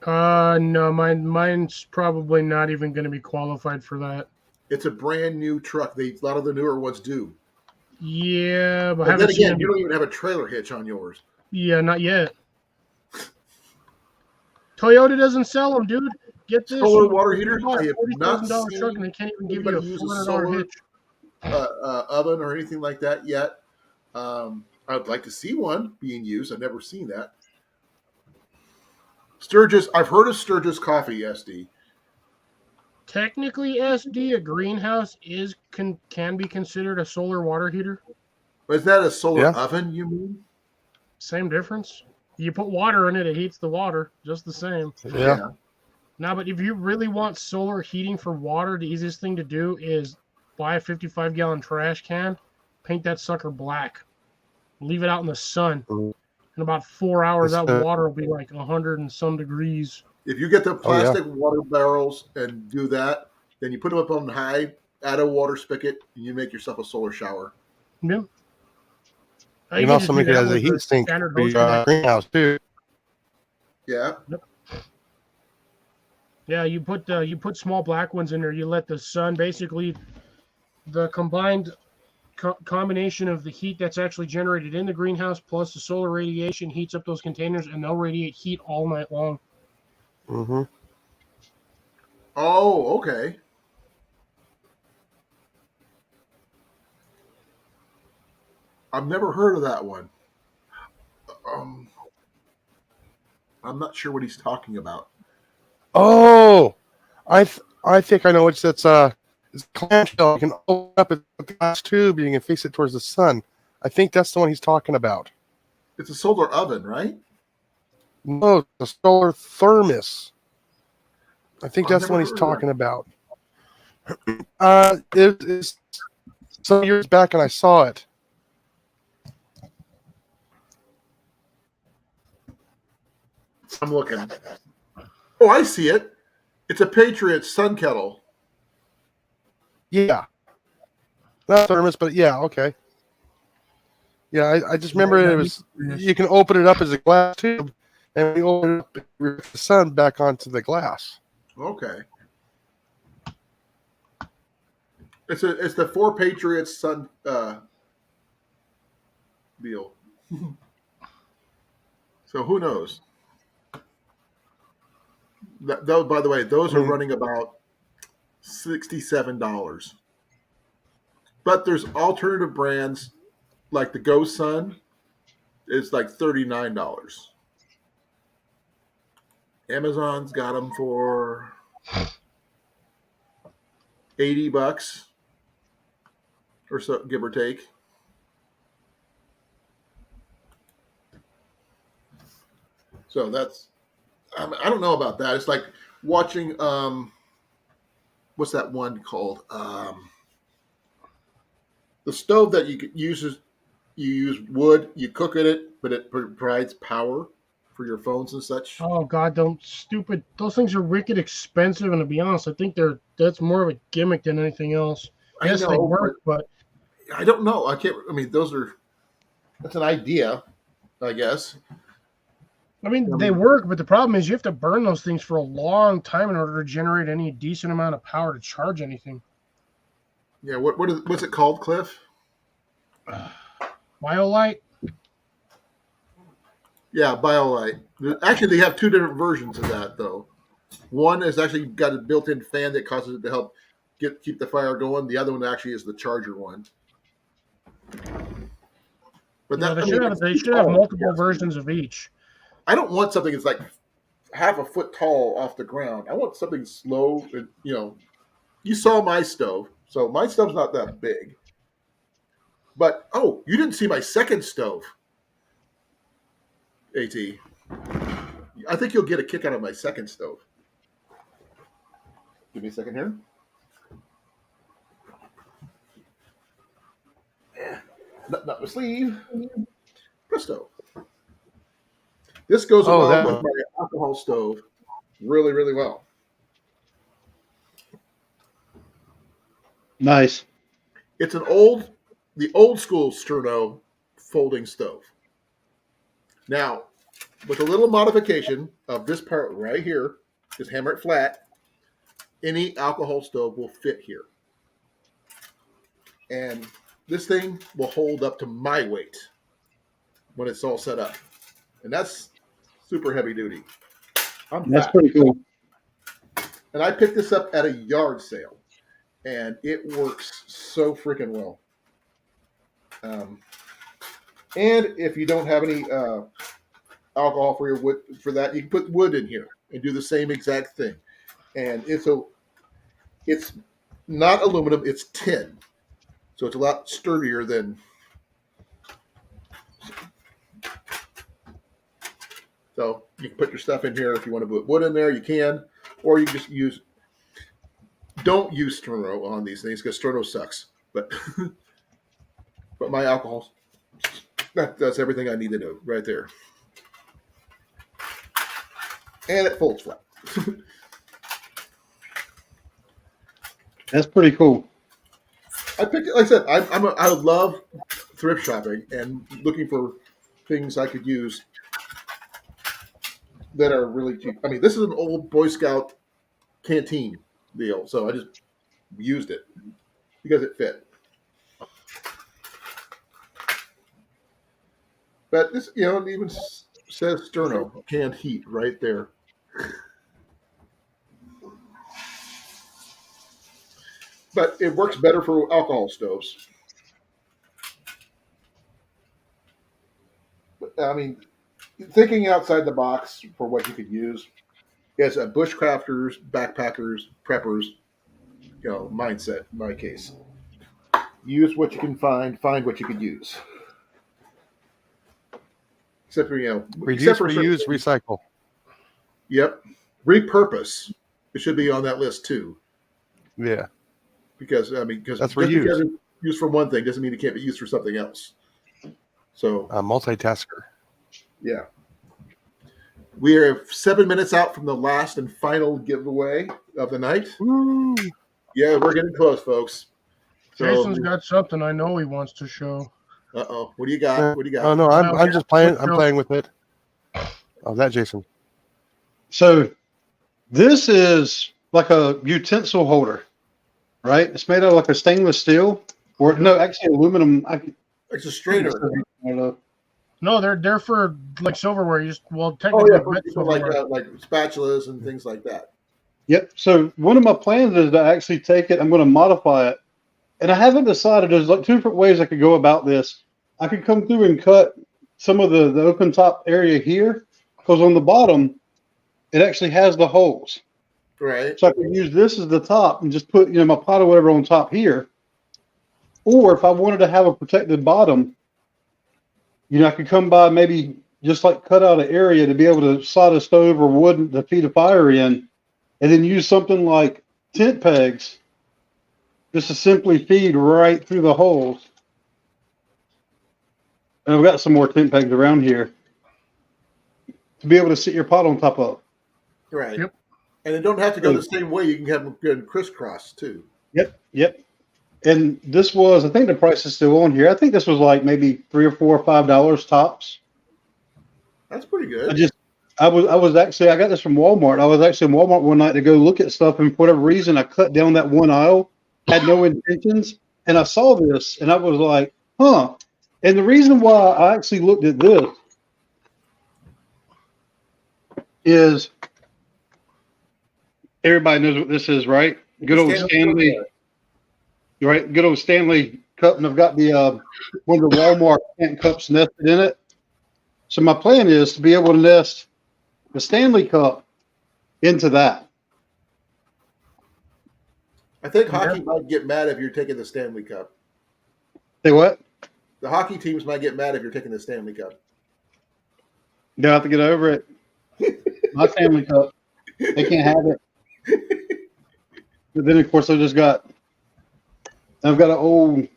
No, mine's probably not even going to be qualified for that. It's a brand new truck. A lot of the newer ones do. Yeah, but I But then haven't seen again, them. you don't even have a trailer hitch on yours. Yeah, not yet. Toyota doesn't sell them, dude. Get this. Solar you water buy heaters? a I have not $40,000 truck seen and they can't even give you anybody a use a $400 solar hitch. oven or anything like that yet. I would like to see one being used. I've never seen that. Sturgis, I've heard of Sturgis coffee, SD. Technically, SD, a greenhouse can be considered a solar water heater. Is that a solar Yeah. oven, you mean? Same difference. You put water in it, it heats the water, just the same. Yeah. Now, but if you really want solar heating for water, the easiest thing to do is buy a 55-gallon trash can, paint that sucker black, leave it out in the sun. Mm. In about 4 hours, It's, that water will be like 100 and some degrees. If you get the Oh, yeah. plastic water barrels and do that, then you put them up on high, add a water spigot, and you make yourself a solar shower. Yeah. You can also make it as a heat sink standard for hose your connector. greenhouse too. Yeah. Yeah, you put small black ones in there. You let the sun basically the combined combination of the heat that's actually generated in the greenhouse plus the solar radiation heats up those containers, and they'll radiate heat all night long. Mm-hmm. Oh, okay. I've never heard of that one. I'm not sure what he's talking about. Oh, I think I know which that's. It's a clamshell. You can open up a glass tube and you can face it towards the sun. I think that's the one he's talking about. It's a solar oven, right? No, the solar thermos. I think I've that's the one he's never heard talking about. It's some years back and I saw it. I'm looking. Oh, I see it. It's a Patriot sun kettle. Yeah. Not thermos, but yeah, okay. Yeah, I just remember it was you can open it up as a glass tube and when you open it up, it reflects the sun back onto the glass. Okay. It's the Four Patriots sun deal. So who knows? That, by the way, those are running about $67. But there's alternative brands like the Go Sun is like $39. Amazon's got them for $80 or so, give or take. So that's I don't know about that. It's like watching what's that one called? The stove that you use wood, you cook in it, but it provides power for your phones and such. Oh God, don't stupid. Those things are wicked expensive, and to be honest, I think that's more of a gimmick than anything else. I Yes, they know, work, but I don't know. I can't. I mean, that's an idea, I guess. I mean they work. But the problem is you have to burn those things for a long time in order to generate any decent amount of power to charge anything. Yeah. What's it called, Cliff? BioLite. Yeah, BioLite. Actually, they have two different versions of that, though. One has actually got a built-in fan that causes it to help keep the fire going. The other one actually is the charger one. But Yeah, they should have multiple versions of each. I don't want something that's like half a foot tall off the ground. I want something slow. And, you saw my stove, so my stove's not that big. But you didn't see my second stove, At. I think you'll get a kick out of my second stove. Give me a second here. Button up my sleeve. Presto. This goes along with my alcohol stove really, really well. Nice. It's the old school Sterno folding stove. Now, with a little modification of this part right here, just hammer it flat, any alcohol stove will fit here. And this thing will hold up to my weight when it's all set up. And that's super heavy duty. That's pretty cool. And I picked this up at a yard sale, and it works so freaking well. And if you don't have any alcohol for your wood for that, you can put wood in here and do the same exact thing. And it's not aluminum; it's tin, so it's a lot sturdier than. So you can put your stuff in here if you want to put wood in there. You can, or you can just use. Don't use Sterno on these things because Sterno sucks. But but my alcohol, that's everything I need to know right there. And it folds flat. That's pretty cool. I picked it. Like I said, I love thrift shopping and looking for things I could use that are really cheap. I mean, this is an old Boy Scout canteen deal, so I just used it because it fit. But this, it even says Sterno canned heat right there. But it works better for alcohol stoves. But, I mean, thinking outside the box for what you could use is a bushcrafters, backpackers, preppers, mindset in my case. Use what you can find what you could use. Except for, reduce, reuse, recycle. Yep. Repurpose. It should be on that list too. Yeah. Because that's reuse. Because it's used for one thing doesn't mean it can't be used for something else. So a multitasker. Yeah. We are 7 minutes out from the last and final giveaway of the night. Woo. Yeah, we're getting close, folks. So, Jason's got something I know he wants to show. Uh-oh. What do you got? What do you got? Oh no, I'm just playing. I'm playing with it. Oh, that Jason. So this is like a utensil holder, right? It's made out of like a stainless steel, or no, actually aluminum. It's a strainer. No, they're for like silverware. You just technically for like spatulas and things like that. Yep. So one of my plans is to actually take it. I'm going to modify it, and I haven't decided. There's like two different ways I could go about this. I could come through and cut some of the open top area here, because on the bottom it actually has the holes. Right. So I could use this as the top and just put my pot or whatever on top here. Or if I wanted to have a protected bottom, I could come by maybe just like cut out an area to be able to slide a stove or wood to feed a fire in, and then use something like tent pegs just to simply feed right through the holes. And I've got some more tent pegs around here to be able to sit your pot on top of. Right. Yep. And it don't have to go the same way. You can have them good crisscross too. Yep. And this was, I think the price is still on here. I think this was like maybe $3 or $4 or $5 tops. That's pretty good. I was actually, I got this from Walmart. I was actually in Walmart one night to go look at stuff, and for whatever reason, I cut down that one aisle, had no intentions, and I saw this, and I was like, huh. And the reason why I actually looked at this is everybody knows what this is, right? Good old Stanley, right? Good old Stanley cup, and I've got the one of the Walmart ant cups nested in it. So my plan is to be able to nest the Stanley Cup into that. I think hockey might get mad if you're taking the Stanley Cup. Say what? The hockey teams might get mad if you're taking the Stanley Cup. They'll have to get over it. My Stanley Cup. They can't have it. But then, of course, I've got an old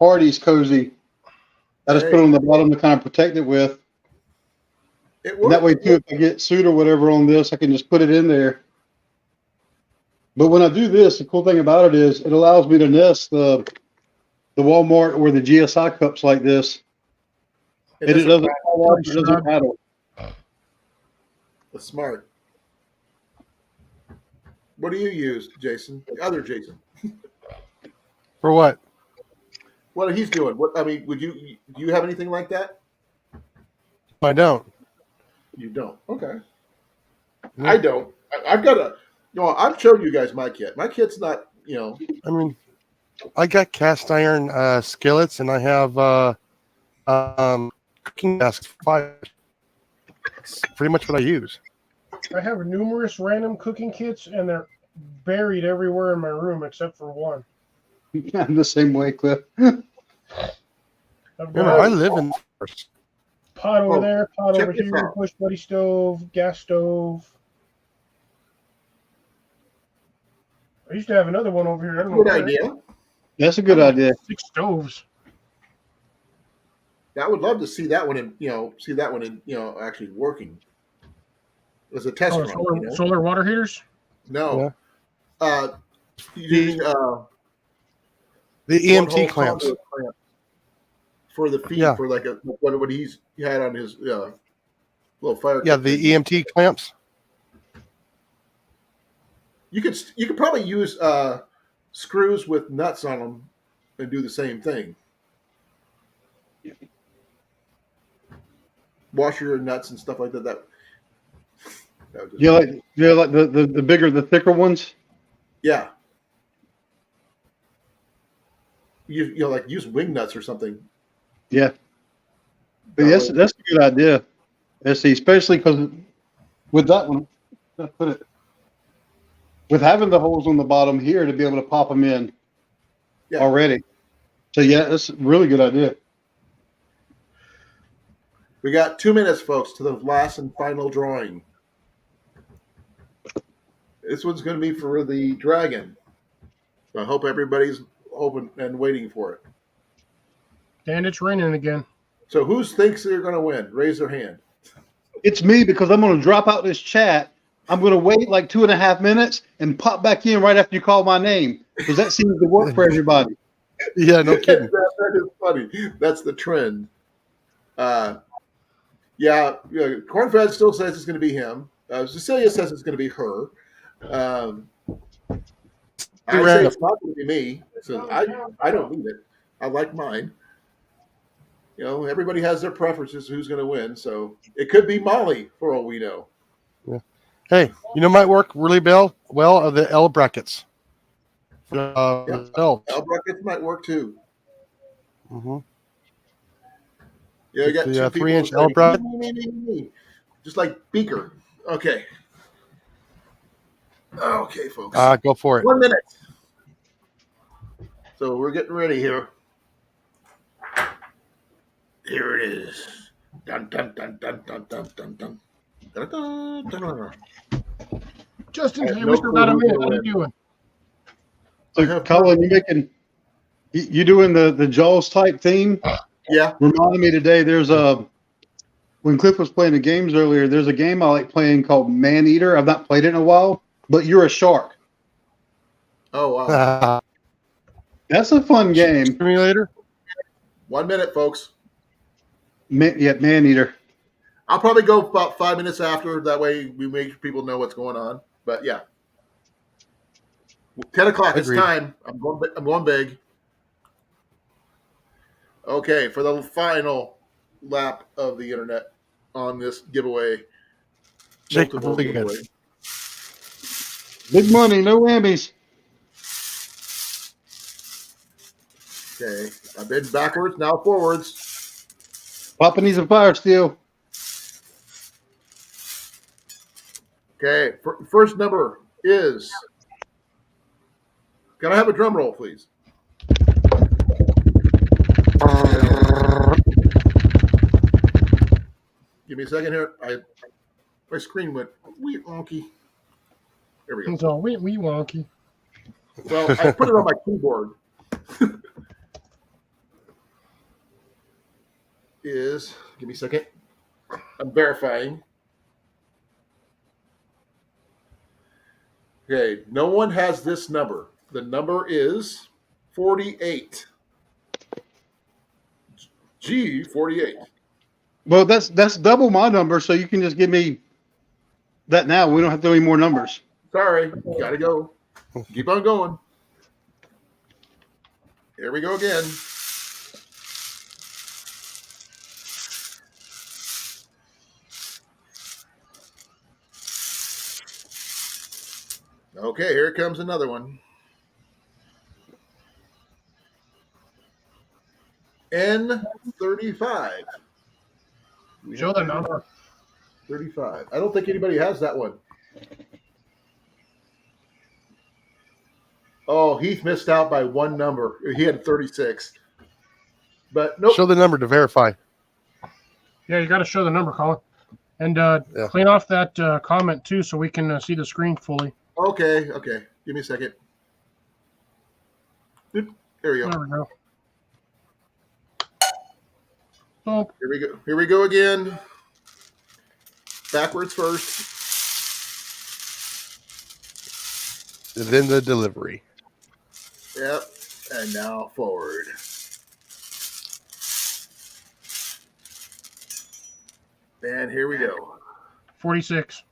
Hardy's cozy I just put it on the bottom to kind of protect it with. And that way, too, if I get suit or whatever on this, I can just put it in there. But when I do this, the cool thing about it is it allows me to nest the Walmart or the GSI cups like this. And it doesn't fall off, it doesn't rattle. That's smart. What do you use, Jason? The other Jason. For what? What he's doing? What do you have anything like that? I don't. You don't. Okay. Yeah. I don't. I've got I'm showing you guys my kit. My kit's not. I mean, I got cast iron skillets, and I have cooking masks for fire. That's pretty much what I use. I have numerous random cooking kits, and they're buried everywhere in my room except for one. I'm the same way, Cliff. I live in the forest. Pot over there, pot over here, push buddy stove, gas stove. I used to have another one over here. I don't know. Good idea. That's a good idea. 6 stoves. I would love to see that one actually working. As a test run. Solar water heaters? No. Yeah. Using the EMT clamps for the feet for like what he had on his little fire. Yeah, the EMT clamps. You could probably use screws with nuts on them and do the same thing. Washer and nuts and stuff like that. Like the bigger, the thicker ones. Yeah. You like use wing nuts or something. Yeah. But that's a good idea. Especially because with that one, with having the holes on the bottom here to be able to pop them in already. So yeah, that's a really good idea. We got 2 minutes, folks, to the last and final drawing. This one's going to be for the dragon. So I hope everybody's open and waiting for it. And it's raining again. So who thinks they're going to win? Raise their hand. It's me, because I'm going to drop out this chat. I'm going to wait like 2.5 minutes and pop back in right after you call my name, because that seems to work for everybody. Yeah, no kidding. That is funny. That's the trend. Cornfed still says it's going to be him. Cecilia says it's going to be her. I say it's not going to be me. So I don't need it. I like mine. Everybody has their preferences who's going to win. So it could be Molly for all we know. Yeah. Hey, might work really well are the L brackets. L brackets might work too. Mm-hmm. Yeah, I got the 3-inch L bracket. Just like Beaker. Okay. Okay, folks. Go for it. 1 minute. So we're getting ready here. Here it is. Dun dun dun dun dun dun dun dun. Dun, dun, dun, dun. Just in time. We still got a minute. What are you doing? I So, have Colin, you doing the Jaws type theme? Yeah. Reminded me today. There's when Cliff was playing the games earlier. There's a game I like playing called Man Eater. I've not played it in a while, but you're a shark. Oh wow. That's a fun game. Simulator. 1 minute, folks. Man Eater. I'll probably go about 5 minutes after. That way we make people know what's going on. But yeah, 10 o'clock. It's Agreed. time. I'm going big. Okay, for the final lap of the internet on this giveaway, Shake the multiple flick again. giveaway. Big money, no whammies. Okay, I've been backwards, now forwards. Papa needs a fire steel. Okay, first number is. Can I have a drum roll, please? Give me a second here. My screen went wee wonky. There we go. It's all wee wonky. Well, I put it on my keyboard. Give me a second. I'm verifying. Okay, no one has this number. The number is 48. G48. Well, that's double my number, so you can just give me that now. We don't have to do any more numbers. Sorry, gotta go. Keep on going. Here we go again. Okay, here comes another one. N35. Show the number. 35. I don't think anybody has that one. Oh, Heath missed out by one number. He had 36. But nope. Show the number to verify. Yeah, you got to show the number, Colin. And Yeah. clean off that comment, too, so we can see the screen fully. Okay. Give me a second. Oop, there we go. There we go. Oh, Here we go again. Backwards first. And then the delivery. Yep. And now forward. And here we go. 46.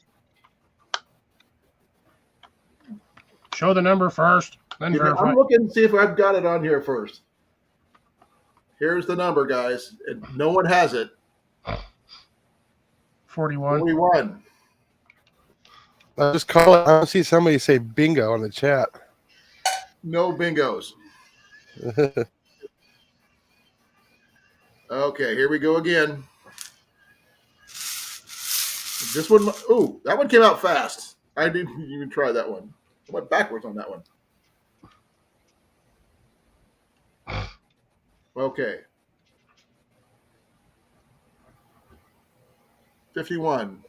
Show the number first, then verify. I'm looking to see if I've got it on here first. Here's the number, guys. And no one has it. 41. 41. I just call it. I don't see somebody say bingo on the chat. No bingos. Okay, here we go again. This one, ooh, that one came out fast. I didn't even try that one. I went backwards on that one. Okay. 51.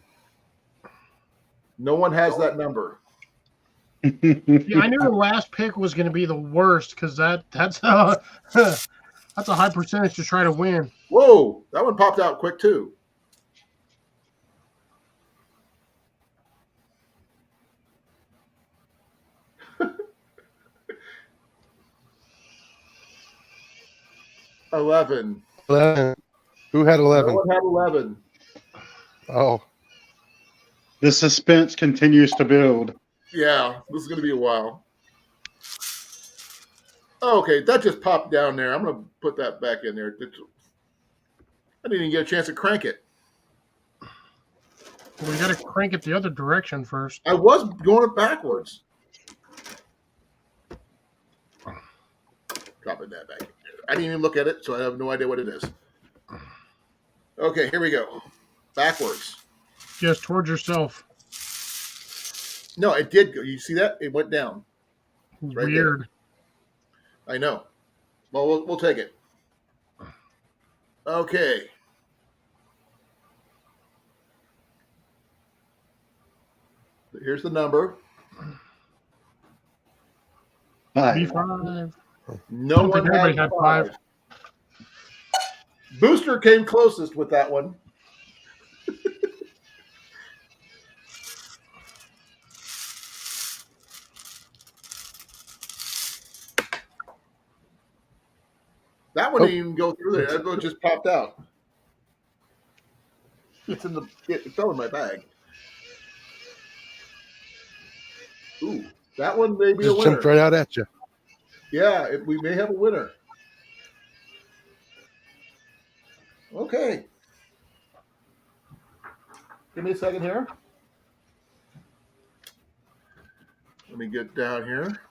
No one has that number. Yeah, I knew the last pick was going to be the worst because that's a high percentage to try to win. Whoa, that one popped out quick too. $11. 11. Who had 11? No one had 11. Oh, The suspense continues to build. Yeah, this is going to be a while. Okay, that just popped down there. I'm going to put that back in there. I didn't even get a chance to crank it. Well, we got to crank it the other direction first. I was going it backwards. Dropping that back in there. I didn't even look at it, so I have no idea what it is. Okay, here we go. Backwards. Just towards yourself. No, it did go. You see that? It went down. Right Weird. I know. Well, we'll take it. Okay. Here's the number. Five. B5. No I don't one think everybody had had five. five. Booster came closest with that one. That one didn't even go through there. That one just popped out. It's in the. It fell in my bag. Ooh, that one may be a Just winner. jumped right out at you. Yeah, we may have a winner. Okay. Give me a second here. Let me get down here.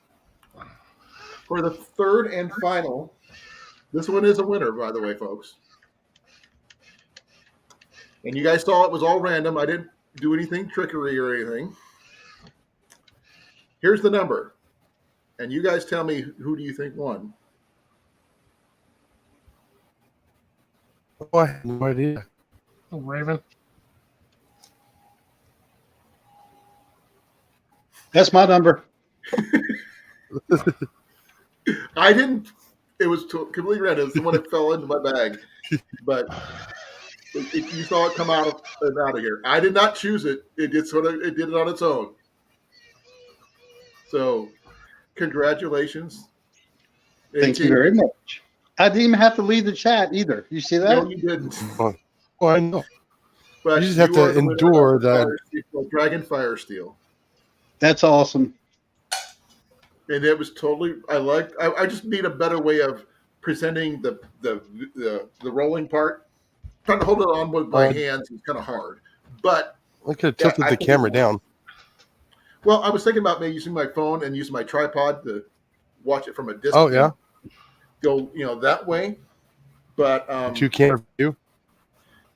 For the third and final, this one is a winner, by the way, folks. And you guys saw it was all random. I didn't do anything trickery or anything. Here's the number. And you guys tell me, who do you think won? Oh, I have no idea. Raven. That's my number. I didn't. It was completely random. It's the one that fell into my bag. But if you saw it come out of here, I did not choose it. It did it on its own. So, congratulations. Thank you very much. I didn't even have to leave the chat either. You see that? No, you didn't. Oh, I know. But You just have to are the winner endure of the. Dragon Fire Steel. That's awesome. And it was totally. I just need a better way of presenting the rolling part. Trying to hold it on with my hands is kind of hard. But I could have tilted the camera down. well, I was thinking about maybe using my phone and using my tripod to watch it from a distance. Oh yeah, go that way. But 2-camera view.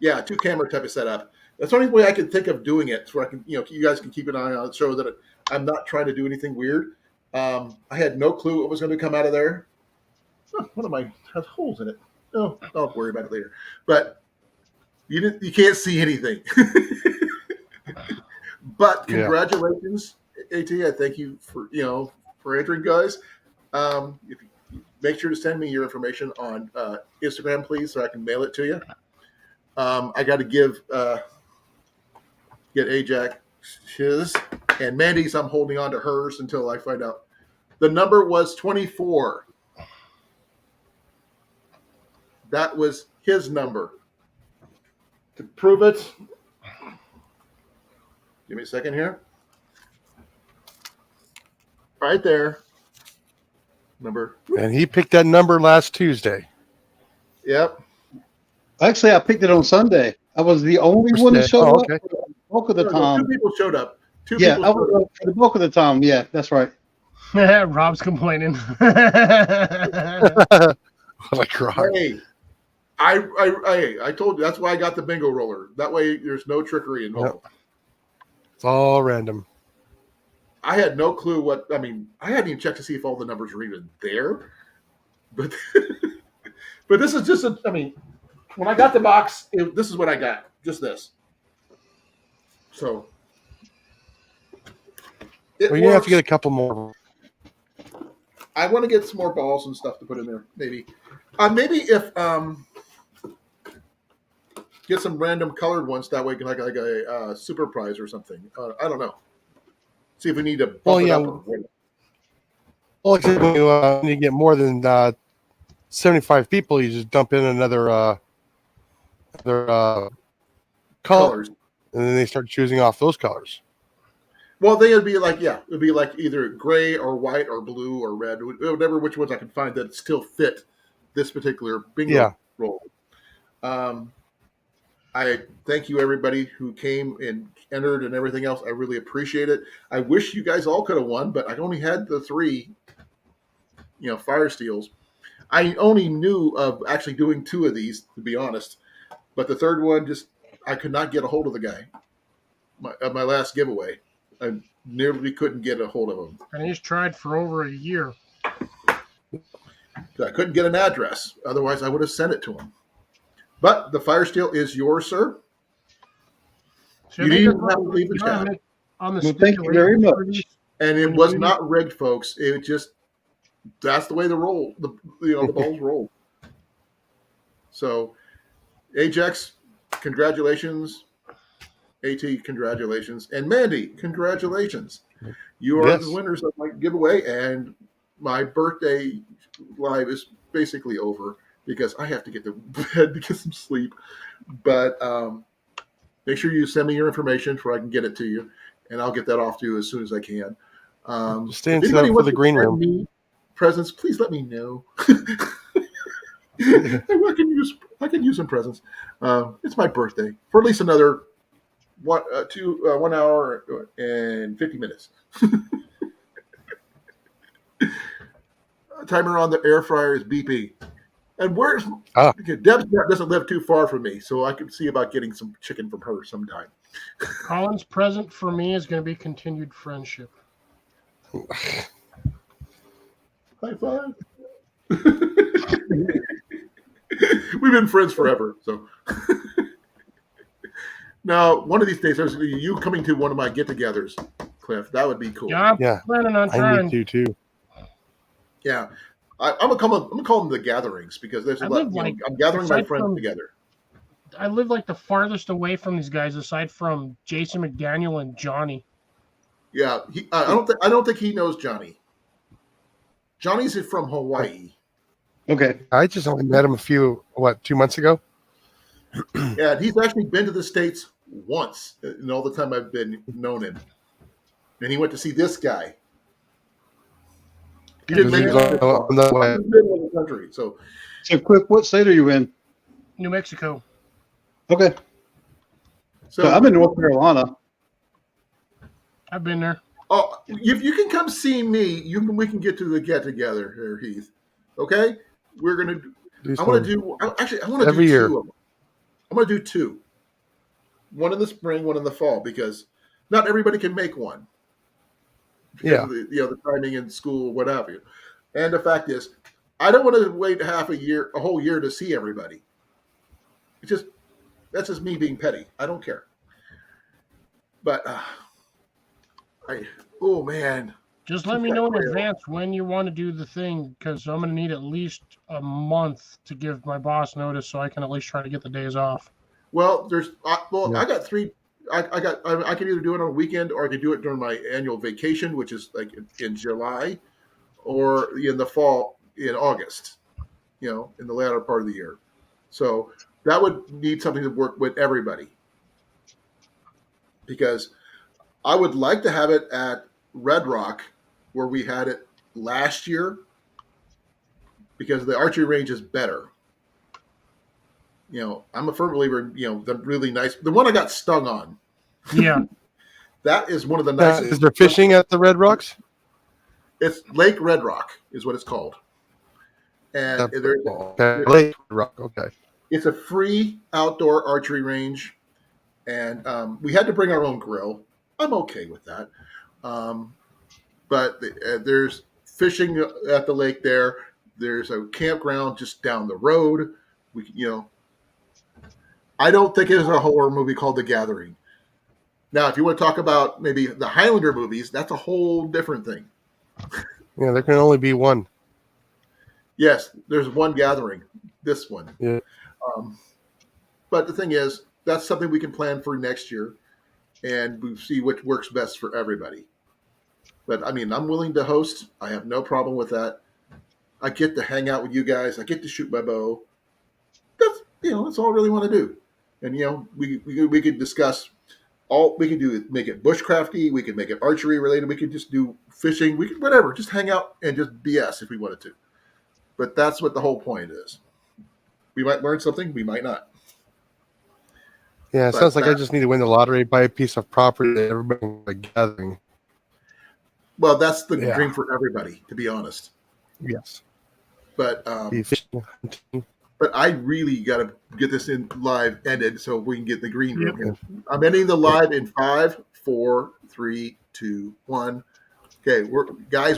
yeah, 2-camera type of setup. That's the only way I can think of doing it, so I can you guys can keep an eye on it, show that I'm not trying to do anything weird. I had no clue what was going to come out of there. One of my has holes in it. Oh, I'll worry about it later. But you can't see anything. But congratulations, AT. I thank you for entering, guys. If you make sure to send me your information on Instagram, please, so I can mail it to you. I got to get Ajax his, and Mandy's. I'm holding on to hers until I find out. The number was 24. That was his number. To prove it, give me a second here. Right there. Number. And he picked that number last Tuesday. Yep. Actually, I picked it on Sunday. I was the only one that showed up okay. for the bulk of the No, time. 2 people showed up. Two Yeah, people I showed was up. for the bulk of the time. Yeah, that's right. Rob's complaining. Like rock. Hey, I told you that's why I got the bingo roller. That way, there's no trickery involved. Yep. It's all random. I had no clue what. I mean, I hadn't even checked to see if all the numbers were even there. But but this is just. I mean, when I got the box, this is what I got. Just this. So. It Well, you have to works. get a couple more. I want to get some more balls and stuff to put in there. Maybe if get some random colored ones that way, like a super prize or something. I don't know. See if we need to bump it up. Well, except when you get more than 75 people, you just dump in another color, Colors. and then they start choosing off those colors. Well, it'd be like either gray or white or blue or red, whatever which ones I can find that still fit this particular bingo roll. I thank you everybody who came and entered and everything else. I really appreciate it. I wish you guys all could have won, but I only had the 3, fire steels. I only knew of actually doing 2 of these, to be honest. But the third one, I could not get a hold of the guy. My last giveaway, I nearly couldn't get a hold of him. And he's tried for over a year. I couldn't get an address. Otherwise, I would have sent it to him. But the fire steel is yours, sir. You didn't have to leave the chat. On the Well, thank you very much. And it was not rigged, folks. It just that's the way the balls roll. So, Ajax, congratulations. AT, congratulations. And Mandy, congratulations. You are the Yes. winners of my giveaway, and my birthday live is basically over because I have to get to bed to get some sleep. But make sure you send me your information so I can get it to you, and I'll get that off to you as soon as I can. Just stay in If anybody for wants the to green send room. me presents, please let me know. I can use some presents. It's my birthday for at least another 1 hour and 50 minutes. Timer on the air fryer is beeping. And where's okay, Deb's doesn't live too far from me, so I can see about getting some chicken from her sometime. Colin's present for me is going to be continued friendship. High five. We've been friends forever, so. Now, one of these days, there's you coming to one of my get-togethers, Cliff. That would be cool. Yeah, I'm Yeah, planning on I trying. need to too. Yeah, I'm gonna call them the gatherings because there's a I lot. live like I'm gathering my aside friends from- together. I live like the farthest away from these guys, aside from Jason McDaniel and Johnny. Yeah, I don't think he knows Johnny. Johnny's from Hawaii. Okay. I just only met him 2 months ago? Yeah, and he's actually been to the States once in all the time I've been known him. And he went to see this guy. He didn't make it Because far. on the way. He's in the middle of the country. So So, Cliff, what state are you in? New Mexico. Okay. So I'm in North Carolina. I've been there. Oh, if you can come see me, we can get to the get together here, Heath. Okay, we're gonna. I want to do. Actually, I want to do every year. two of them. I'm gonna do two. One in the spring, one in the fall, because not everybody can make one. Because of the timing in school, what have you. And the fact is, I don't want to wait a whole year to see everybody. That's just me being petty. I don't care. But oh man. Just let me know in advance when you want to do the thing, because I'm going to need at least a month to give my boss notice so I can at least try to get the days off. Well, I got three. I can either do it on a weekend or I can do it during my annual vacation, which is like in July, or in the fall in August. In the latter part of the year. So that would need something to work with everybody, because I would like to have it at Red Rock, where we had it last year, because the archery range is better. I'm a firm believer in, the really nice, the one I got stung on. Yeah. That is one of the nicest. Is there fishing at the Red Rocks? It's Lake Red Rock is what it's called. And Lake Red Rock, okay. It's a free outdoor archery range. And we had to bring our own grill. I'm okay with that. But there's fishing at the lake there. There's a campground just down the road. I don't think it's a horror movie called The Gathering. Now, if you want to talk about maybe the Highlander movies, that's a whole different thing. Yeah, there can only be one. Yes, there's one gathering. This one. Yeah. But the thing is, that's something we can plan for next year, and we see what works best for everybody. But I mean, I'm willing to host. I have no problem with that. I get to hang out with you guys. I get to shoot my bow. That's all I really want to do. And we could discuss all. We could do it. Make it bushcrafty. We could make it archery related. We could just do fishing. We could whatever. Just hang out and just BS if we wanted to. But that's what the whole point is. We might learn something. We might not. Yeah, it sounds like I just need to win the lottery, buy a piece of property that everybody is gathering. Well, that's the dream for everybody, to be honest. Yes. But I really got to get this in live ended so we can get the green room here. I'm ending the live in 5, 4, 3, 2, 1. Okay, guys.